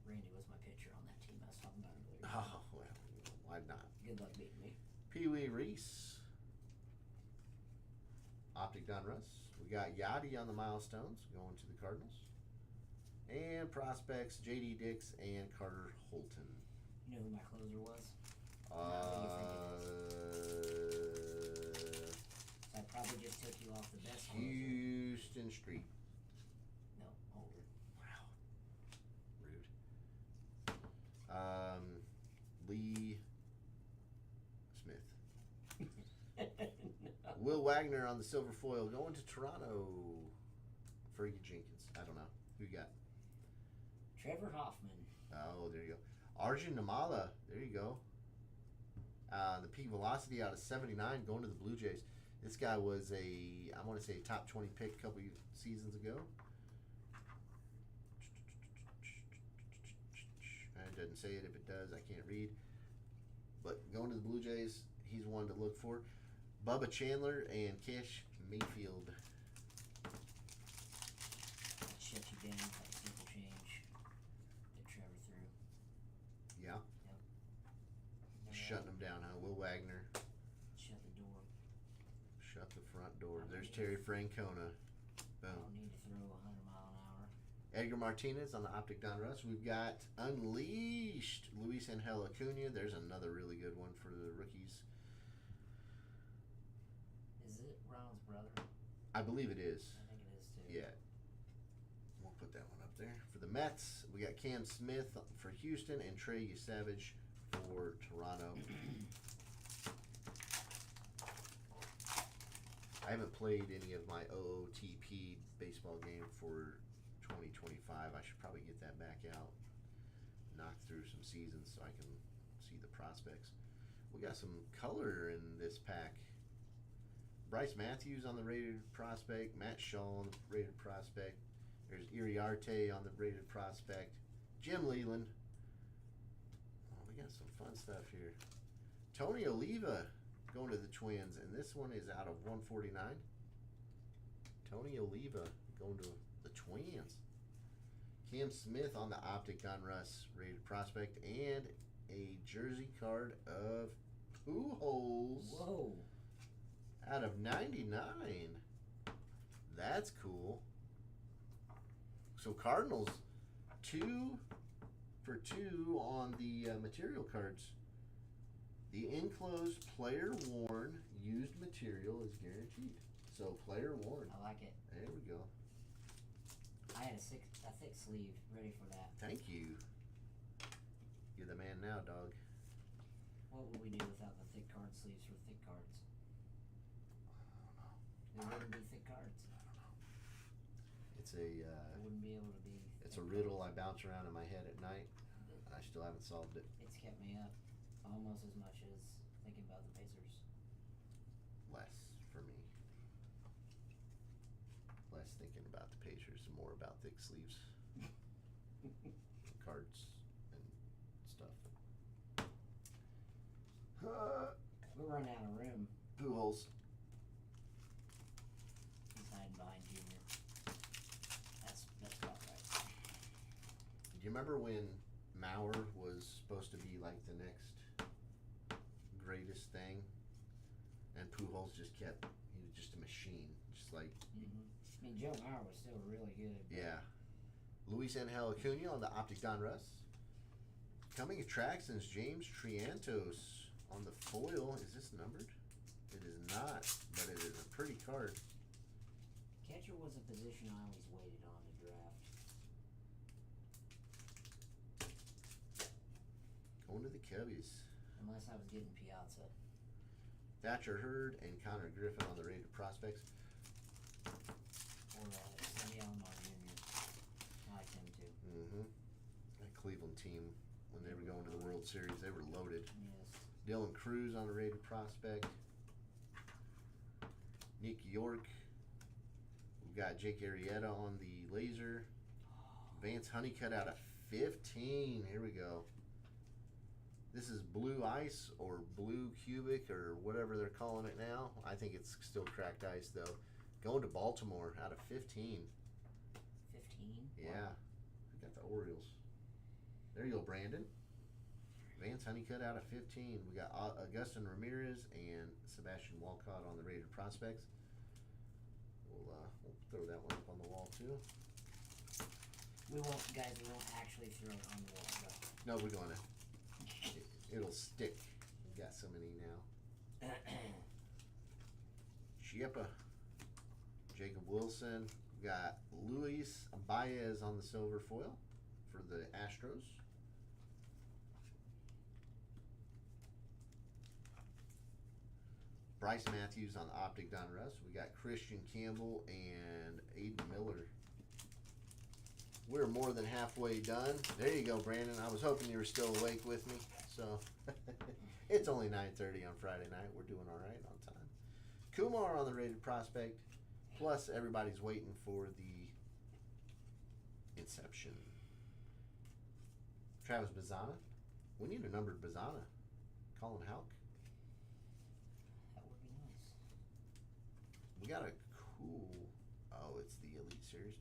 Speaker 2: Randy was my pitcher on that team I was talking about earlier.
Speaker 1: Oh, well, why not?
Speaker 2: Good luck beating me.
Speaker 1: Pee Wee Reese. Optic Donruss. We got Yachty on the Milestones going to the Cardinals. And prospects JD Dix and Carter Holton.
Speaker 2: You know who my closer was? I probably just took you off the best closer.
Speaker 1: Houston Street.
Speaker 2: No, older.
Speaker 1: Wow. Rude. Lee Smith.
Speaker 2: No.
Speaker 1: Will Wagner on the silver foil going to Toronto. Fergie Jenkins. I don't know. Who you got?
Speaker 2: Trevor Hoffman.
Speaker 1: Oh, there you go. Arjun Namala. There you go. The peak velocity out of 79 going to the Blue Jays. This guy was I want to say, top 20 pick a couple seasons ago. It doesn't say it. If it does, I can't read. But going to the Blue Jays, he's one to look for. Bubba Chandler and Cash Mayfield.
Speaker 2: Shut you down, that simple change that Trevor threw.
Speaker 1: Yeah.
Speaker 2: Yep.
Speaker 1: Shutting them down, huh? Will Wagner.
Speaker 2: Shut the door.
Speaker 1: Shut the front door. There's Terry Francona.
Speaker 2: I
Speaker 1: Boom.
Speaker 2: don't need to throw 100 mile an hour.
Speaker 1: Edgar Martinez on the Optic Donruss. We've got Unleashed. Luis Angel Acuna. There's another really good one for the rookies.
Speaker 2: Is it Ronald's brother?
Speaker 1: I believe it is.
Speaker 2: I think it is too.
Speaker 1: Yeah. We'll put that one up there. For the Mets, we got Cam Smith for Houston and Trey Savage for Toronto. I haven't played any of my OOTP baseball game for 2025. I should probably get that back out. Knock through some seasons so I can see the prospects. We got some color in this pack. Bryce Matthews on the rated prospect. Matt Shaw on the rated prospect. There's Iriarte on the rated prospect. Jim Leland. Oh, we got some fun stuff here. Tony Oliva going to the Twins, and this one is out of 149. Tony Oliva going to the Twins. Cam Smith on the Optic Donruss rated prospect, and a jersey card of Pujols.
Speaker 2: Whoa.
Speaker 1: Out of 99. That's cool. So Cardinals, 2 for 2 on the material cards. The enclosed player worn used material is guaranteed. So player worn.
Speaker 2: I like it.
Speaker 1: There we go.
Speaker 2: I had a thick sleeve ready for that.
Speaker 1: Thank you. You're the man now, dog.
Speaker 2: What would we do without the thick card sleeves for thick cards? There wouldn't be thick cards.
Speaker 1: It's a
Speaker 2: It wouldn't be able to be.
Speaker 1: it's a riddle I bounce around in my head at night, and I still haven't solved it.
Speaker 2: It's kept me up almost as much as thinking about the Pacers.
Speaker 1: Less for me. Less thinking about the Pacers, more about thick sleeves, cards, and stuff.
Speaker 2: We're running out of room.
Speaker 1: Pujols.
Speaker 2: He's hiding behind Junior. That's about right.
Speaker 1: Do you remember when Mauer was supposed to be like the next greatest thing, and Pujols just kept, he was just a machine, just like.
Speaker 2: Mm-hmm. I mean, Joe Mauer was still really good.
Speaker 1: Yeah. Luis Angel Acuna on the Optic Donruss. Coming attractions, James Triantos on the foil. Is this numbered? It is not, but it is a pretty card.
Speaker 2: Catcher was a position I always waited on to draft.
Speaker 1: Going to the Cubbies.
Speaker 2: Unless I was getting Piazza.
Speaker 1: Thatcher Hurd and Connor Griffin on the rated prospects.
Speaker 2: Or Sandy Alomar Jr. I like him too.
Speaker 1: Mm-hmm. That Cleveland team, when they were going to the World Series, they were loaded.
Speaker 2: Yes.
Speaker 1: Dylan Cruz on the rated prospect. Nick York. We've got Jake Arrieta on the laser. Vance Honeycutt out of 15. Here we go. This is blue ice or blue cubic or whatever they're calling it now. I think it's still cracked ice though. Going to Baltimore out of 15.
Speaker 2: 15?
Speaker 1: Yeah. We got the Orioles. There you go, Brandon. Vance Honeycutt out of 15. We got Augustin Ramirez and Sebastian Walcott on the rated prospects. We'll throw that one up on the wall too.
Speaker 2: We won't actually throw it on the wall though.
Speaker 1: No, we're going to. It'll stick. We've got so many now. Chiepa. Jacob Wilson. We got Luis Baez on the silver foil for the Astros. Bryce Matthews on the Optic Donruss. We got Christian Campbell and Aiden Miller. We're more than halfway done. There you go, Brandon. I was hoping you were still awake with me. So it's only 9:30 on Friday night. We're doing all right on time. Kumar on the rated prospect. Plus, everybody's waiting for the Inception. Travis Bazzana. We need a numbered Bazzana. Colin Houck.
Speaker 2: That would be nice.
Speaker 1: We got a cool. Oh, it's the Elite Series.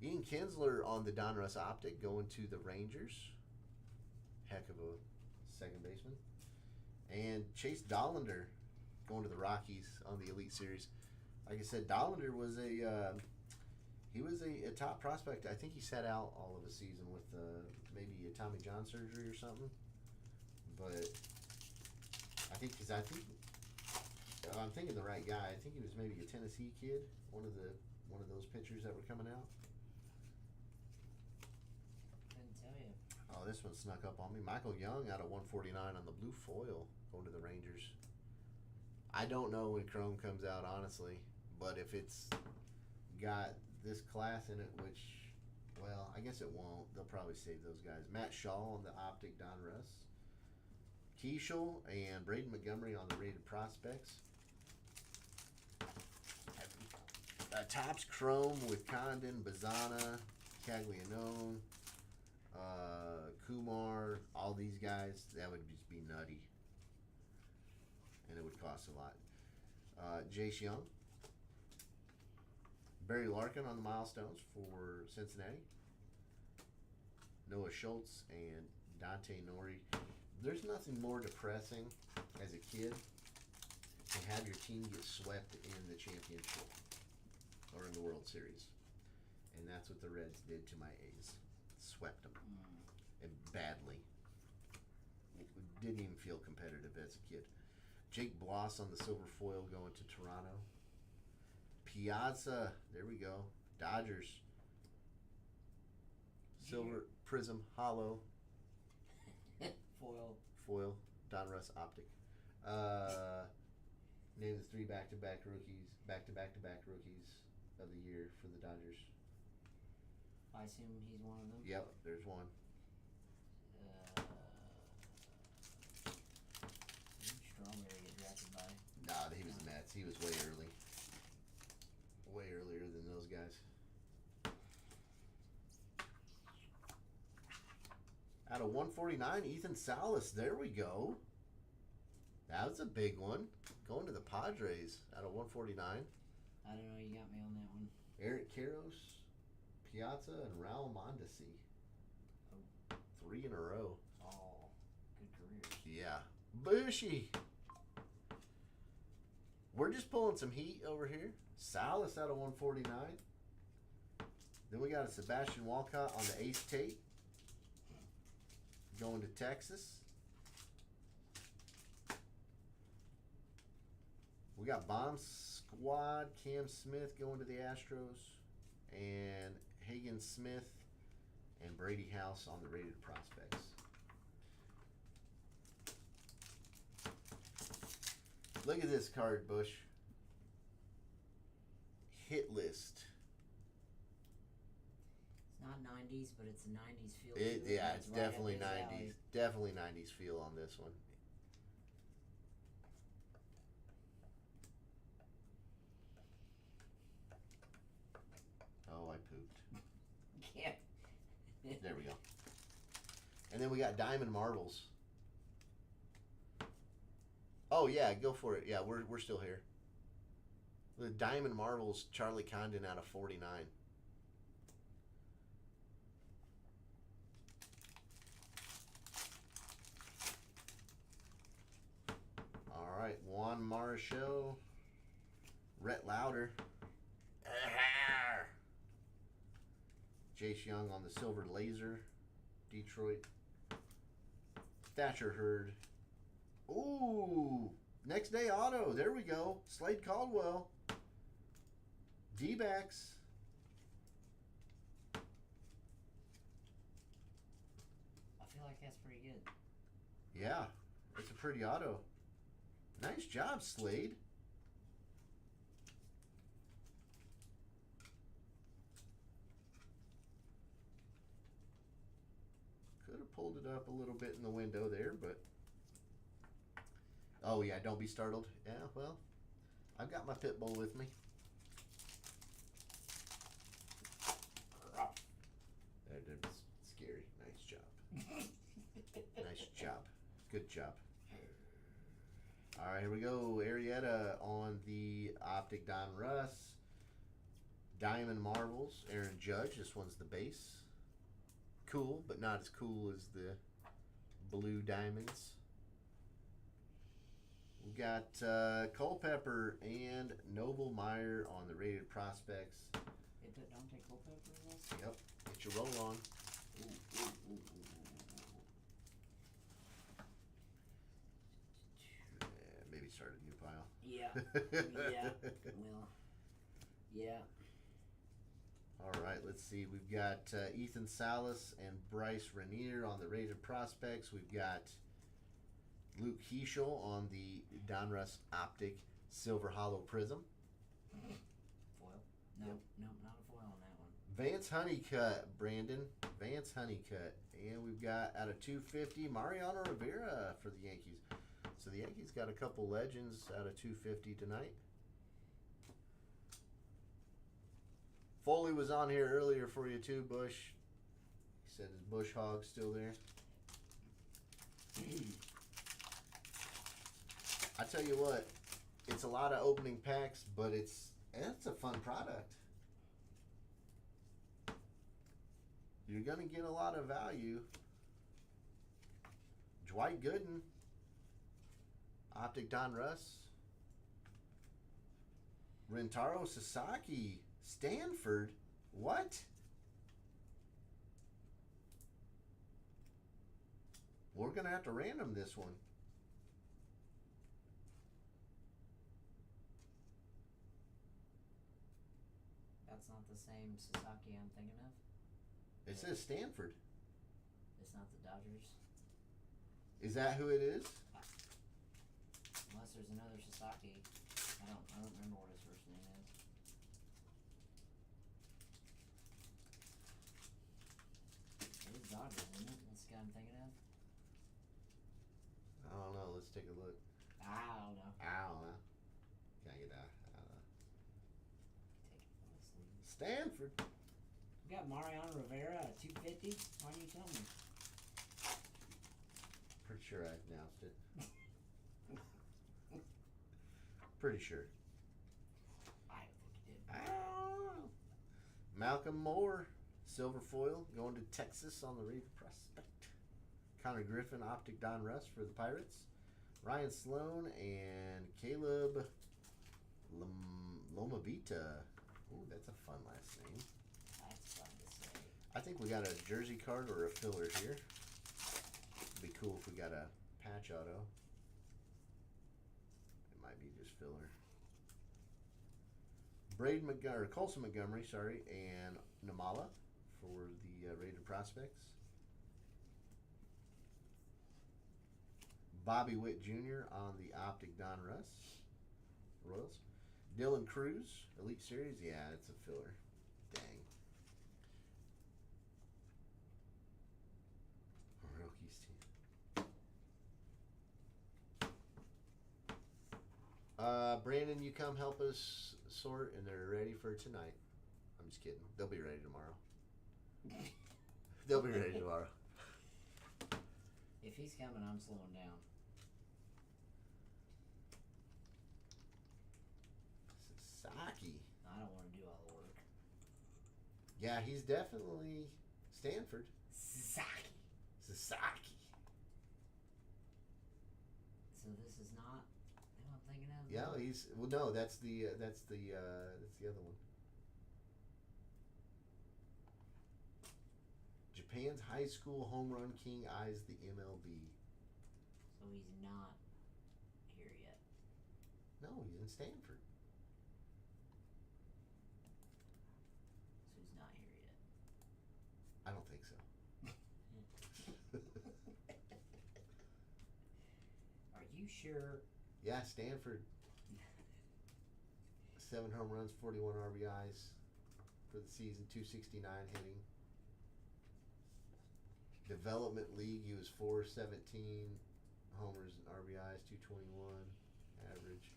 Speaker 1: Ian Kinsler on the Donruss Optic going to the Rangers. Heck of a second baseman. And Chase Dollander going to the Rockies on the Elite Series. Like I said, Dollander was a top prospect. I think he sat out all of the season with maybe a Tommy John surgery or something. But I'm thinking the right guy. I think he was maybe a Tennessee kid, one of those pitchers that were coming out.
Speaker 2: Couldn't tell you.
Speaker 1: Oh, this one snuck up on me. Michael Young out of 149 on the blue foil going to the Rangers. I don't know when Chrome comes out, honestly, but if it's got this class in it, which, well, I guess it won't. They'll probably save those guys. Matt Shaw on the Optic Donruss. Keishel and Braden Montgomery on the rated prospects. Topps Chrome with Condon, Bazzana, Caglianone, Kumar, all these guys. That would just be nutty. And it would cost a lot. Jace Young. Barry Larkin on the milestones for Cincinnati. Noah Schultz and Dante Nori. There's nothing more depressing as a kid to have your team get swept in the championship or in the World Series. And that's what the Reds did to my A's. Swept them. And badly. It didn't even feel competitive as a kid. Jake Bloss on the silver foil going to Toronto. Piazza, there we go. Dodgers. Silver Prism Hollow. Foil. Donruss Optic. Name the three back-to-back rookies of the year for the Dodgers.
Speaker 2: I assume he's one of them.
Speaker 1: Yep, there's one.
Speaker 2: Strawberry get drafted by?
Speaker 1: Nah, he was Mets. He was way early. Way earlier than those guys. Out of 149, Ethan Salas. There we go. That was a big one. Going to the Padres out of 149.
Speaker 2: I don't know. You got me on that one.
Speaker 1: Eric Karros, Piazza, and Raul Mondesi.
Speaker 2: Oh.
Speaker 1: 3 in a row.
Speaker 2: Oh, good careers.
Speaker 1: Yeah. Bushy. We're just pulling some heat over here. Salas out of 149. Then we got a Sebastian Walcott on the ace tape. Going to Texas. We got Bomb squad. Cam Smith going to the Astros. And Hagen Smith and Brady House on the rated prospects. Look at this card, Bush. Hit list.
Speaker 2: It's not 90s, but it's a 90s feel.
Speaker 1: Yeah, it's
Speaker 2: right
Speaker 1: definitely
Speaker 2: up his
Speaker 1: 90s.
Speaker 2: alley.
Speaker 1: Definitely 90s feel on this one. Oh, I pooped.
Speaker 2: Yeah.
Speaker 1: There we go. And then we got Diamond Marbles. Oh yeah, go for it. Yeah, we're still here. The Diamond Marbles, Charlie Condon out of 49. All right, Juan Marichal, Rhett Lauder, Jace Young on the Silver Laser, Detroit, Thatcher Hurd. Ooh, next day auto. There we go. Slade Caldwell. D-backs.
Speaker 2: I feel like that's pretty good.
Speaker 1: Yeah, it's a pretty auto. Nice job, Slade. Could have pulled it up a little bit in the window there, but... Oh, yeah, don't be startled. Yeah, well, I've got my pit bull with me. That's scary. Nice job. Nice job. Good job. All right, here we go. Arrieta on the Optic Donruss. Diamond Marbles. Aaron Judge. This one's the base. Cool, but not as cool as the blue diamonds. We got Culpepper and Noble Meyer on the rated prospects.
Speaker 2: They put Dante Culpepper in this?
Speaker 1: Yep. Get your roll on. Maybe start a new pile.
Speaker 2: Yeah. Yeah. Well, yeah.
Speaker 1: All right, let's see. We've got Ethan Salas and Bryce Rainier on the rated prospects. We've got Luke Heschel on the Donruss Optic Silver Hollow Prism.
Speaker 2: Foil? No,
Speaker 1: Yep.
Speaker 2: no, not a foil on that one.
Speaker 1: Vance Honeycutt, Brandon. Vance Honeycutt. And we've got out of 250, Mariano Rivera for the Yankees. So the Yankees got a couple legends out of 250 tonight. Foley was on here earlier for you too, Bush. He said his Bush Hog's still there. I tell you what, it's a lot of opening packs, but it's a fun product. You're going to get a lot of value. Dwight Gooden, Optic Donruss, Rentaro Sasaki, Stanford. What? We're going to have to random this one.
Speaker 2: That's not the same Sasaki I'm thinking of.
Speaker 1: It says Stanford.
Speaker 2: It's not the Dodgers.
Speaker 1: Is that who it is?
Speaker 2: Unless there's another Sasaki. I don't remember what his first name is. It is Dodgers, isn't it? That's the guy I'm thinking of.
Speaker 1: I don't know. Let's take a look.
Speaker 2: I don't know.
Speaker 1: I don't know. Can't get that. I don't know.
Speaker 2: Take it from this league.
Speaker 1: Stanford.
Speaker 2: We got Mariano Rivera at 250. Why didn't you tell me?
Speaker 1: Pretty sure I announced it. Pretty sure.
Speaker 2: I don't think you did.
Speaker 1: I don't know. Malcolm Moore, silver foil, going to Texas on the rated prospect. Connor Griffin, Optic Donruss for the Pirates. Ryan Sloan and Caleb Lomavita. Ooh, that's a fun last name.
Speaker 2: That's fun to say.
Speaker 1: I think we got a jersey card or a filler here. It'd be cool if we got a patch auto. It might be just filler. Colson Montgomery, and Namala for the Rated Prospects. Bobby Witt Jr. on the Optic Donruss Royals. Dylan Cruz, Elite Series. Yeah, it's a filler. Dang. Rockies team. Brandon, you come help us sort, and they're ready for tonight. I'm just kidding. They'll be ready tomorrow. They'll be ready tomorrow.
Speaker 2: If he's coming, I'm slowing down.
Speaker 1: Sasaki.
Speaker 2: I don't want to do all the work.
Speaker 1: Yeah, he's definitely Stanford.
Speaker 2: Sasaki.
Speaker 1: Sasaki.
Speaker 2: So this is not who I'm thinking of?
Speaker 1: Yeah, he's no. That's the other one. Japan's high school home run king eyes the MLB.
Speaker 2: So he's not here yet.
Speaker 1: No, he's in Stanford.
Speaker 2: So he's not here yet.
Speaker 1: I don't think so.
Speaker 2: Are you sure?
Speaker 1: Yeah, Stanford. 7 home runs, 41 RBIs for the season, 269 hitting. Development League, he was 417 homers and RBIs, 221 average.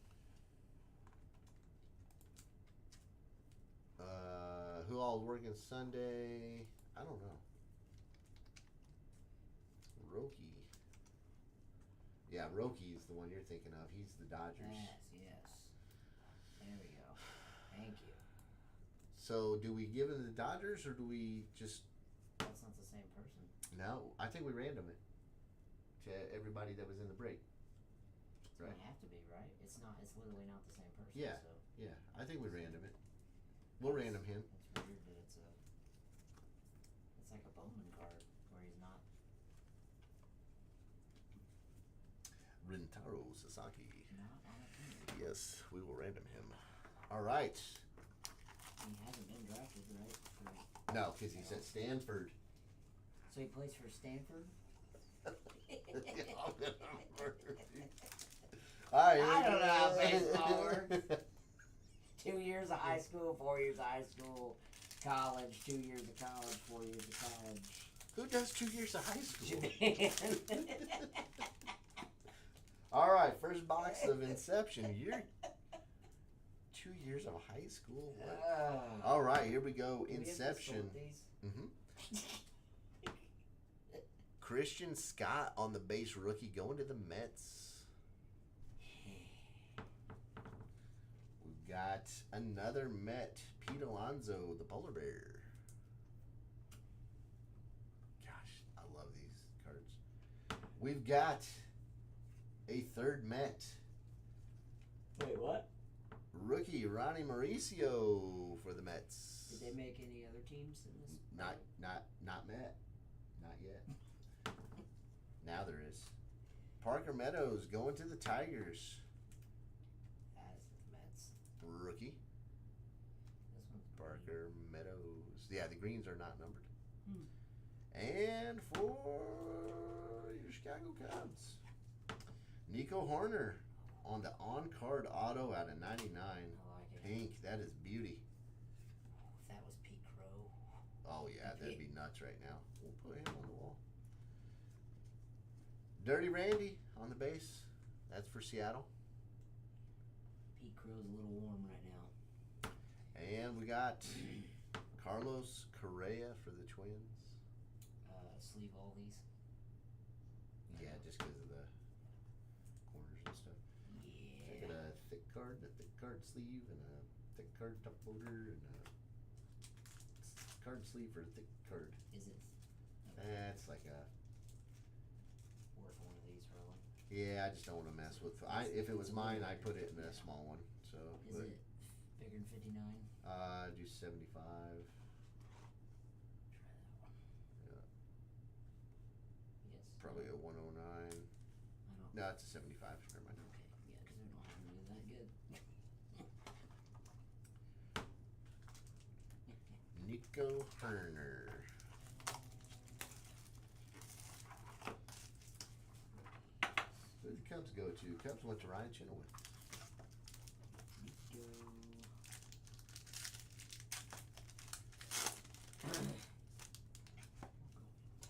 Speaker 1: Who all is working Sunday? I don't know. Roki. Yeah, Roki is the one you're thinking of. He's the Dodgers.
Speaker 2: Yes. There we go. Thank you.
Speaker 1: So, do we give him the Dodgers, or do we just...
Speaker 2: That's not the same person.
Speaker 1: No, I think we random it to everybody that was in the break.
Speaker 2: It's going to have to be, right? It's not. It's literally not the same person.
Speaker 1: Yeah.
Speaker 2: So.
Speaker 1: Yeah, I think we random it. We'll random him.
Speaker 2: It's weird that it's like a Bowman card where he's not.
Speaker 1: Rintaro Sasaki.
Speaker 2: Not on a team.
Speaker 1: Yes, we will random him. All right.
Speaker 2: He hasn't been drafted, right?
Speaker 1: No, because he's at Stanford.
Speaker 2: So he plays for Stanford?
Speaker 1: All right,
Speaker 2: I don't know how baseball works. 2 years of high school, 4 years of high school, college, 2 years of college, 4 years of college.
Speaker 1: Who does 2 years of high school?
Speaker 2: Japan.
Speaker 1: All right, first box of Inception. You're 2 years of high school? What? All right, here we go. Inception. Mm-hmm. Christian Scott on the base rookie going to the Mets. We've got another Met, Pete Alonso, the polar bear. Gosh, I love these cards. We've got a third Met.
Speaker 2: Wait, what?
Speaker 1: Rookie Ronnie Mauricio for the Mets.
Speaker 2: Did they make any other teams in this?
Speaker 1: Not Met. Not yet. Now there is. Parker Meadows going to the Tigers.
Speaker 2: As the Mets.
Speaker 1: Rookie.
Speaker 2: This one's
Speaker 1: Parker Meadows. Yeah, the greens are not numbered.
Speaker 2: Hmm.
Speaker 1: And for your Chicago Cubs, Nico Horner on the on-card auto out of 99.
Speaker 2: I like it.
Speaker 1: Pink. That is beauty.
Speaker 2: If that was Pete Crow.
Speaker 1: Oh, yeah, that'd be nuts right now. We'll put him on the wall. Dirty Randy on the base. That's for Seattle.
Speaker 2: Pete Crow's a little warm right now.
Speaker 1: And we got Carlos Correa for the Twins.
Speaker 2: Sleeve all these.
Speaker 1: Yeah, just because of the corners and stuff.
Speaker 2: Yeah.
Speaker 1: I got a thick card sleeve, and a thick card top loader, and a card sleeve for a thick card.
Speaker 2: Is it?
Speaker 1: That's like a...
Speaker 2: Worth one of these, probably.
Speaker 1: Yeah, I just don't want to mess with... if it was mine, I'd put it in a small one. So,
Speaker 2: Is it bigger than 59?
Speaker 1: Do 75.
Speaker 2: Try that one.
Speaker 1: Yeah.
Speaker 2: Yes.
Speaker 1: Probably a 109.
Speaker 2: I don't.
Speaker 1: No, it's a 75. Never mind.
Speaker 2: Okay. Yeah, because I don't have any that good.
Speaker 1: Nico Herner. Who did the Cubs go to? Cubs went to Ryan Chenoweth.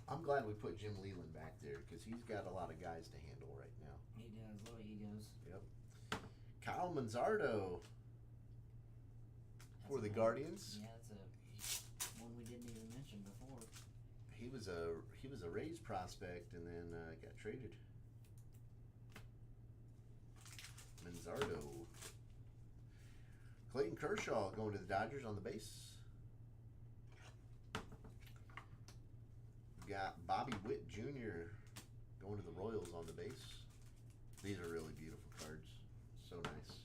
Speaker 1: I'm glad we put Jim Leland back there because he's got a lot of guys to handle right now.
Speaker 2: He does, a lot of egos.
Speaker 1: Yep. Kyle Manzardo for the Guardians.
Speaker 2: Yeah, that's one we didn't even mention before.
Speaker 1: He was a Rays prospect and then got traded. Manzardo. Clayton Kershaw going to the Dodgers on the base. We've got Bobby Witt Jr. going to the Royals on the base. These are really beautiful cards. So nice.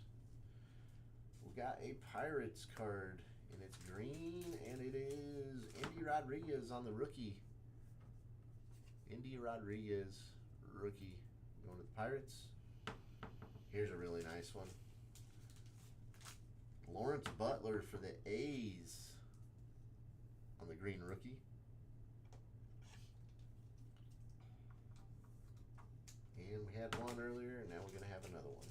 Speaker 1: We got a Pirates card, and it's green, and it is Indy Rodriguez on the rookie. Indy Rodriguez, rookie, going to the Pirates. Here's a really nice one. Lawrence Butler for the A's on the green rookie. And we had one earlier, and now we're going to have another one.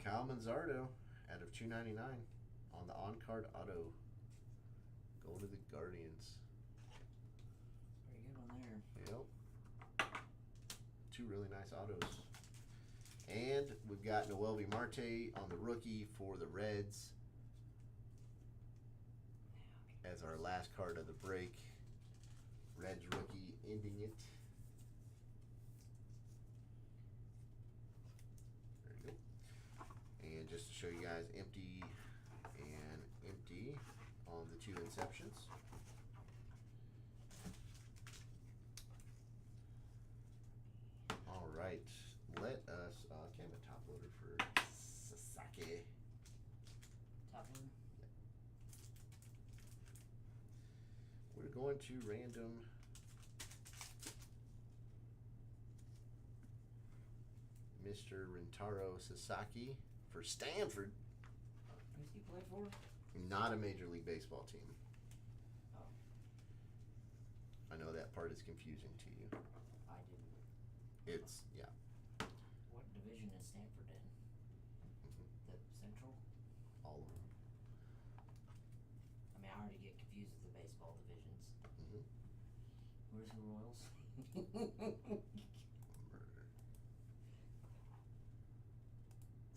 Speaker 1: Kyle Manzardo out of 299 on the on-card auto. Going to the Guardians.
Speaker 2: Very good one there.
Speaker 1: Yep. Two really nice autos. And we've got Noelvi Marte on the rookie for the Reds as our last card of the break. Reds rookie ending it. There you go. And just to show you guys, empty and empty on the two Inceptions. All right. Let us, can I have a top loader for Sasaki?
Speaker 2: Top one?
Speaker 1: We're going to random Mr. Rintaro Sasaki for Stanford.
Speaker 2: Who's he play for?
Speaker 1: Not a Major League Baseball team.
Speaker 2: Oh.
Speaker 1: I know that part is confusing to you.
Speaker 2: I didn't.
Speaker 1: It's, yeah.
Speaker 2: What division is Stanford in? The Central?
Speaker 1: All of them.
Speaker 2: I mean, I already get confused with the baseball divisions. Where's the Royals?
Speaker 1: Murder.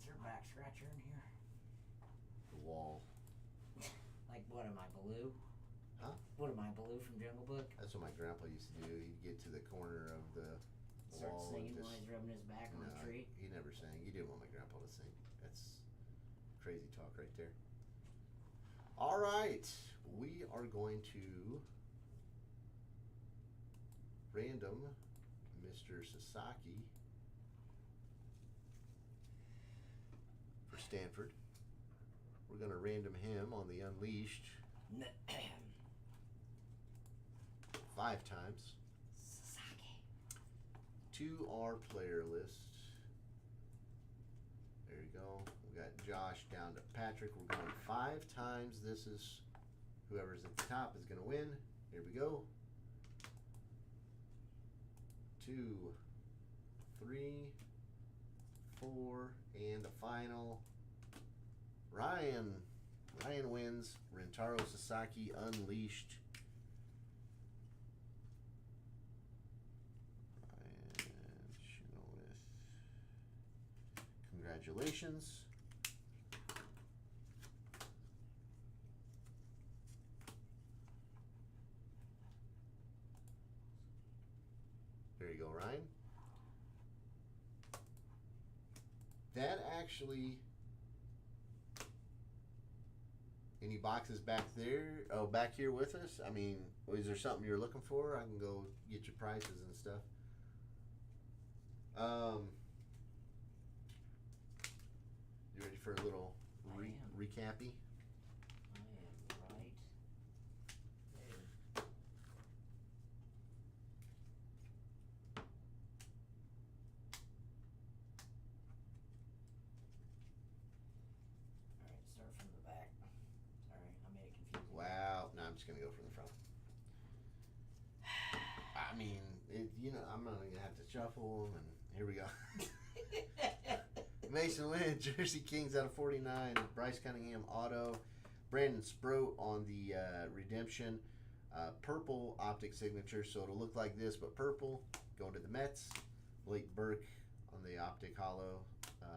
Speaker 2: Is there a back scratcher in here?
Speaker 1: The wall.
Speaker 2: Like, what am I, Baloo?
Speaker 1: Huh?
Speaker 2: What am I, Baloo from Jungle Book?
Speaker 1: That's what my grandpa used to do. He'd get to the corner of the
Speaker 2: Start
Speaker 1: wall
Speaker 2: singing
Speaker 1: and
Speaker 2: while he's rubbing his back on the tree?
Speaker 1: He never sang. He didn't want my grandpa to sing. That's crazy talk right there. All right. We are going to random Mr. Sasaki for Stanford. We're going to random him on the Unleashed 5 times.
Speaker 2: Sasaki.
Speaker 1: To our player list. There you go. We got Josh down to Patrick. We're going 5 times. This is whoever's at the top is going to win. Here we go. 2, 3, 4, and the final. Ryan wins. Rintaro Sasaki Unleashed. Ryan Chenoweth. Congratulations. There you go, Ryan. That actually... Any boxes back there? Oh, back here with us? I mean, is there something you're looking for? I can go get your prices and stuff. You ready for a little recappy?
Speaker 2: I am right there. Alright, start from the back. Sorry, I made it confusing.
Speaker 1: Wow. No, I mean, I'm gonna have to shuffle them, and here we go. Mason Lynn, Jersey Kings out of 49. Bryce Cunningham auto. Brandon Sproat on the redemption. Purple Optic signature, so it'll look like this, but purple. Going to the Mets. Blake Burke on the Optic hollow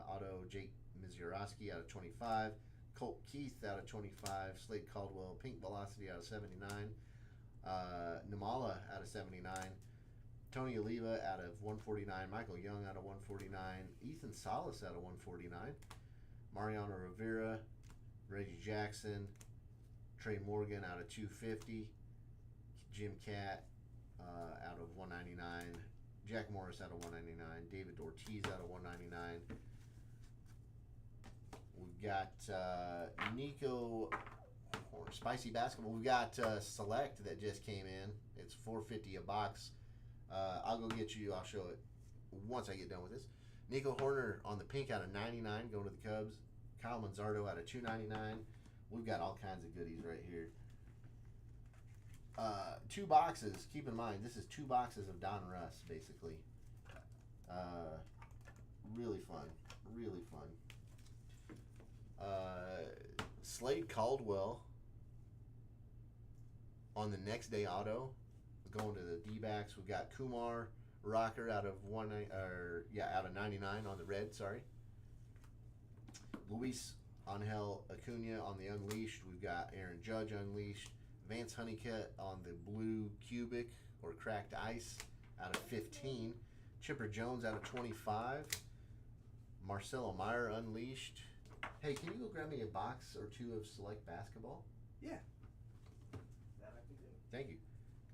Speaker 1: auto. Jake Mizurowski out of 25. Colt Keith out of 25. Slade Caldwell, Pink Velocity out of 79. Namala out of 79. Tony Oliva out of 149. Michael Young out of 149. Ethan Salas out of 149. Mariano Rivera, Reggie Jackson, Trey Morgan out of 250. Jim Cat out of 199. Jack Morris out of 199. David Ortiz out of 199. We've got Nico Spicy Basketball. We've got Select that just came in. It's $4.50 a box. I'll go get you. I'll show it once I get done with this. Nico Horner on the pink out of 99, going to the Cubs. Kyle Manzardo out of 299. We've got all kinds of goodies right here. 2 boxes. Keep in mind, this is 2 boxes of Donruss, basically. Really fun. Really fun. Slade Caldwell on the next day auto. Going to the D-backs. We've got Kumar Rocker out of 99 on the red. Sorry. Luis Angel Acuna on the Unleashed. We've got Aaron Judge Unleashed. Vance Honeycutt on the blue cubic or cracked ice out of 15. Chipper Jones out of 25. Marcelo Meyer Unleashed. Hey, can you go grab me a box or 2 of Select Basketball?
Speaker 3: Yeah. That I can do.
Speaker 1: Thank you.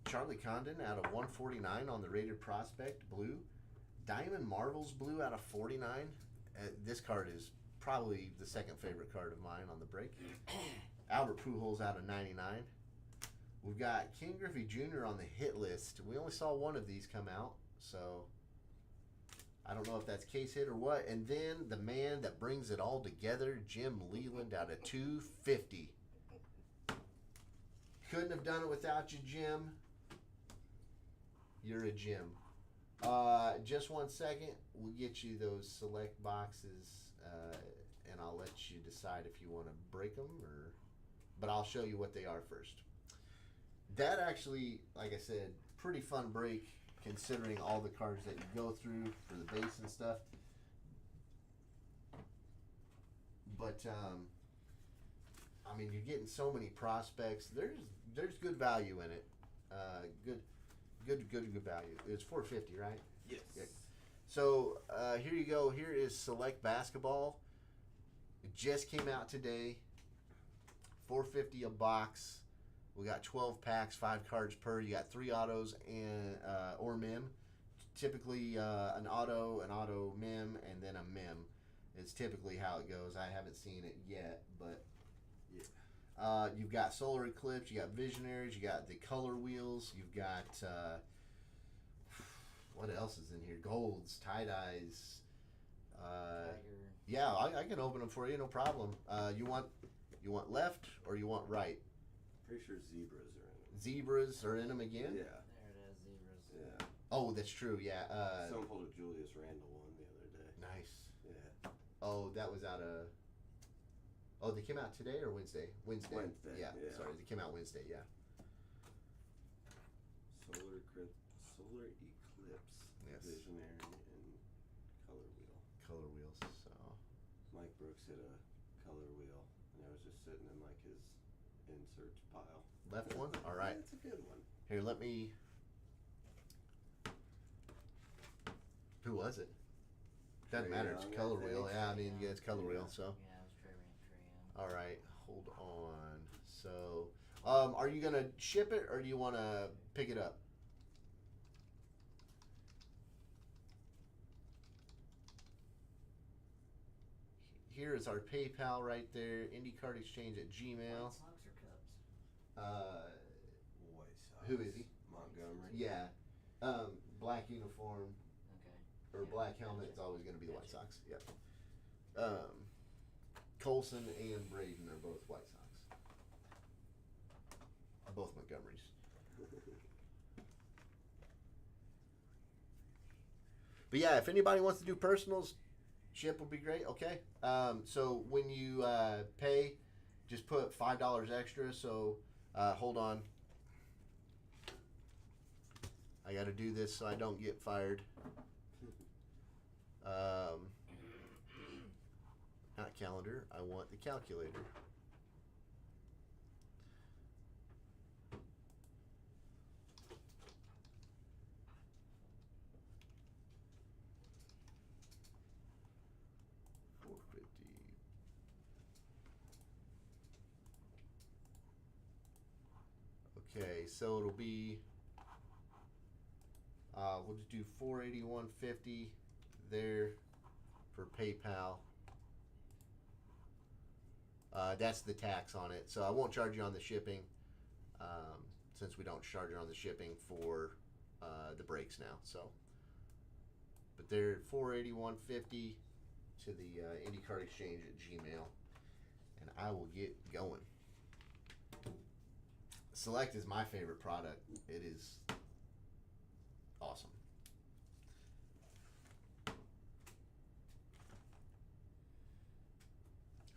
Speaker 1: Charlie Condon out of 149 on the Rated Prospect blue. Diamond Marvels blue out of 49. This card is probably the second favorite card of mine on the break. Albert Pujols out of 99. We've got King Griffey Jr. on the hit list. We only saw 1 of these come out, so I don't know if that's case hit or what. And then the man that brings it all together, Jim Leland out of 250. Couldn't have done it without you, Jim. You're a Jim. Just 1 second. We'll get you those select boxes, and I'll let you decide if you want to break them but I'll show you what they are first. That actually, like I said, pretty fun break considering all the cards that you go through for the base and stuff. But I mean, you're getting so many prospects. There's good value in it. Good value. It's $4.50, right?
Speaker 3: Yes.
Speaker 1: Yeah. So here you go. Here is Select Basketball. It just came out today. $4.50 a box. We got 12 packs, 5 cards per. You got 3 autos and or mem. Typically an auto mem, and then a mem. It's typically how it goes. I haven't seen it yet, but yeah. You've got Solar Eclipse. You got Visionaries. You got the Color Wheels. You've got what else is in here? Golds, tie-dyes. Yeah, I can open them for you, no problem. You want left or you want right?
Speaker 3: Pretty sure zebras are in them.
Speaker 1: Zebras are in them again?
Speaker 3: Yeah.
Speaker 2: There it is, zebras.
Speaker 3: Yeah.
Speaker 1: Oh, that's true, yeah.
Speaker 3: Someone pulled a Julius Randle one the other day.
Speaker 1: Nice.
Speaker 3: Yeah.
Speaker 1: Oh, that was out of... Oh, they came out today or Wednesday? Wednesday. Yeah, sorry, they came out Wednesday, yeah.
Speaker 3: Solar Eclipse,
Speaker 1: Yes.
Speaker 3: Visionary, and Color Wheel.
Speaker 1: Color Wheels, so...
Speaker 3: Mike Brooks hit a Color Wheel, and I was just sitting in like his inserts pile.
Speaker 1: Left one? All right.
Speaker 3: That's a good one.
Speaker 1: Here, let me... Who was it? Doesn't
Speaker 3: Trey
Speaker 1: matter, it's
Speaker 3: Young,
Speaker 1: Color
Speaker 3: I
Speaker 1: Wheel.
Speaker 3: think.
Speaker 1: Yeah, I mean, yeah, it's Color Wheel, so...
Speaker 2: Yeah, it was Trey Young.
Speaker 1: All right, hold on. So, are you going to ship it or do you want to pick it up? Here is our PayPal right there. IndyCard Exchange at Gmail.
Speaker 2: White Sox or Cubs?
Speaker 3: White Sox.
Speaker 1: Who is he?
Speaker 3: Montgomery.
Speaker 1: Yeah. Black uniform
Speaker 2: Okay.
Speaker 1: or
Speaker 2: Yeah,
Speaker 1: black helmet is
Speaker 2: gotcha.
Speaker 1: always going to be the White
Speaker 2: Gotcha.
Speaker 1: Sox. Yep. Colson and Braden are both White Sox. Both Montgomerys. But yeah, if anybody wants to do personals, ship would be great. Okay. So when you pay, just put $5 extra. So hold on. I got to do this so I don't get fired. Not calendar. I want the calculator. Okay, so it'll be we'll just do $481.50 there for PayPal. That's the tax on it, so I won't charge you on the shipping since we don't charge you on the shipping for the breaks now. So, but they're $481.50 to the IndyCar Exchange at Gmail, and I will get going. Select is my favorite product. It is awesome.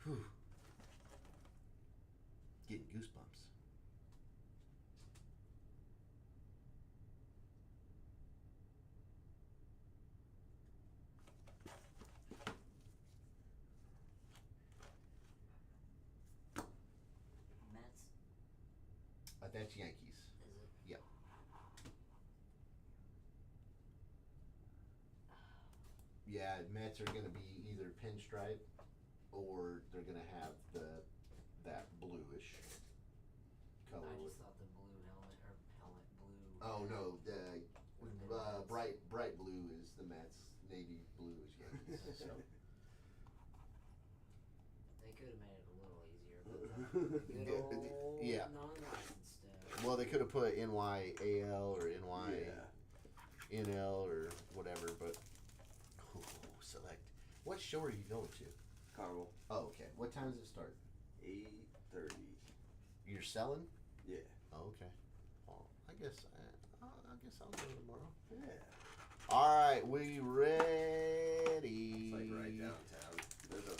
Speaker 1: Whew. Getting goosebumps.
Speaker 2: Mets.
Speaker 1: That's Yankees.
Speaker 2: Is it?
Speaker 1: Yep. Yeah, Mets are going to be either pinstripe or they're going to have that bluish color.
Speaker 2: I just thought the blue helmet blue.
Speaker 1: Oh no, the
Speaker 2: would've been Mets.
Speaker 1: bright blue is the Mets. Navy blue is Yankees. So
Speaker 2: They could have made it a little easier, but good old
Speaker 1: Yeah.
Speaker 2: non-licensed stuff.
Speaker 1: well, they could have put NYAL or NYNL or whatever, but select. What show are you going to?
Speaker 3: Carmel.
Speaker 1: Oh, okay. What time does it start?
Speaker 3: 8:30.
Speaker 1: You're selling?
Speaker 3: Yeah.
Speaker 1: Oh, okay. Well, I guess I'll go tomorrow.
Speaker 3: Yeah.
Speaker 1: All right, we ready?
Speaker 3: It's like right downtown. There's a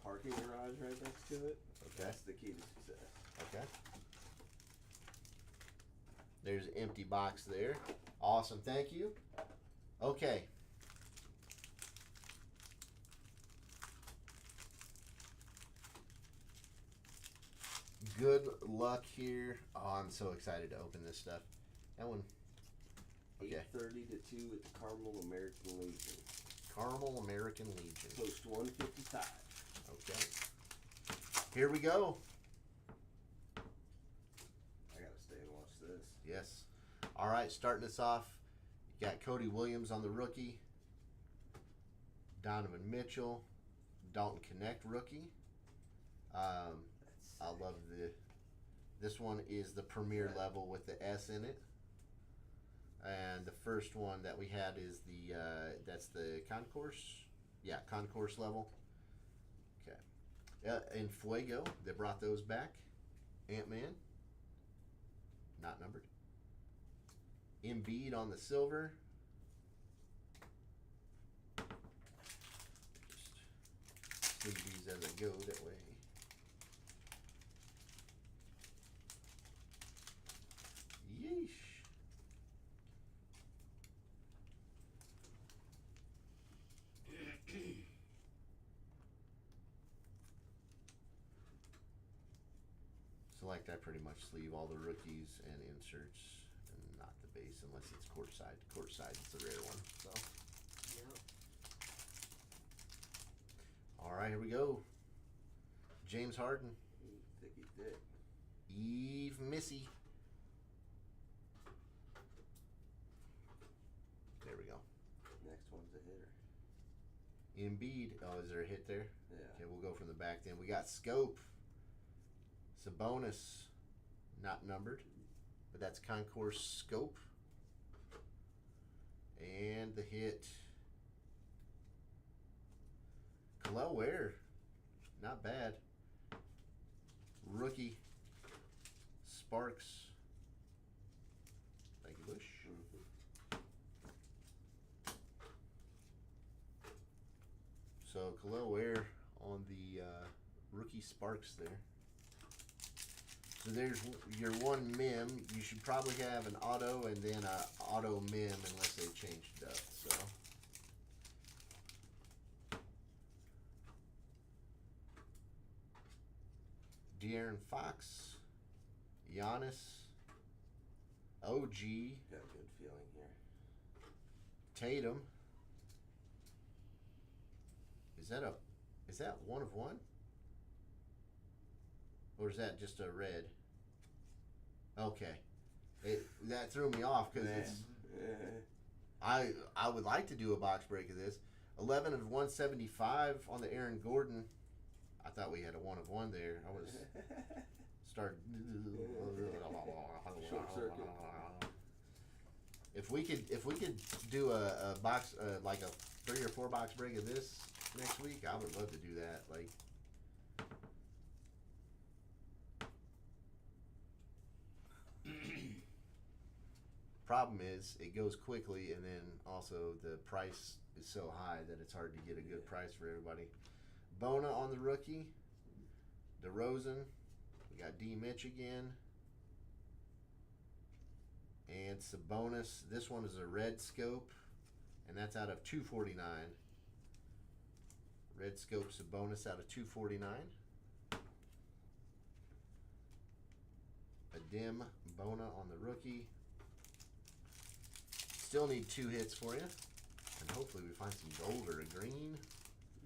Speaker 3: parking garage right next to it.
Speaker 1: Okay.
Speaker 3: That's the key to success.
Speaker 1: Okay. There's an empty box there. Awesome. Thank you. Okay. Good luck here. Oh, I'm so excited to open this stuff. That one. Okay.
Speaker 3: 8:30 to 2 at the Carmel American Legion.
Speaker 1: Carmel American Legion.
Speaker 3: Post 155.
Speaker 1: Okay. Here we go.
Speaker 3: I gotta stay and watch this.
Speaker 1: Yes. All right, starting us off, you got Cody Williams on the rookie. Donovan Mitchell. Dalton Connect rookie. I love this one is the premier level with the S in it. And the first one that we had is that's the concourse. Yeah, concourse level. Okay. In Fuego, they brought those back. Ant-Man. Not numbered. Embiid on the silver. Just leave these as I go that way. Yeesh. Select, I pretty much sleeve all the rookies and inserts and not the base unless it's courtside. Courtside is the rare one. So.
Speaker 2: Yep.
Speaker 1: All right, here we go. James Harden.
Speaker 3: Thicky thick.
Speaker 1: Eve Missy. There we go.
Speaker 3: Next one's a hitter.
Speaker 1: Embiid. Oh, is there a hit there?
Speaker 3: Yeah.
Speaker 1: Okay, we'll go from the back then. We got Scope. Sabonis. Not numbered, but that's Concourse Scope. And the hit. Khalil Ware. Not bad. Rookie. Sparks. Thank you, Bush. Khalil Ware on the rookie Sparks there. So there's your one mem. You should probably have an auto and then a auto mem unless they changed it up. So. De'Aaron Fox, Giannis, OG,
Speaker 3: Got a good feeling here.
Speaker 1: Tatum. Is that one of one? Or is that just a red? Okay. That threw me off because it's I would like to do a box break of this. 11 of 175 on the Aaron Gordon. I thought we had a one of one there. I was started.
Speaker 3: Short circuit.
Speaker 1: If we could do a box like a 3 or 4 box break of this next week, I would love to do that. Like. Problem is, it goes quickly, and then also the price is so high that it's hard to get a good price for everybody. Bona on the rookie. DeRozan. We got D. Mitch again. And Sabonis. This one is a red scope, and that's out of 249. Red scope Sabonis out of 249. A dim Bona on the rookie. Still need 2 hits for you. And hopefully we find some gold or a green.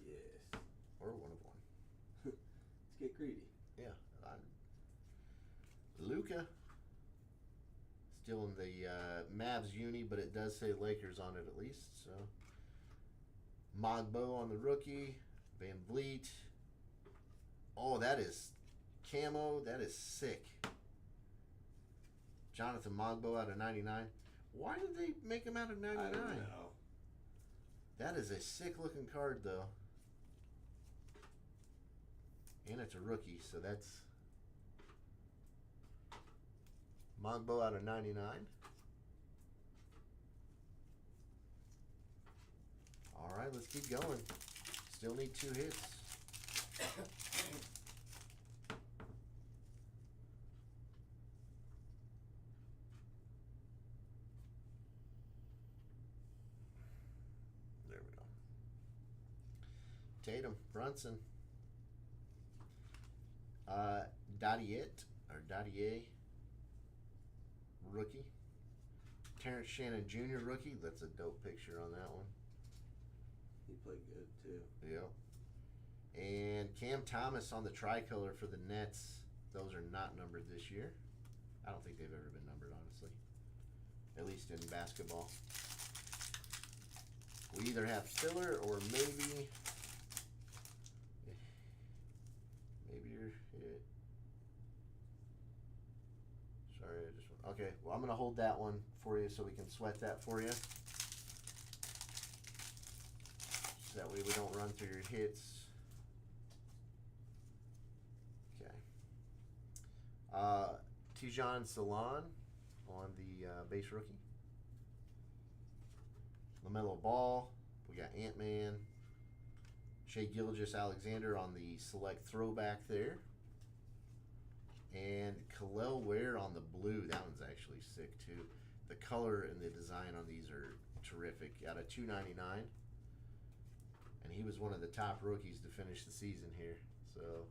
Speaker 3: Yes.
Speaker 1: Or one of one.
Speaker 3: Let's get greedy.
Speaker 1: Yeah. Luka. Still in the Mavs uni, but it does say Lakers on it at least. So Mogbo on the rookie. Van Vliet. Oh, that is camo. That is sick. Jonathan Mogbo out of 99. Why did they make him out of 99?
Speaker 3: I don't know.
Speaker 1: That is a sick looking card though. And it's a rookie, so that's Mogbo out of 99. Alright, let's keep going. Still need 2 hits. There we go. Tatum, Brunson. Dadier, rookie. Terrence Shannon Jr., rookie. That's a dope picture on that one.
Speaker 3: He played good too.
Speaker 1: Yep. And Cam Thomas on the tricolor for the Nets. Those are not numbered this year. I don't think they've ever been numbered, honestly. At least in basketball. We either have filler or maybe you're hit. Sorry, I just went. Okay, well, I'm going to hold that one for you so we can sweat that for you. So that way we don't run through your hits. Okay. Tijan Salon on the base rookie. LaMelo Ball. We got Ant-Man. Shai Gilgeous-Alexander on the select throwback there. And Khalil Ware on the blue. That one's actually sick too. The color and the design on these are terrific. Out of 299. And he was one of the top rookies to finish the season here. So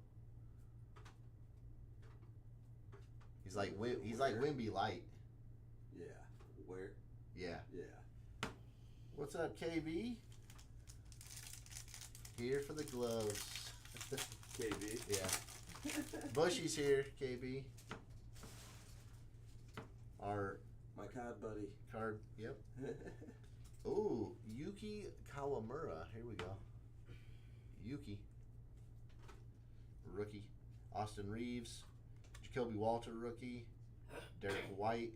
Speaker 1: he's like Wimby Light.
Speaker 3: Yeah. Where?
Speaker 1: Yeah.
Speaker 3: Yeah.
Speaker 1: What's up, KB? Here for the gloves.
Speaker 3: KB.
Speaker 1: Yeah. Bushy's here, KB. Our
Speaker 3: my card buddy.
Speaker 1: Card, yep. Ooh, Yuki Kawamura. Here we go. Yuki. Rookie. Austin Reeves. Jacoby Walter, rookie. Derek White.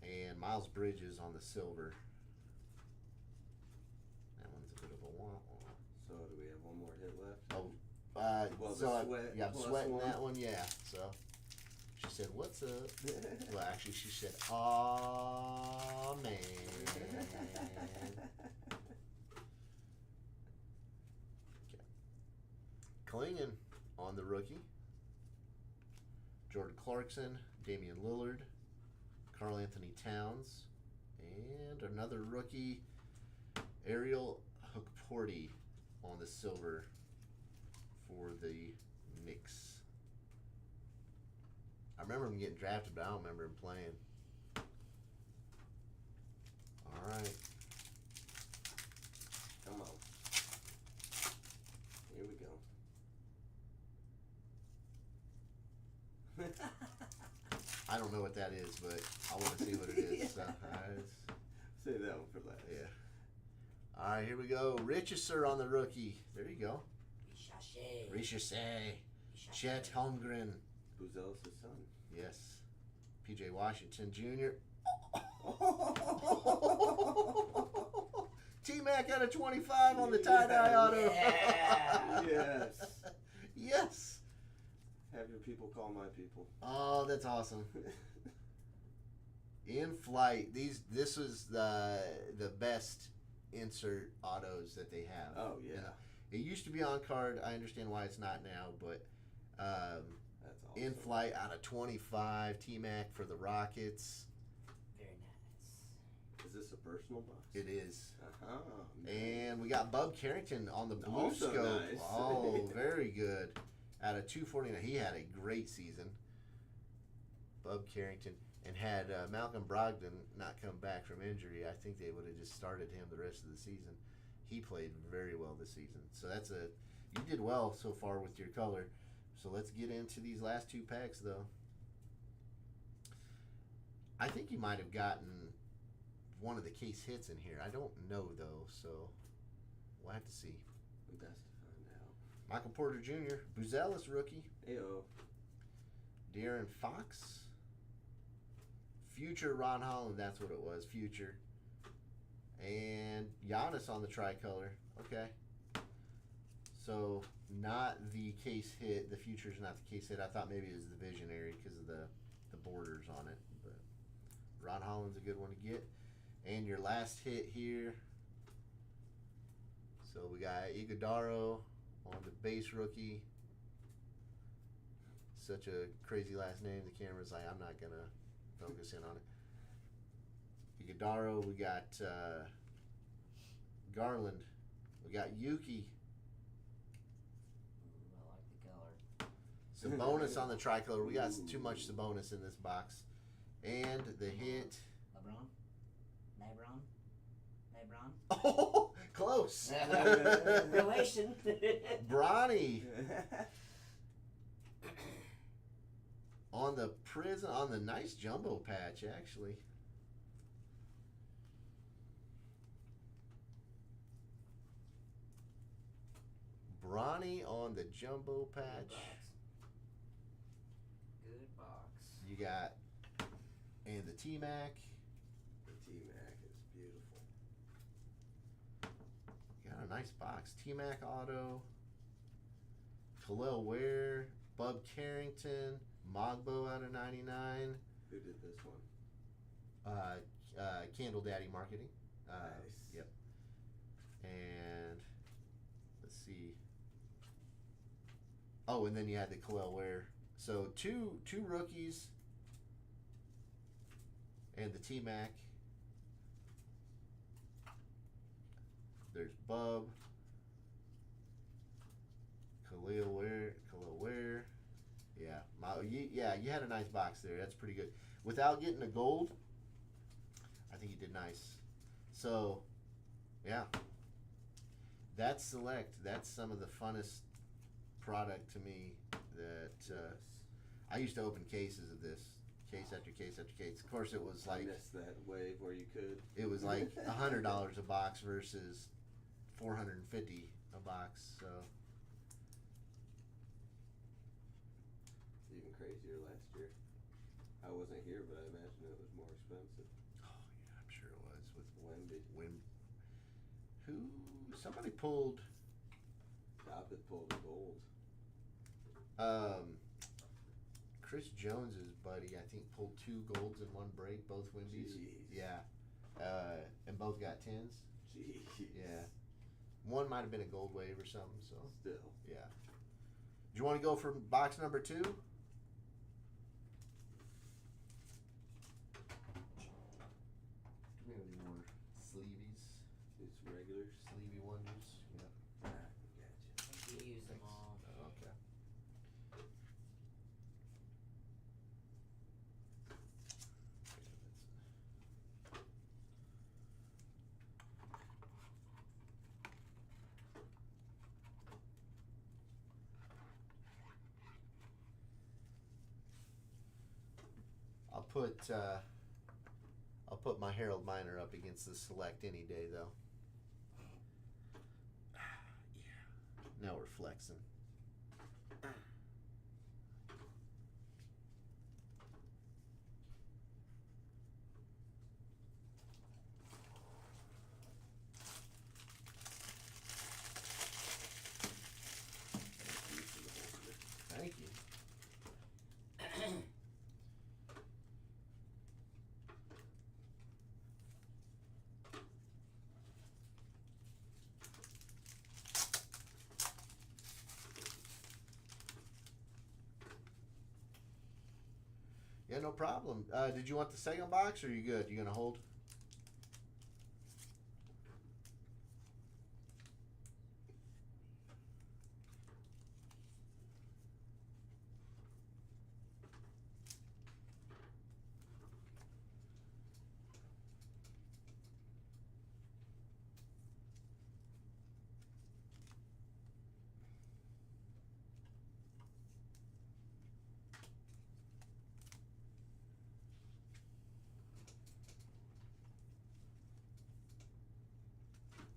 Speaker 1: And Miles Bridges on the silver. That one's a bit of a wah-wah.
Speaker 3: So do we have one more hit left?
Speaker 1: Oh,
Speaker 3: well,
Speaker 1: so
Speaker 3: the sweat.
Speaker 1: Yeah, I'm
Speaker 3: plus
Speaker 1: sweating
Speaker 3: one.
Speaker 1: that one. Yeah. So she said, "What's up?" Well, actually, she said, "Aw, man." Klingon on the rookie. Jordan Clarkson, Damian Lillard, Karl Anthony Towns, and another rookie, Ariel Hukporti on the silver for the Knicks. I remember him getting drafted, but I don't remember him playing. All right.
Speaker 3: Come on. Here we go.
Speaker 1: I don't know what that is, but I want to see what it is.
Speaker 3: Yeah.
Speaker 1: So,
Speaker 3: Save that one for last.
Speaker 1: yeah. All right, here we go. Richardson on the rookie. There you go. Richardson. Chet Holmgren.
Speaker 3: Buzelis' son.
Speaker 1: Yes. P.J. Washington Jr. T-Mac out of 25 on the tie-dye auto.
Speaker 2: Yeah.
Speaker 3: Yes.
Speaker 1: Yes.
Speaker 3: Have your people call my people.
Speaker 1: Oh, that's awesome. In flight. This was the best insert autos that they have.
Speaker 3: Oh, yeah.
Speaker 1: You know, it used to be on card. I understand why it's not now, but
Speaker 3: That's awesome.
Speaker 1: in flight out of 25, T-Mac for the Rockets.
Speaker 2: Very nice.
Speaker 3: Is this a personal box?
Speaker 1: It is.
Speaker 3: Uh-huh.
Speaker 1: And we got Bub Carrington on the blue
Speaker 3: Also
Speaker 1: scope.
Speaker 3: nice.
Speaker 1: Oh, very good. Out of 249. He had a great season. Bub Carrington. And had Malcolm Brogdon not come back from injury, I think they would have just started him the rest of the season. He played very well this season. So you did well so far with your color. So let's get into these last two packs, though. I think you might have gotten one of the case hits in here. I don't know, though, so we'll have to see.
Speaker 3: Best to find out.
Speaker 1: Michael Porter Jr., Buzelis rookie,
Speaker 3: Ayo.
Speaker 1: De'Aaron Fox, Future Ron Holland, that's what it was, Future, and Giannis on the tricolor. Okay. So not the case hit. The Future's not the case hit. I thought maybe it was the Visionary because of the borders on it. But Ron Holland's a good one to get. And your last hit here. So we got Iguodaro on the base rookie. Such a crazy last name. The camera's like, I'm not going to focus in on it. Iguodaro. We got Garland. We got Yuki.
Speaker 2: Ooh, I like the color.
Speaker 1: Sabonis on the tricolor. We got too much Sabonis in this box. And the hit.
Speaker 2: LeBron? Lebron?
Speaker 1: Oh, close.
Speaker 2: Relation.
Speaker 1: Bronny on the prison, on the nice jumbo patch, actually. Bronny on the jumbo patch.
Speaker 2: Good box.
Speaker 1: You got, and the T-Mac.
Speaker 3: The T-Mac is beautiful.
Speaker 1: You got a nice box. T-Mac auto. Khalil Ware. Bub Carrington. Mogbo out of 99.
Speaker 3: Who did this one?
Speaker 1: Candle Daddy Marketing.
Speaker 3: Nice.
Speaker 1: Yep. And let's see. Oh, and then you had the Khalil Ware. So two rookies and the T-Mac. There's Bub. Khalil Ware. Yeah. You had a nice box there. That's pretty good. Without getting a gold, I think you did nice. So, yeah. That's Select. That's some of the funnest product to me that I used to open cases of this. Case after case after case. Of course, it was
Speaker 3: I
Speaker 1: like
Speaker 3: missed that wave where you could.
Speaker 1: it was like $100 a box versus $450 a box. So
Speaker 3: It's even crazier last year. I wasn't here, but I imagine it was more expensive.
Speaker 1: oh yeah, I'm sure it was with
Speaker 3: Wemby.
Speaker 1: somebody pulled
Speaker 3: Doppett pulled the gold.
Speaker 1: Chris Jones's buddy, I think, pulled 2 golds in one break, both Wimbies.
Speaker 3: Jeez.
Speaker 1: Yeah. And both got 10s.
Speaker 3: Jeez.
Speaker 1: Yeah. One might have been a gold wave or something, so
Speaker 3: Still.
Speaker 1: yeah. you want to go for box number 2? Do we have any more sleevies?
Speaker 3: It's regulars.
Speaker 1: Sleevey wonders? Yeah.
Speaker 3: Gotcha.
Speaker 2: You use them
Speaker 1: Thanks.
Speaker 2: all.
Speaker 1: Oh, okay. I'll put my Harold Miner up against the Select any day, though. Yeah. Now we're flexing. Thank you. Yeah, no problem. Did you want the second box, or are you good? You gonna hold?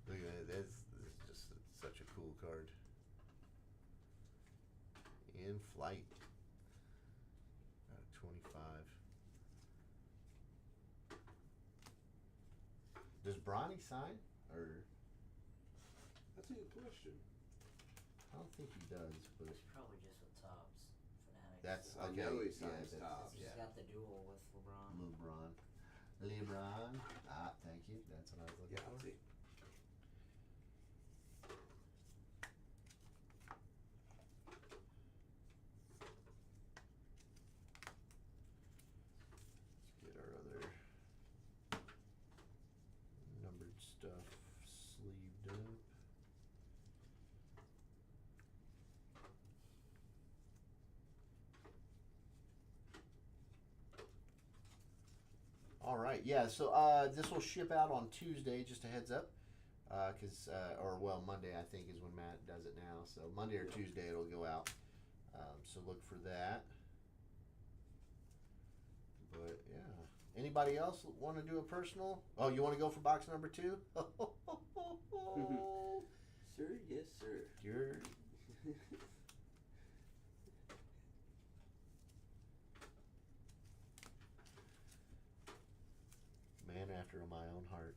Speaker 1: Look at that. That's just such a cool card. In flight. Out of 25. Does Bronny sign? Or
Speaker 3: That's a good question.
Speaker 1: I don't think he does, but
Speaker 2: It's probably just with Topps Fanatics.
Speaker 1: that's
Speaker 3: I
Speaker 1: okay.
Speaker 3: know he
Speaker 1: yeah,
Speaker 3: signs
Speaker 1: that's-
Speaker 3: Topps.
Speaker 2: He's
Speaker 1: Yeah.
Speaker 2: got the duel with LeBron.
Speaker 1: LeBron. Ah, thank you. That's what I was looking
Speaker 3: Yeah, I'll
Speaker 1: for.
Speaker 3: see.
Speaker 1: Let's get our other numbered stuff sleeved up. All right, yeah. So this will ship out on Tuesday. Just a heads up, or Monday I think is when Matt does it now. So Monday or Tuesday it'll go out. So look for that. But yeah, anybody else want to do a personal? Oh, you want to go for box number 2?
Speaker 3: Sir, yes, sir.
Speaker 1: You're man after my own heart.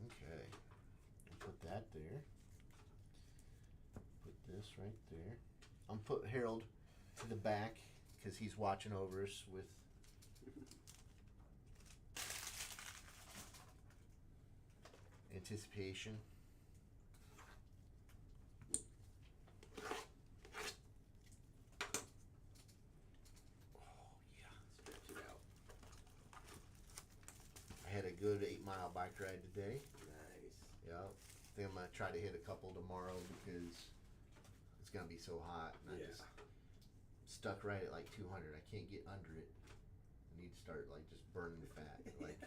Speaker 1: Okay, I'll put that there. Put this right there. I'm put Harold to the back because he's watching over us with. Anticipation.
Speaker 3: Stretch it out.
Speaker 1: I had a good 8-mile bike ride today.
Speaker 3: Nice.
Speaker 1: Yeah, I think I'm gonna try to hit a couple tomorrow because it's gonna be so hot. And I just stuck right at like 200. I can't get under it. I need to start like just burning fat. Like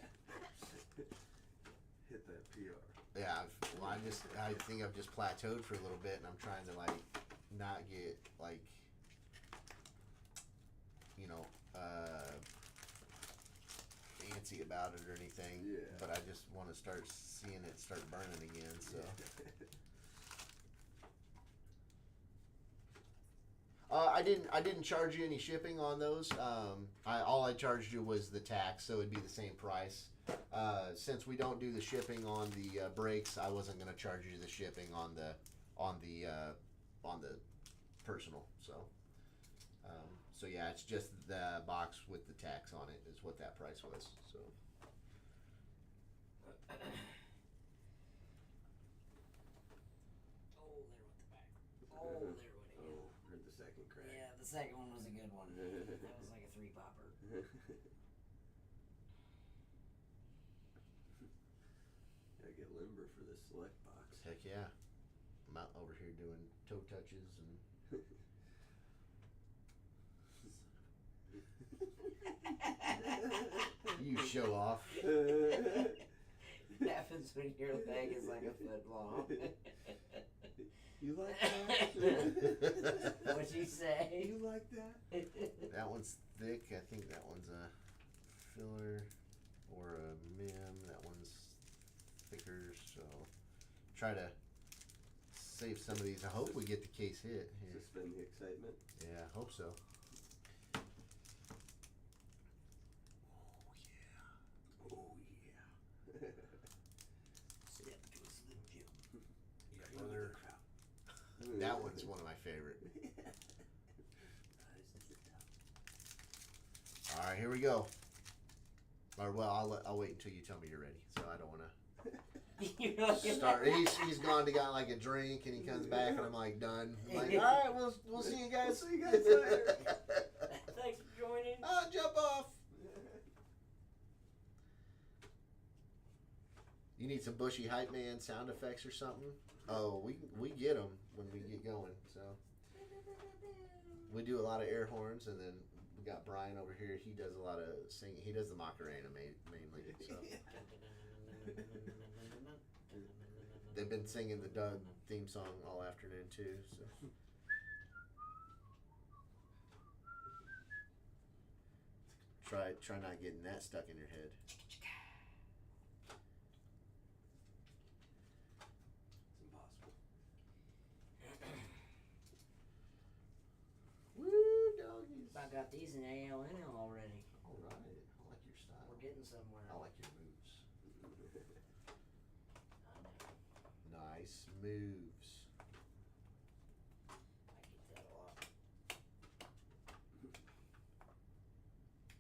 Speaker 3: Hit that PR.
Speaker 1: yeah, I think I've just plateaued for a little bit, and I'm trying to like not get like fancy about it or anything.
Speaker 3: Yeah.
Speaker 1: But I just want to start seeing it start burning again. So. I didn't charge you any shipping on those. All I charged you was the tax, so it'd be the same price. Since we don't do the shipping on the brakes, I wasn't going to charge you the shipping on the personal. So yeah, it's just the box with the tax on it is what that price was. So.
Speaker 2: Oh, there with the Oh, there went it.
Speaker 3: Oh, heard the second crack.
Speaker 2: Yeah, the second one was a good one. That was like a 3-popper.
Speaker 3: Gotta get limber for this select box.
Speaker 1: Heck yeah. I'm out over here doing toe touches and you show off.
Speaker 2: It happens when your leg is like a foot long.
Speaker 3: You like that?
Speaker 2: What'd you say?
Speaker 3: You like that?
Speaker 1: That one's thick. I think that one's a filler or a mim. That one's thicker. So try to save some of these. I hope we get the case hit here.
Speaker 3: Suspend the excitement.
Speaker 1: Yeah, I hope so.
Speaker 3: Oh yeah.
Speaker 2: Step to a Slim Jim.
Speaker 1: Brother. That one's one of my favorite. All right, here we go. Or well, I'll wait until you tell me you're ready. So I don't want to start. He's gone to got like a drink and he comes back and I'm like done. I'm like, all right, we'll see you guys.
Speaker 3: See you guys later.
Speaker 2: Thanks for joining.
Speaker 1: Jump off. You need some bushy hype man sound effects or something? Oh, we get them when we get going. So we do a lot of air horns, and then we got Brian over here. He does a lot of singing. He does the Macarena mainly. So they've been singing the Doug theme song all afternoon too. So. Try not getting that stuck in your head. Woo, doggies.
Speaker 2: I got these in ALNL already.
Speaker 1: All right. I like your style.
Speaker 2: We're getting somewhere.
Speaker 1: I like your moves. Nice moves.
Speaker 2: I get that a lot.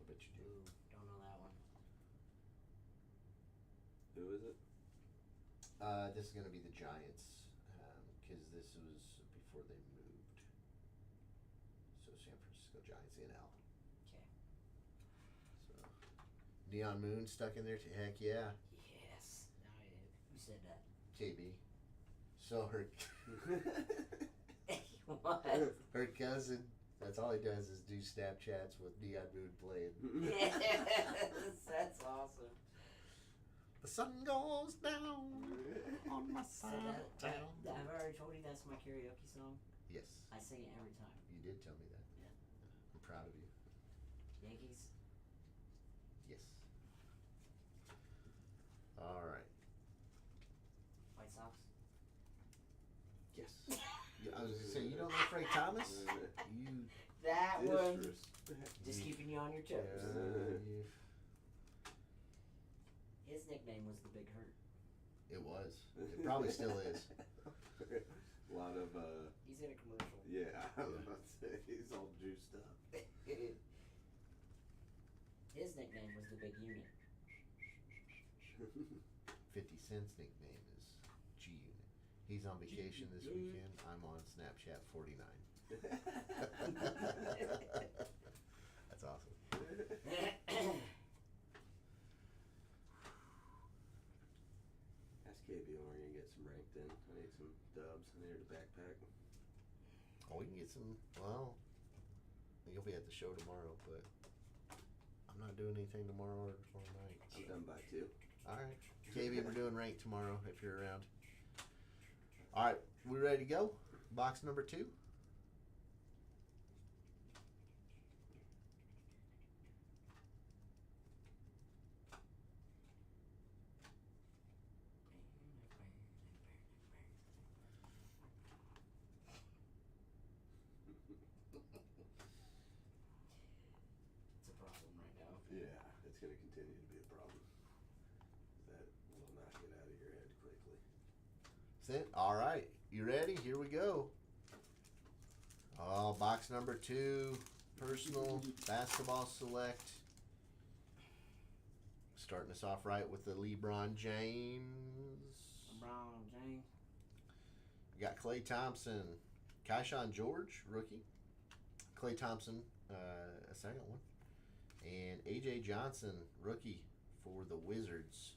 Speaker 1: I bet you do.
Speaker 2: Ooh, don't know that one.
Speaker 3: Who is it?
Speaker 1: This is going to be the Giants, because this was before they moved. So San Francisco Giants NL.
Speaker 2: Okay.
Speaker 1: So Neon Moon stuck in there. Heck yeah.
Speaker 2: Yes. Who said that?
Speaker 1: KB. So her
Speaker 2: What?
Speaker 1: her cousin. That's all he does is do Snapchats with Neon Moon playing.
Speaker 2: Yes, that's awesome.
Speaker 1: The sun goes down on my
Speaker 2: So
Speaker 1: side of town.
Speaker 2: I've already told you that's my karaoke song.
Speaker 1: Yes,
Speaker 2: I sing it every time.
Speaker 1: you did tell me that.
Speaker 2: Yeah.
Speaker 1: I'm proud of you.
Speaker 2: Yankees.
Speaker 1: Yes. All right.
Speaker 2: White Sox.
Speaker 1: Yes. I was gonna say, you don't know Frank Thomas? You.
Speaker 2: That one.
Speaker 3: Disrespect.
Speaker 2: Just keeping you on your toes.
Speaker 1: You.
Speaker 2: His nickname was the Big Hurt.
Speaker 1: It was. It probably still is.
Speaker 3: A lot of
Speaker 2: He's in a commercial.
Speaker 3: yeah, I was about to say he's all juiced up.
Speaker 2: His nickname was the Big Unit.
Speaker 1: 50 Cent's nickname is G Unit. He's on vacation this weekend. I'm on Snapchat 49. That's awesome.
Speaker 3: Ask KB when we're gonna get some ranked in. I need some dubs. I need a backpack.
Speaker 1: Oh, we can get some. Well, you'll be at the show tomorrow, but I'm not doing anything tomorrow or tomorrow night.
Speaker 3: I'm done by 2.
Speaker 1: All right, KB, we're doing rank tomorrow if you're around. All right, we ready to go? Box number 2.
Speaker 2: It's a problem right now.
Speaker 3: Yeah, it's gonna continue to be a problem. That will knock it out of your head quickly.
Speaker 1: Set. All right, you ready? Here we go. Oh, box number 2, personal basketball select. Starting us off right with the LeBron James.
Speaker 2: LeBron James.
Speaker 1: We got Klay Thompson, Keyshawn George, rookie. Klay Thompson, a second one. And A.J. Johnson, rookie for the Wizards.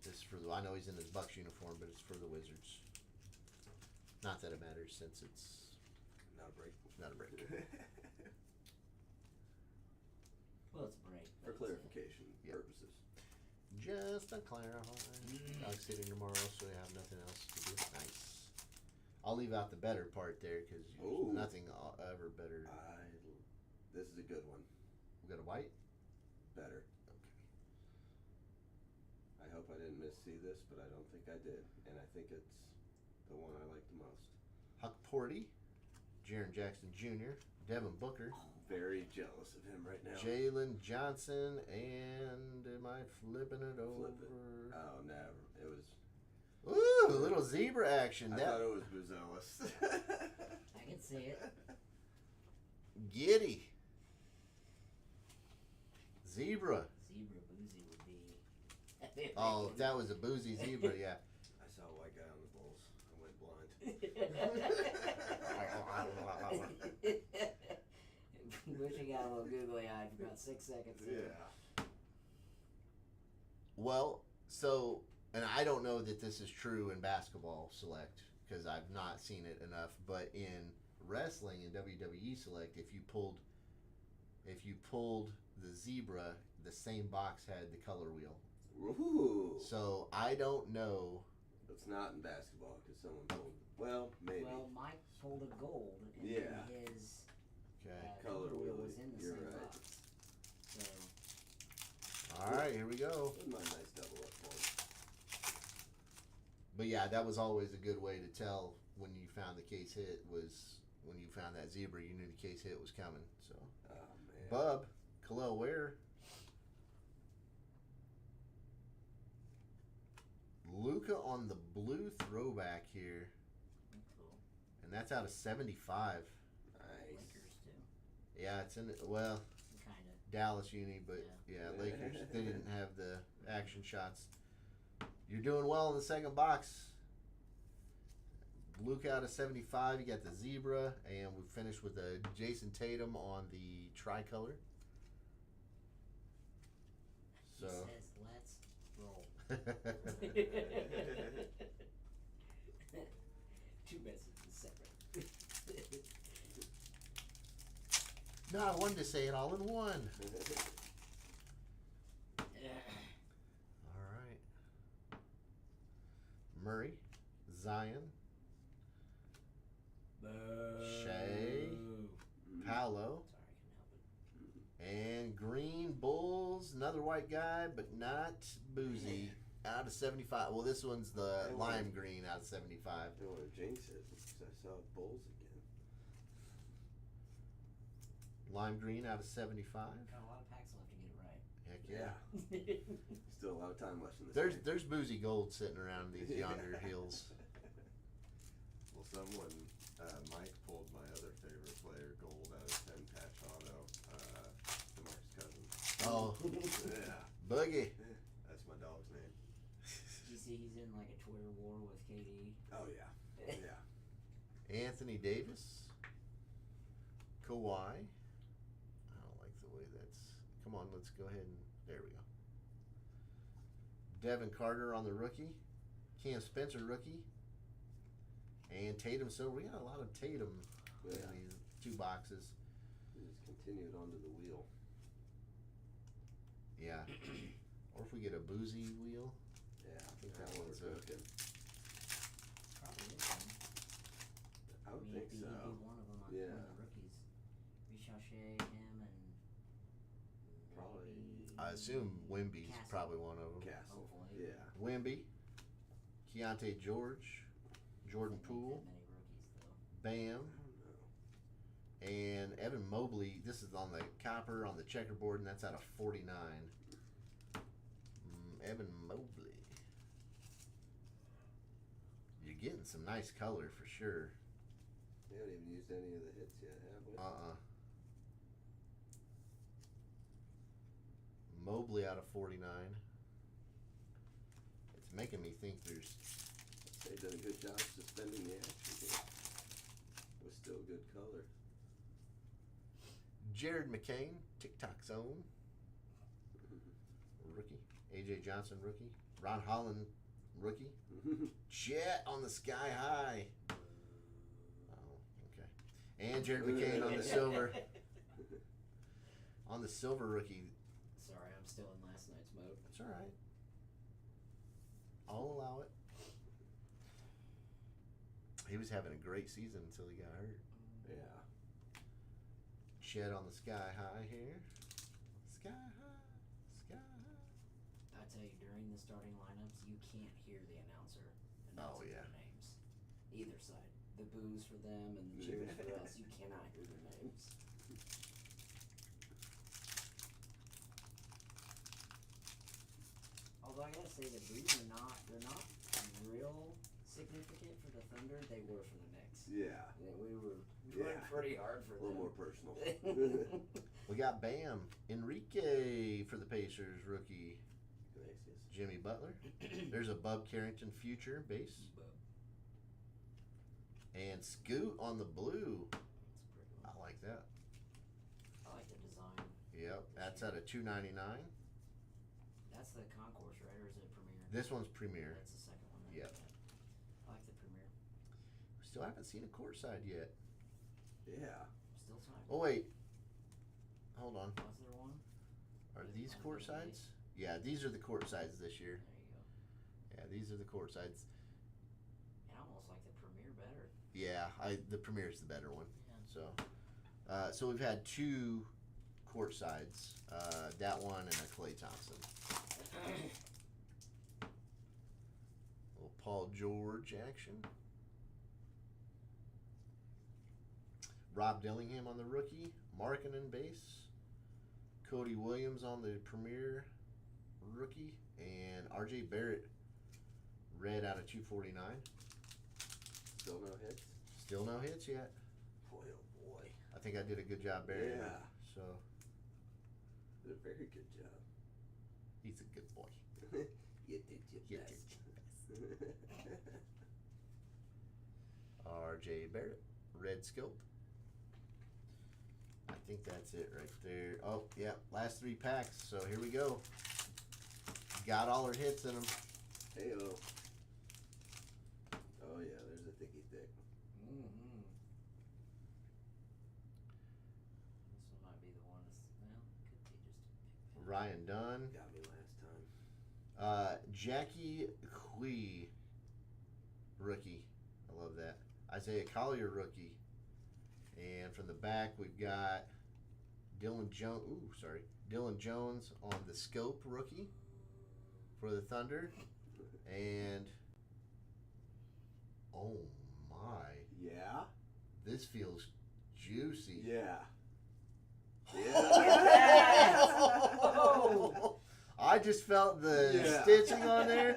Speaker 1: This is for the, I know he's in his Bucks uniform, but it's for the Wizards. Not that it matters since it's
Speaker 3: Not a break.
Speaker 1: not a break.
Speaker 2: Well, it's a break.
Speaker 3: For
Speaker 2: but
Speaker 3: clarification
Speaker 1: Yep.
Speaker 3: purposes.
Speaker 1: Just to clarify. Dogs hitting tomorrow, so they have nothing else to do. Nice. I'll leave out the better part there because
Speaker 3: Ooh.
Speaker 1: nothing ever better.
Speaker 3: This is a good one.
Speaker 1: We got a white?
Speaker 3: Better.
Speaker 1: Okay.
Speaker 3: I hope I didn't missee this, but I don't think I did. And I think it's the one I like the most.
Speaker 1: Huck Porty, Jaren Jackson Jr., Devin Booker,
Speaker 3: Very jealous of him right now.
Speaker 1: Jalen Johnson, and am I flipping it over?
Speaker 3: Flip it. Oh, never. It was.
Speaker 1: Ooh, a little zebra action.
Speaker 3: I
Speaker 1: That
Speaker 3: thought it was Buzelis.
Speaker 2: I can see it.
Speaker 1: giddy. Zebra.
Speaker 2: Zebra Boozy would be.
Speaker 1: Oh, if that was a boozy zebra, yeah.
Speaker 3: I saw a white guy on the Bulls. I went blind.
Speaker 2: Wish I got a little googly eyed for about 6 seconds.
Speaker 3: Yeah.
Speaker 1: Well, so, and I don't know that this is true in basketball select because I've not seen it enough, but in wrestling and WWE select, if you pulled the zebra, the same box had the color wheel.
Speaker 3: Ooh.
Speaker 1: So I don't know.
Speaker 3: It's not in basketball because someone pulled. Well, maybe.
Speaker 2: Well, Mike pulled a gold, and
Speaker 3: Yeah.
Speaker 2: then his
Speaker 1: Okay.
Speaker 2: color wheel
Speaker 3: wheel,
Speaker 2: was in the
Speaker 3: you're
Speaker 2: same
Speaker 3: right.
Speaker 2: box. So,
Speaker 1: All right, here we go.
Speaker 3: Wouldn't mind a nice double up one.
Speaker 1: But yeah, that was always a good way to tell when you found the case hit was when you found that zebra, you knew the case hit was coming. So,
Speaker 3: Oh, man.
Speaker 1: Bub, Khalil Ware, Luka on the blue throwback here,
Speaker 2: cool.
Speaker 1: and that's out of 75.
Speaker 3: Nice.
Speaker 2: Lakers, too.
Speaker 1: Yeah, it's in well
Speaker 2: Kind of.
Speaker 1: Dallas uni, but
Speaker 2: Yeah.
Speaker 1: yeah, Lakers. They didn't have the action shots. You're doing well in the second box. Luke out of 75. You got the zebra, and we finished with a Jason Tatum on the tricolor. So.
Speaker 2: He says, let's roll. Two messages separate.
Speaker 1: No, I wanted to say it all in one. All right. Murray, Zion, Shea, Paolo,
Speaker 2: Sorry, I couldn't help it.
Speaker 1: and Green Bulls. Another white guy, but not boozy. Out of 75. Well, this one's the lime green out of 75.
Speaker 3: I don't want to jinx it because I saw Bulls again.
Speaker 1: Lime green out of 75.
Speaker 2: Got a lot of packs left to get it right.
Speaker 1: Heck yeah.
Speaker 3: Still a lot of time left in this.
Speaker 1: There's boozy gold sitting around these yonder hills.
Speaker 3: Well, someone, Mike pulled my other favorite player, gold out of 10 patch auto, DeMarcus Cousins.
Speaker 1: Oh,
Speaker 3: Yeah.
Speaker 1: Boogie.
Speaker 3: That's my dog's name.
Speaker 2: Did you see he's in like a Twitter war with KD?
Speaker 3: Oh, yeah. Yeah.
Speaker 1: Anthony Davis. Kawhi. I don't like the way that's. Come on, let's go ahead and. There we go. Devin Carter on the rookie. Cam Spencer rookie. And Tatum. So we got a lot of Tatum in
Speaker 3: Yeah.
Speaker 1: these two boxes.
Speaker 3: We just continued onto the wheel.
Speaker 1: Yeah. Or if we get a boozy wheel.
Speaker 3: Yeah.
Speaker 1: I think that
Speaker 3: we're
Speaker 1: one's
Speaker 3: cooking.
Speaker 2: Probably is one.
Speaker 3: I would
Speaker 2: He'd
Speaker 3: think
Speaker 2: be,
Speaker 3: so.
Speaker 2: He'd be one of them on
Speaker 3: Yeah.
Speaker 2: one of the rookies. Richachet, him, and
Speaker 3: Probably.
Speaker 2: maybe
Speaker 1: I assume Wimby's
Speaker 2: Castle.
Speaker 1: probably one of them.
Speaker 3: Castle.
Speaker 2: Hopefully.
Speaker 3: Yeah.
Speaker 1: Wimby. Keontae George. Jordan
Speaker 2: Doesn't make
Speaker 1: Poole.
Speaker 2: that many rookies, though.
Speaker 1: Bam.
Speaker 3: I don't know.
Speaker 1: And Evan Mobley, this is on the copper on the checkerboard, and that's out of 49. Evan Mobley. You're getting some nice color for sure.
Speaker 3: We haven't even used any of the hits yet, have we?
Speaker 1: Mobley out of 49. It's making me think there's.
Speaker 3: They've done a good job suspending the action here. Was still good color.
Speaker 1: Jared McCain, TikTok Zone. Rookie. AJ Johnson, rookie. Ron Holland, rookie. Jet on the Sky High. Oh, okay. And Jared McCain on the silver. On the silver rookie.
Speaker 2: Sorry, I'm still in last night's mode.
Speaker 1: That's all right. I'll allow it. He was having a great season until he got hurt.
Speaker 3: Yeah.
Speaker 1: Chet on the Sky High here. Sky High. Sky High.
Speaker 2: I tell you, during the starting lineups, you can't hear the announcer
Speaker 1: Oh,
Speaker 2: announcing
Speaker 1: yeah.
Speaker 2: their names. Either side. The boos for them and the cheers for us. You cannot hear their names. Although I gotta say, the boos are not, they're not real significant for the Thunder. They were for the Knicks.
Speaker 3: Yeah.
Speaker 2: We went pretty hard for
Speaker 3: A little
Speaker 2: them.
Speaker 3: more personal.
Speaker 1: We got Bam. Enrique for the Pacers, rookie.
Speaker 3: Gracias.
Speaker 1: Jimmy Butler. There's a Bub Carrington future base. And Scoot on the blue.
Speaker 2: That's a pretty
Speaker 1: I
Speaker 2: one.
Speaker 1: like that.
Speaker 2: I like the design.
Speaker 1: Yep, that's at a $2.99.
Speaker 2: That's the concourse, right? Or is it Premier?
Speaker 1: This one's Premier.
Speaker 2: That's the second one. Then.
Speaker 1: Yep.
Speaker 2: I like the Premier.
Speaker 1: We still haven't seen a courtside yet.
Speaker 3: Yeah.
Speaker 2: Still time.
Speaker 1: Oh wait, hold on.
Speaker 2: Was there one?
Speaker 1: Are these courtsides? Yeah, these are the courtsides this year.
Speaker 2: There you go.
Speaker 1: Yeah, these are the courtsides.
Speaker 2: I almost like the Premier better.
Speaker 1: Yeah, the Premier's the better one.
Speaker 2: Yeah.
Speaker 1: So we've had two courtsides. That one and a Klay Thompson. Little Paul George action. Rob Dillingham on the rookie. Markkanen base. Cody Williams on the Premier rookie. And RJ Barrett red out of 249.
Speaker 3: Still no hits?
Speaker 1: Still no hits yet.
Speaker 3: Boy, oh boy.
Speaker 1: I think I did a good job burying
Speaker 3: Yeah.
Speaker 1: him. So
Speaker 3: Did a very good job.
Speaker 1: he's a good boy.
Speaker 3: You did your
Speaker 1: You
Speaker 3: best.
Speaker 1: did RJ Barrett, red scope. I think that's it right there. Oh, yeah, last three packs. So here we go. Got all her hits in them.
Speaker 3: Hey-o. Oh, yeah, there's a thicky thick.
Speaker 2: Mm-hmm. This one might be the one that's, well, could be just a big
Speaker 1: Ryan Dunn.
Speaker 3: Got me last time.
Speaker 1: Jackie Hui, rookie. I love that. Isaiah Collier, rookie. And from the back, we've got Dylan Jones on the scope, rookie, for the Thunder. And, oh my,
Speaker 3: Yeah?
Speaker 1: this feels juicy.
Speaker 3: Yeah.
Speaker 2: Oh!
Speaker 1: I just felt the stitching on there.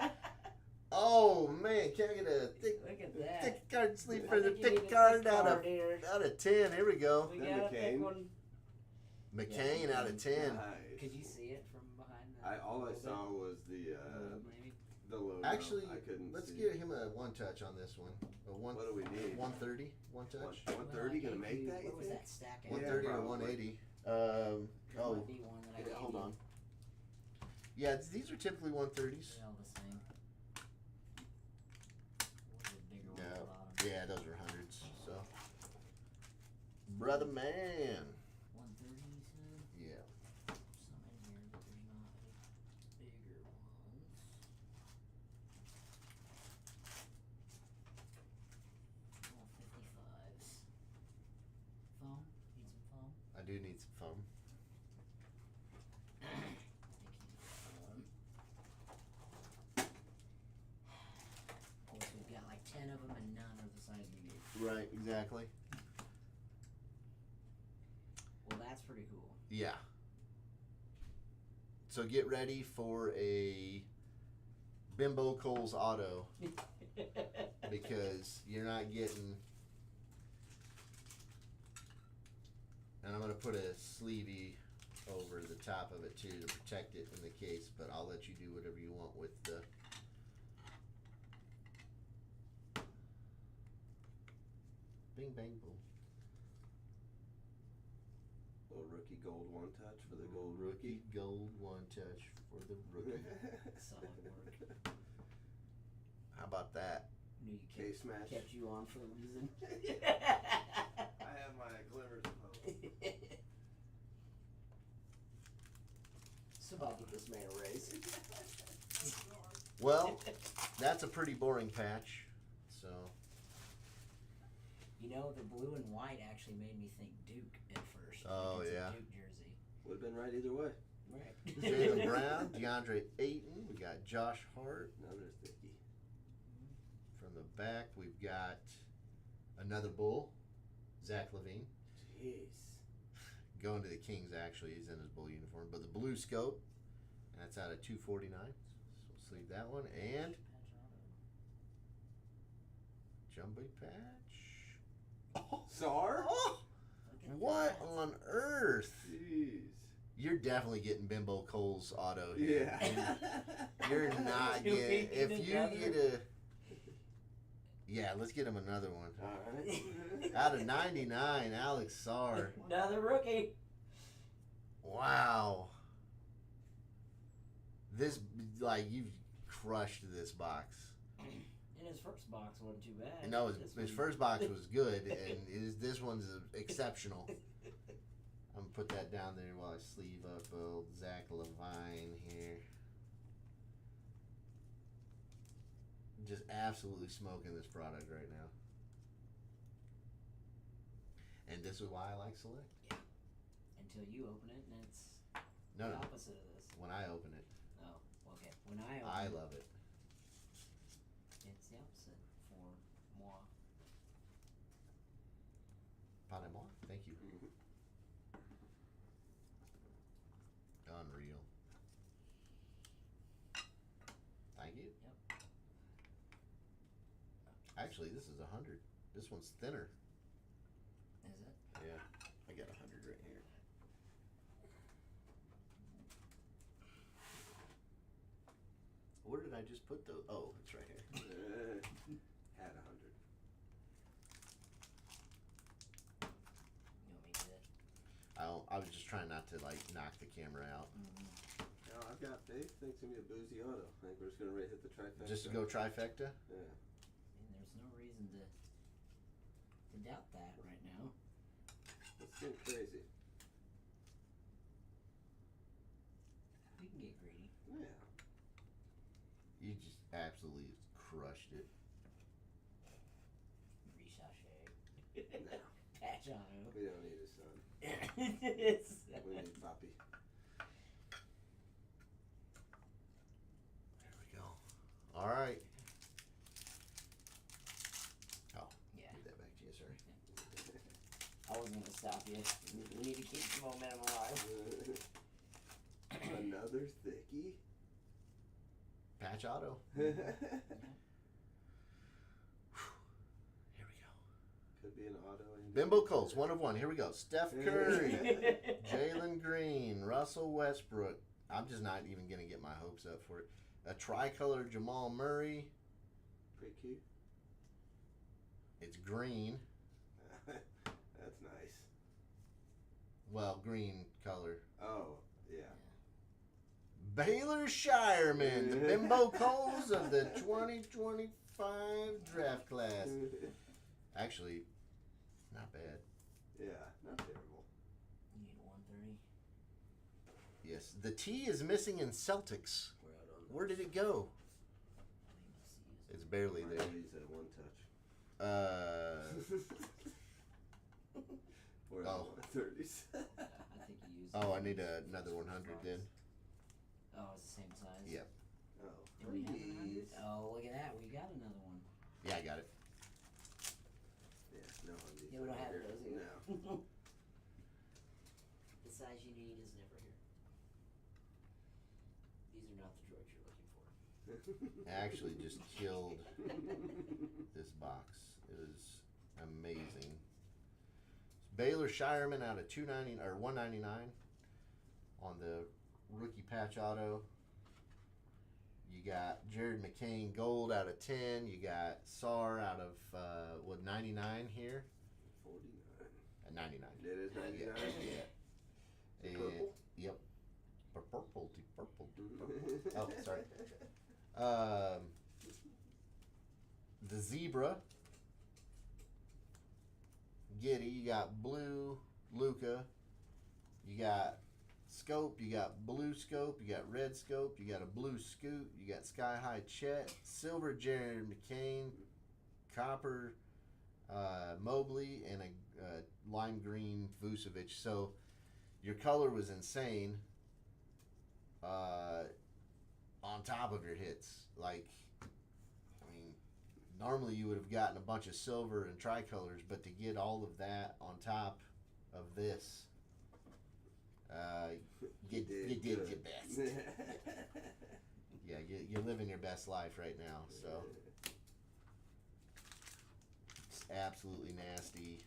Speaker 1: Oh man, can I get a
Speaker 2: Look at that.
Speaker 1: thick card sleeve
Speaker 2: I
Speaker 1: for the
Speaker 2: think you need
Speaker 1: thick
Speaker 2: a
Speaker 1: card
Speaker 2: thick
Speaker 1: out of
Speaker 2: card here.
Speaker 1: 10? Here we go.
Speaker 2: We
Speaker 3: Then
Speaker 2: got a thick
Speaker 3: McCain.
Speaker 2: one.
Speaker 1: McCain out of 10.
Speaker 3: Nice.
Speaker 2: Could you see it from behind the
Speaker 3: All I
Speaker 2: little
Speaker 3: saw was
Speaker 2: bit? Maybe.
Speaker 3: the logo.
Speaker 1: Actually,
Speaker 3: I couldn't
Speaker 1: let's
Speaker 3: see.
Speaker 1: give him a one touch on this one.
Speaker 3: What do we need?
Speaker 1: 130, one touch.
Speaker 3: 130 gonna make that, you
Speaker 2: What was
Speaker 3: think?
Speaker 2: that stack at?
Speaker 1: 130 or
Speaker 3: probably.
Speaker 1: 180.
Speaker 2: There
Speaker 1: Oh,
Speaker 2: might be one that I gave
Speaker 1: hold
Speaker 2: you.
Speaker 1: on. Yeah, these are typically 130s.
Speaker 2: They're all the same. What was the bigger one
Speaker 1: No.
Speaker 2: at the bottom?
Speaker 1: Yeah, those are hundreds. So, brother man.
Speaker 2: 130, you said?
Speaker 1: Yeah.
Speaker 2: Some in here, but there's not any bigger ones. All 55s. Foam? Need some foam?
Speaker 1: I do need some foam.
Speaker 2: I think you need foam. Of course, we've got like 10 of them and none are the size we need.
Speaker 1: Right, exactly.
Speaker 2: Well, that's pretty cool.
Speaker 1: Yeah. So get ready for a Bimbo Coles auto because you're not getting. And I'm going to put a sleevey over the top of it too to protect it in the case, but I'll let you do whatever you want with the. Bing bang boom.
Speaker 3: Little rookie gold one touch for the gold rookie.
Speaker 1: Gold one touch for the rookie.
Speaker 2: Solid work.
Speaker 1: How about that?
Speaker 2: Knew you
Speaker 3: Case match.
Speaker 2: kept you on for a reason.
Speaker 3: I have my glimmers of hope.
Speaker 2: So I'll give this man a raise.
Speaker 1: Well, that's a pretty boring patch. So
Speaker 2: You know, the blue and white actually made me think Duke at first.
Speaker 1: Oh,
Speaker 2: Like it's
Speaker 1: yeah.
Speaker 2: a Duke jersey.
Speaker 3: Would have been right either way.
Speaker 2: Right.
Speaker 1: Jalen Brown, DeAndre Ayton. We got Josh Hart.
Speaker 3: Another thicky.
Speaker 1: From the back, we've got another Bull, Zach LaVine.
Speaker 3: Jeez.
Speaker 1: Going to the Kings, actually. He's in his Bull uniform. But the blue scope, that's out of 249. So we'll sleeve that one. And Jumbo patch. Oh,
Speaker 3: Sar?
Speaker 1: oh,
Speaker 2: Look at
Speaker 1: what
Speaker 2: that.
Speaker 1: on earth?
Speaker 3: Jeez.
Speaker 1: You're definitely getting Bimbo Cole's auto here.
Speaker 3: Yeah.
Speaker 1: You're not
Speaker 2: Do we
Speaker 1: getting.
Speaker 2: need
Speaker 1: If you
Speaker 2: another?
Speaker 1: get a. Yeah, let's get him another one.
Speaker 3: Alright.
Speaker 1: Out of 99, Alex Sarr.
Speaker 2: Another rookie.
Speaker 1: Wow. This, like, you've crushed this box.
Speaker 2: And his first box wasn't too bad.
Speaker 1: No,
Speaker 2: This
Speaker 1: his
Speaker 2: one-
Speaker 1: first box was good, and this one's exceptional. I'm going to put that down there while I sleeve up old Zach LaVine here. Just absolutely smoking this product right now. And this is why I like Select.
Speaker 2: Until you open it, and it's
Speaker 1: No,
Speaker 2: the
Speaker 1: no.
Speaker 2: opposite of this.
Speaker 1: When I open it,
Speaker 2: Oh, okay. When I open
Speaker 1: I
Speaker 2: it,
Speaker 1: love it.
Speaker 2: it's the opposite for moi.
Speaker 1: Pardon-moi. Thank you.
Speaker 3: Mhm.
Speaker 1: Unreal. Thank you.
Speaker 2: Yep.
Speaker 1: Actually, this is 100. This one's thinner.
Speaker 2: Is it?
Speaker 1: Yeah, I got 100 right here. Where did I just put those? Oh, it's right here.
Speaker 3: Had 100.
Speaker 2: You want me to do it?
Speaker 1: I was just trying not to like knock the camera out.
Speaker 2: Mm-hmm.
Speaker 3: No, I've got faith. I think it's going to be a boozy auto. I think we're just going to hit the trifecta.
Speaker 1: Just to go trifecta.
Speaker 3: Yeah.
Speaker 2: And there's no reason to doubt that right now.
Speaker 3: That seems crazy.
Speaker 2: We can get greedy.
Speaker 3: Yeah.
Speaker 1: You just absolutely crushed it.
Speaker 2: Resachet.
Speaker 3: No.
Speaker 2: Patch on him.
Speaker 3: We don't need a son.
Speaker 2: It's-
Speaker 3: We need Poppy.
Speaker 1: There we go. All right. Oh,
Speaker 2: Yeah.
Speaker 1: give that back to you, sir.
Speaker 2: I wasn't gonna stop you. We need to keep the momentum alive.
Speaker 3: Another thickie.
Speaker 1: Patch auto.
Speaker 3: Could
Speaker 1: Here we go.
Speaker 3: be an auto.
Speaker 1: Bimbo Colts, 1 of 1. Here we go. Steph Curry, Jalen Green, Russell Westbrook. I'm just not even going to get my hopes up for it. A tricolor Jamal Murray.
Speaker 3: Pretty cute.
Speaker 1: It's green.
Speaker 3: That's nice.
Speaker 1: Well, green color.
Speaker 3: Oh, yeah.
Speaker 1: Baylor Shireman, the Bimbo Coles of the 2025 draft class. Actually, not bad.
Speaker 3: Yeah, not terrible.
Speaker 2: You need 130.
Speaker 1: Yes, the T is missing in Celtics.
Speaker 3: We're out on
Speaker 1: Where did it go? It's barely
Speaker 3: Mine
Speaker 1: there.
Speaker 3: leaves at one touch. We're
Speaker 1: Oh.
Speaker 3: out on 30s.
Speaker 2: I think you used
Speaker 1: Oh, I need another 100 then.
Speaker 2: Oh, it's the same size?
Speaker 1: Yep.
Speaker 3: Oh,
Speaker 2: Do we have
Speaker 3: please.
Speaker 2: 100? Oh, look at that. We got another one.
Speaker 1: Yeah, I got it.
Speaker 3: Yeah, no hundies.
Speaker 2: Yeah, we don't have
Speaker 3: here.
Speaker 2: those here.
Speaker 3: No.
Speaker 2: The size you need is never here. These are not the droids you're looking for.
Speaker 1: I actually just killed this box. It was amazing. Baylor Shireman out of 290 or 199 on the rookie patch auto. You got Jared McCain gold out of 10. You got Sarr out of 99 here. At 99.
Speaker 3: It is 99.
Speaker 1: Yeah. And,
Speaker 3: Purple?
Speaker 1: Yep. Purple. Oh, sorry. The zebra. Giddy. You got blue Luca. You got Scope. You got blue Scope. You got red Scope. You got a blue Scoot. You got Sky High Chet. Silver Jared McCain. Copper Mobley. And a lime green Vucevic. So your color was insane. On top of your hits. Like, I mean, normally you would have gotten a bunch of silver and tricolors, but to get all of that on top of this, you did your best. Yeah, you're living your best life right now. So it's absolutely nasty.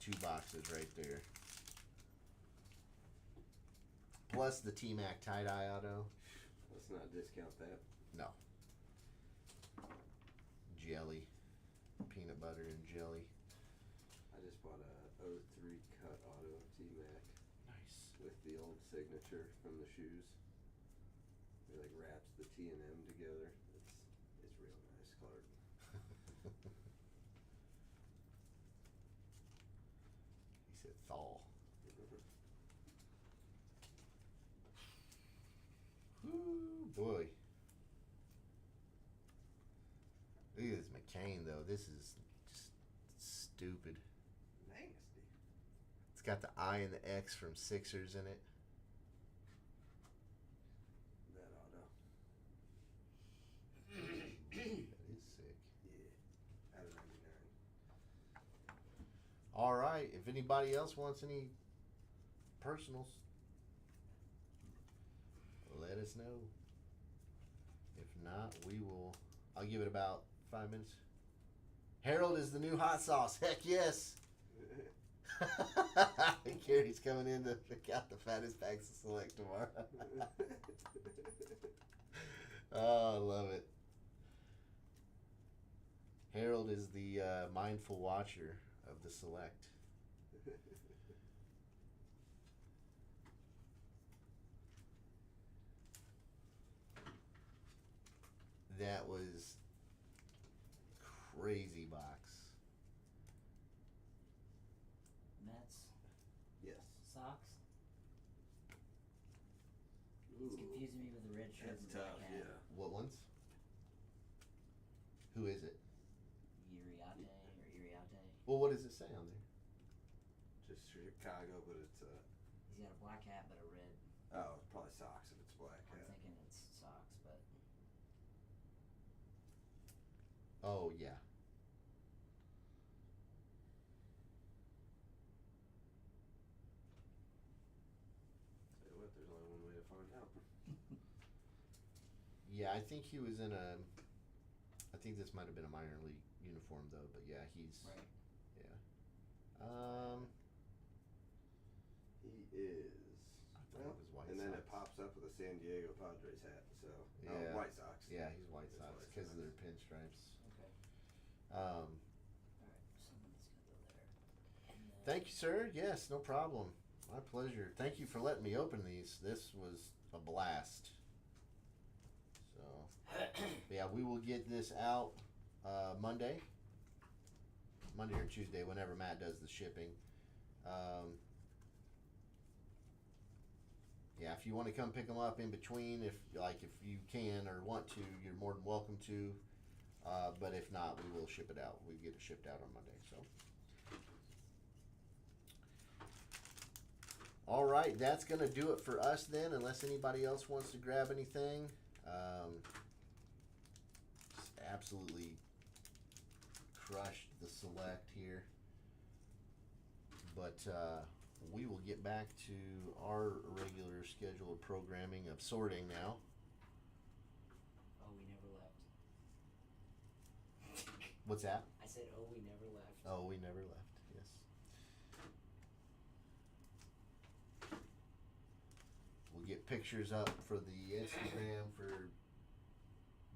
Speaker 1: 2 boxes right there. Plus the T-Mac tie-dye auto.
Speaker 3: Let's not discount that.
Speaker 1: No. Jelly. Peanut butter and jelly.
Speaker 3: I just bought a 03 cut auto of T-Mac.
Speaker 1: Nice.
Speaker 3: With the old signature from the shoes. It like wraps the T and M together. It's real nice card.
Speaker 1: He said thaw. Ooh, boy. Look at this McCain, though. This is just stupid.
Speaker 3: Nasty.
Speaker 1: It's got the I and the X from Sixers in it.
Speaker 3: That auto.
Speaker 1: That is sick.
Speaker 3: Yeah. Out of 99.
Speaker 1: All right. If anybody else wants any personals, let us know. If not, I'll give it about 5 minutes. Harold is the new hot sauce. Heck yes. Gary's coming in to pick out the fattest packs to select tomorrow. Oh, I love it. Harold is the mindful watcher of the select. That was crazy box.
Speaker 2: Mets.
Speaker 3: Yes.
Speaker 2: Sox.
Speaker 3: Ooh.
Speaker 2: It's confusing me with the red shirt
Speaker 3: That's
Speaker 2: and black
Speaker 3: tough,
Speaker 2: hat.
Speaker 3: yeah.
Speaker 1: What ones? Who is it?
Speaker 2: Uriarte or Uriarte.
Speaker 1: Well, what does it say on there?
Speaker 3: Just Chicago, but it's
Speaker 2: He's got a black hat but a red.
Speaker 3: oh, probably Sox if it's black
Speaker 2: I'm
Speaker 3: hat.
Speaker 2: thinking it's Sox, but
Speaker 1: Oh, yeah.
Speaker 3: Tell you what, there's only one way to find out.
Speaker 1: Yeah, I think he was in a. I think this might have been a minor league uniform though, but yeah, he's.
Speaker 2: right.
Speaker 1: Yeah.
Speaker 3: He is.
Speaker 1: I thought it was White
Speaker 3: and then
Speaker 1: Sox.
Speaker 3: it pops up with a San Diego Padres hat. So
Speaker 1: Yeah.
Speaker 3: White Sox.
Speaker 1: Yeah, he's White
Speaker 3: It's
Speaker 1: Sox
Speaker 3: White
Speaker 1: because of
Speaker 3: Sox.
Speaker 1: their pinstripes.
Speaker 2: Okay.
Speaker 1: Um,
Speaker 2: Alright, someone's gonna go there. And then
Speaker 1: Thank you, sir. Yes, no problem. My pleasure. Thank you for letting me open these. This was a blast. So, yeah, we will get this out Monday or Tuesday, whenever Matt does the shipping. Yeah, if you want to come pick them up in between, if you can or want to, you're more than welcome to. But if not, we will ship it out. We get it shipped out on Monday. So. All right, that's going to do it for us then, unless anybody else wants to grab anything. Just absolutely crushed the select here. But we will get back to our regular scheduled programming of sorting now.
Speaker 2: oh, we never left.
Speaker 1: What's that?
Speaker 2: I said, oh, we never left.
Speaker 1: Oh, we never left, yes. We'll get pictures up for the Instagram for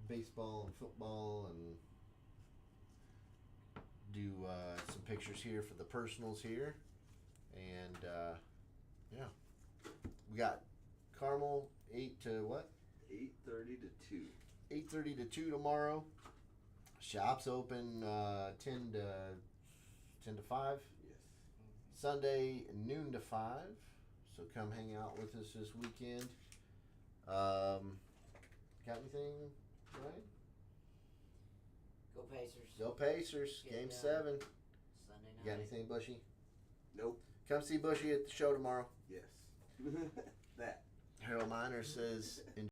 Speaker 1: baseball and football, and do some pictures here for the personals here. And yeah, we got Carmel 8 to what?
Speaker 3: 8:30 to 2.
Speaker 1: 8:30 to 2 tomorrow. Shops open 10 to 5.
Speaker 3: Yes.
Speaker 1: Sunday noon to 5. So come hang out with us this weekend. Got anything, Ryan?
Speaker 2: Go Pacers.
Speaker 1: Go Pacers.
Speaker 2: Get
Speaker 1: Game
Speaker 2: it done.
Speaker 1: 7.
Speaker 2: Sunday night.
Speaker 1: You got anything, Bushy?
Speaker 3: Nope.
Speaker 1: Come see Bushy at the show tomorrow.
Speaker 3: Yes. That.
Speaker 1: Harold Miner says,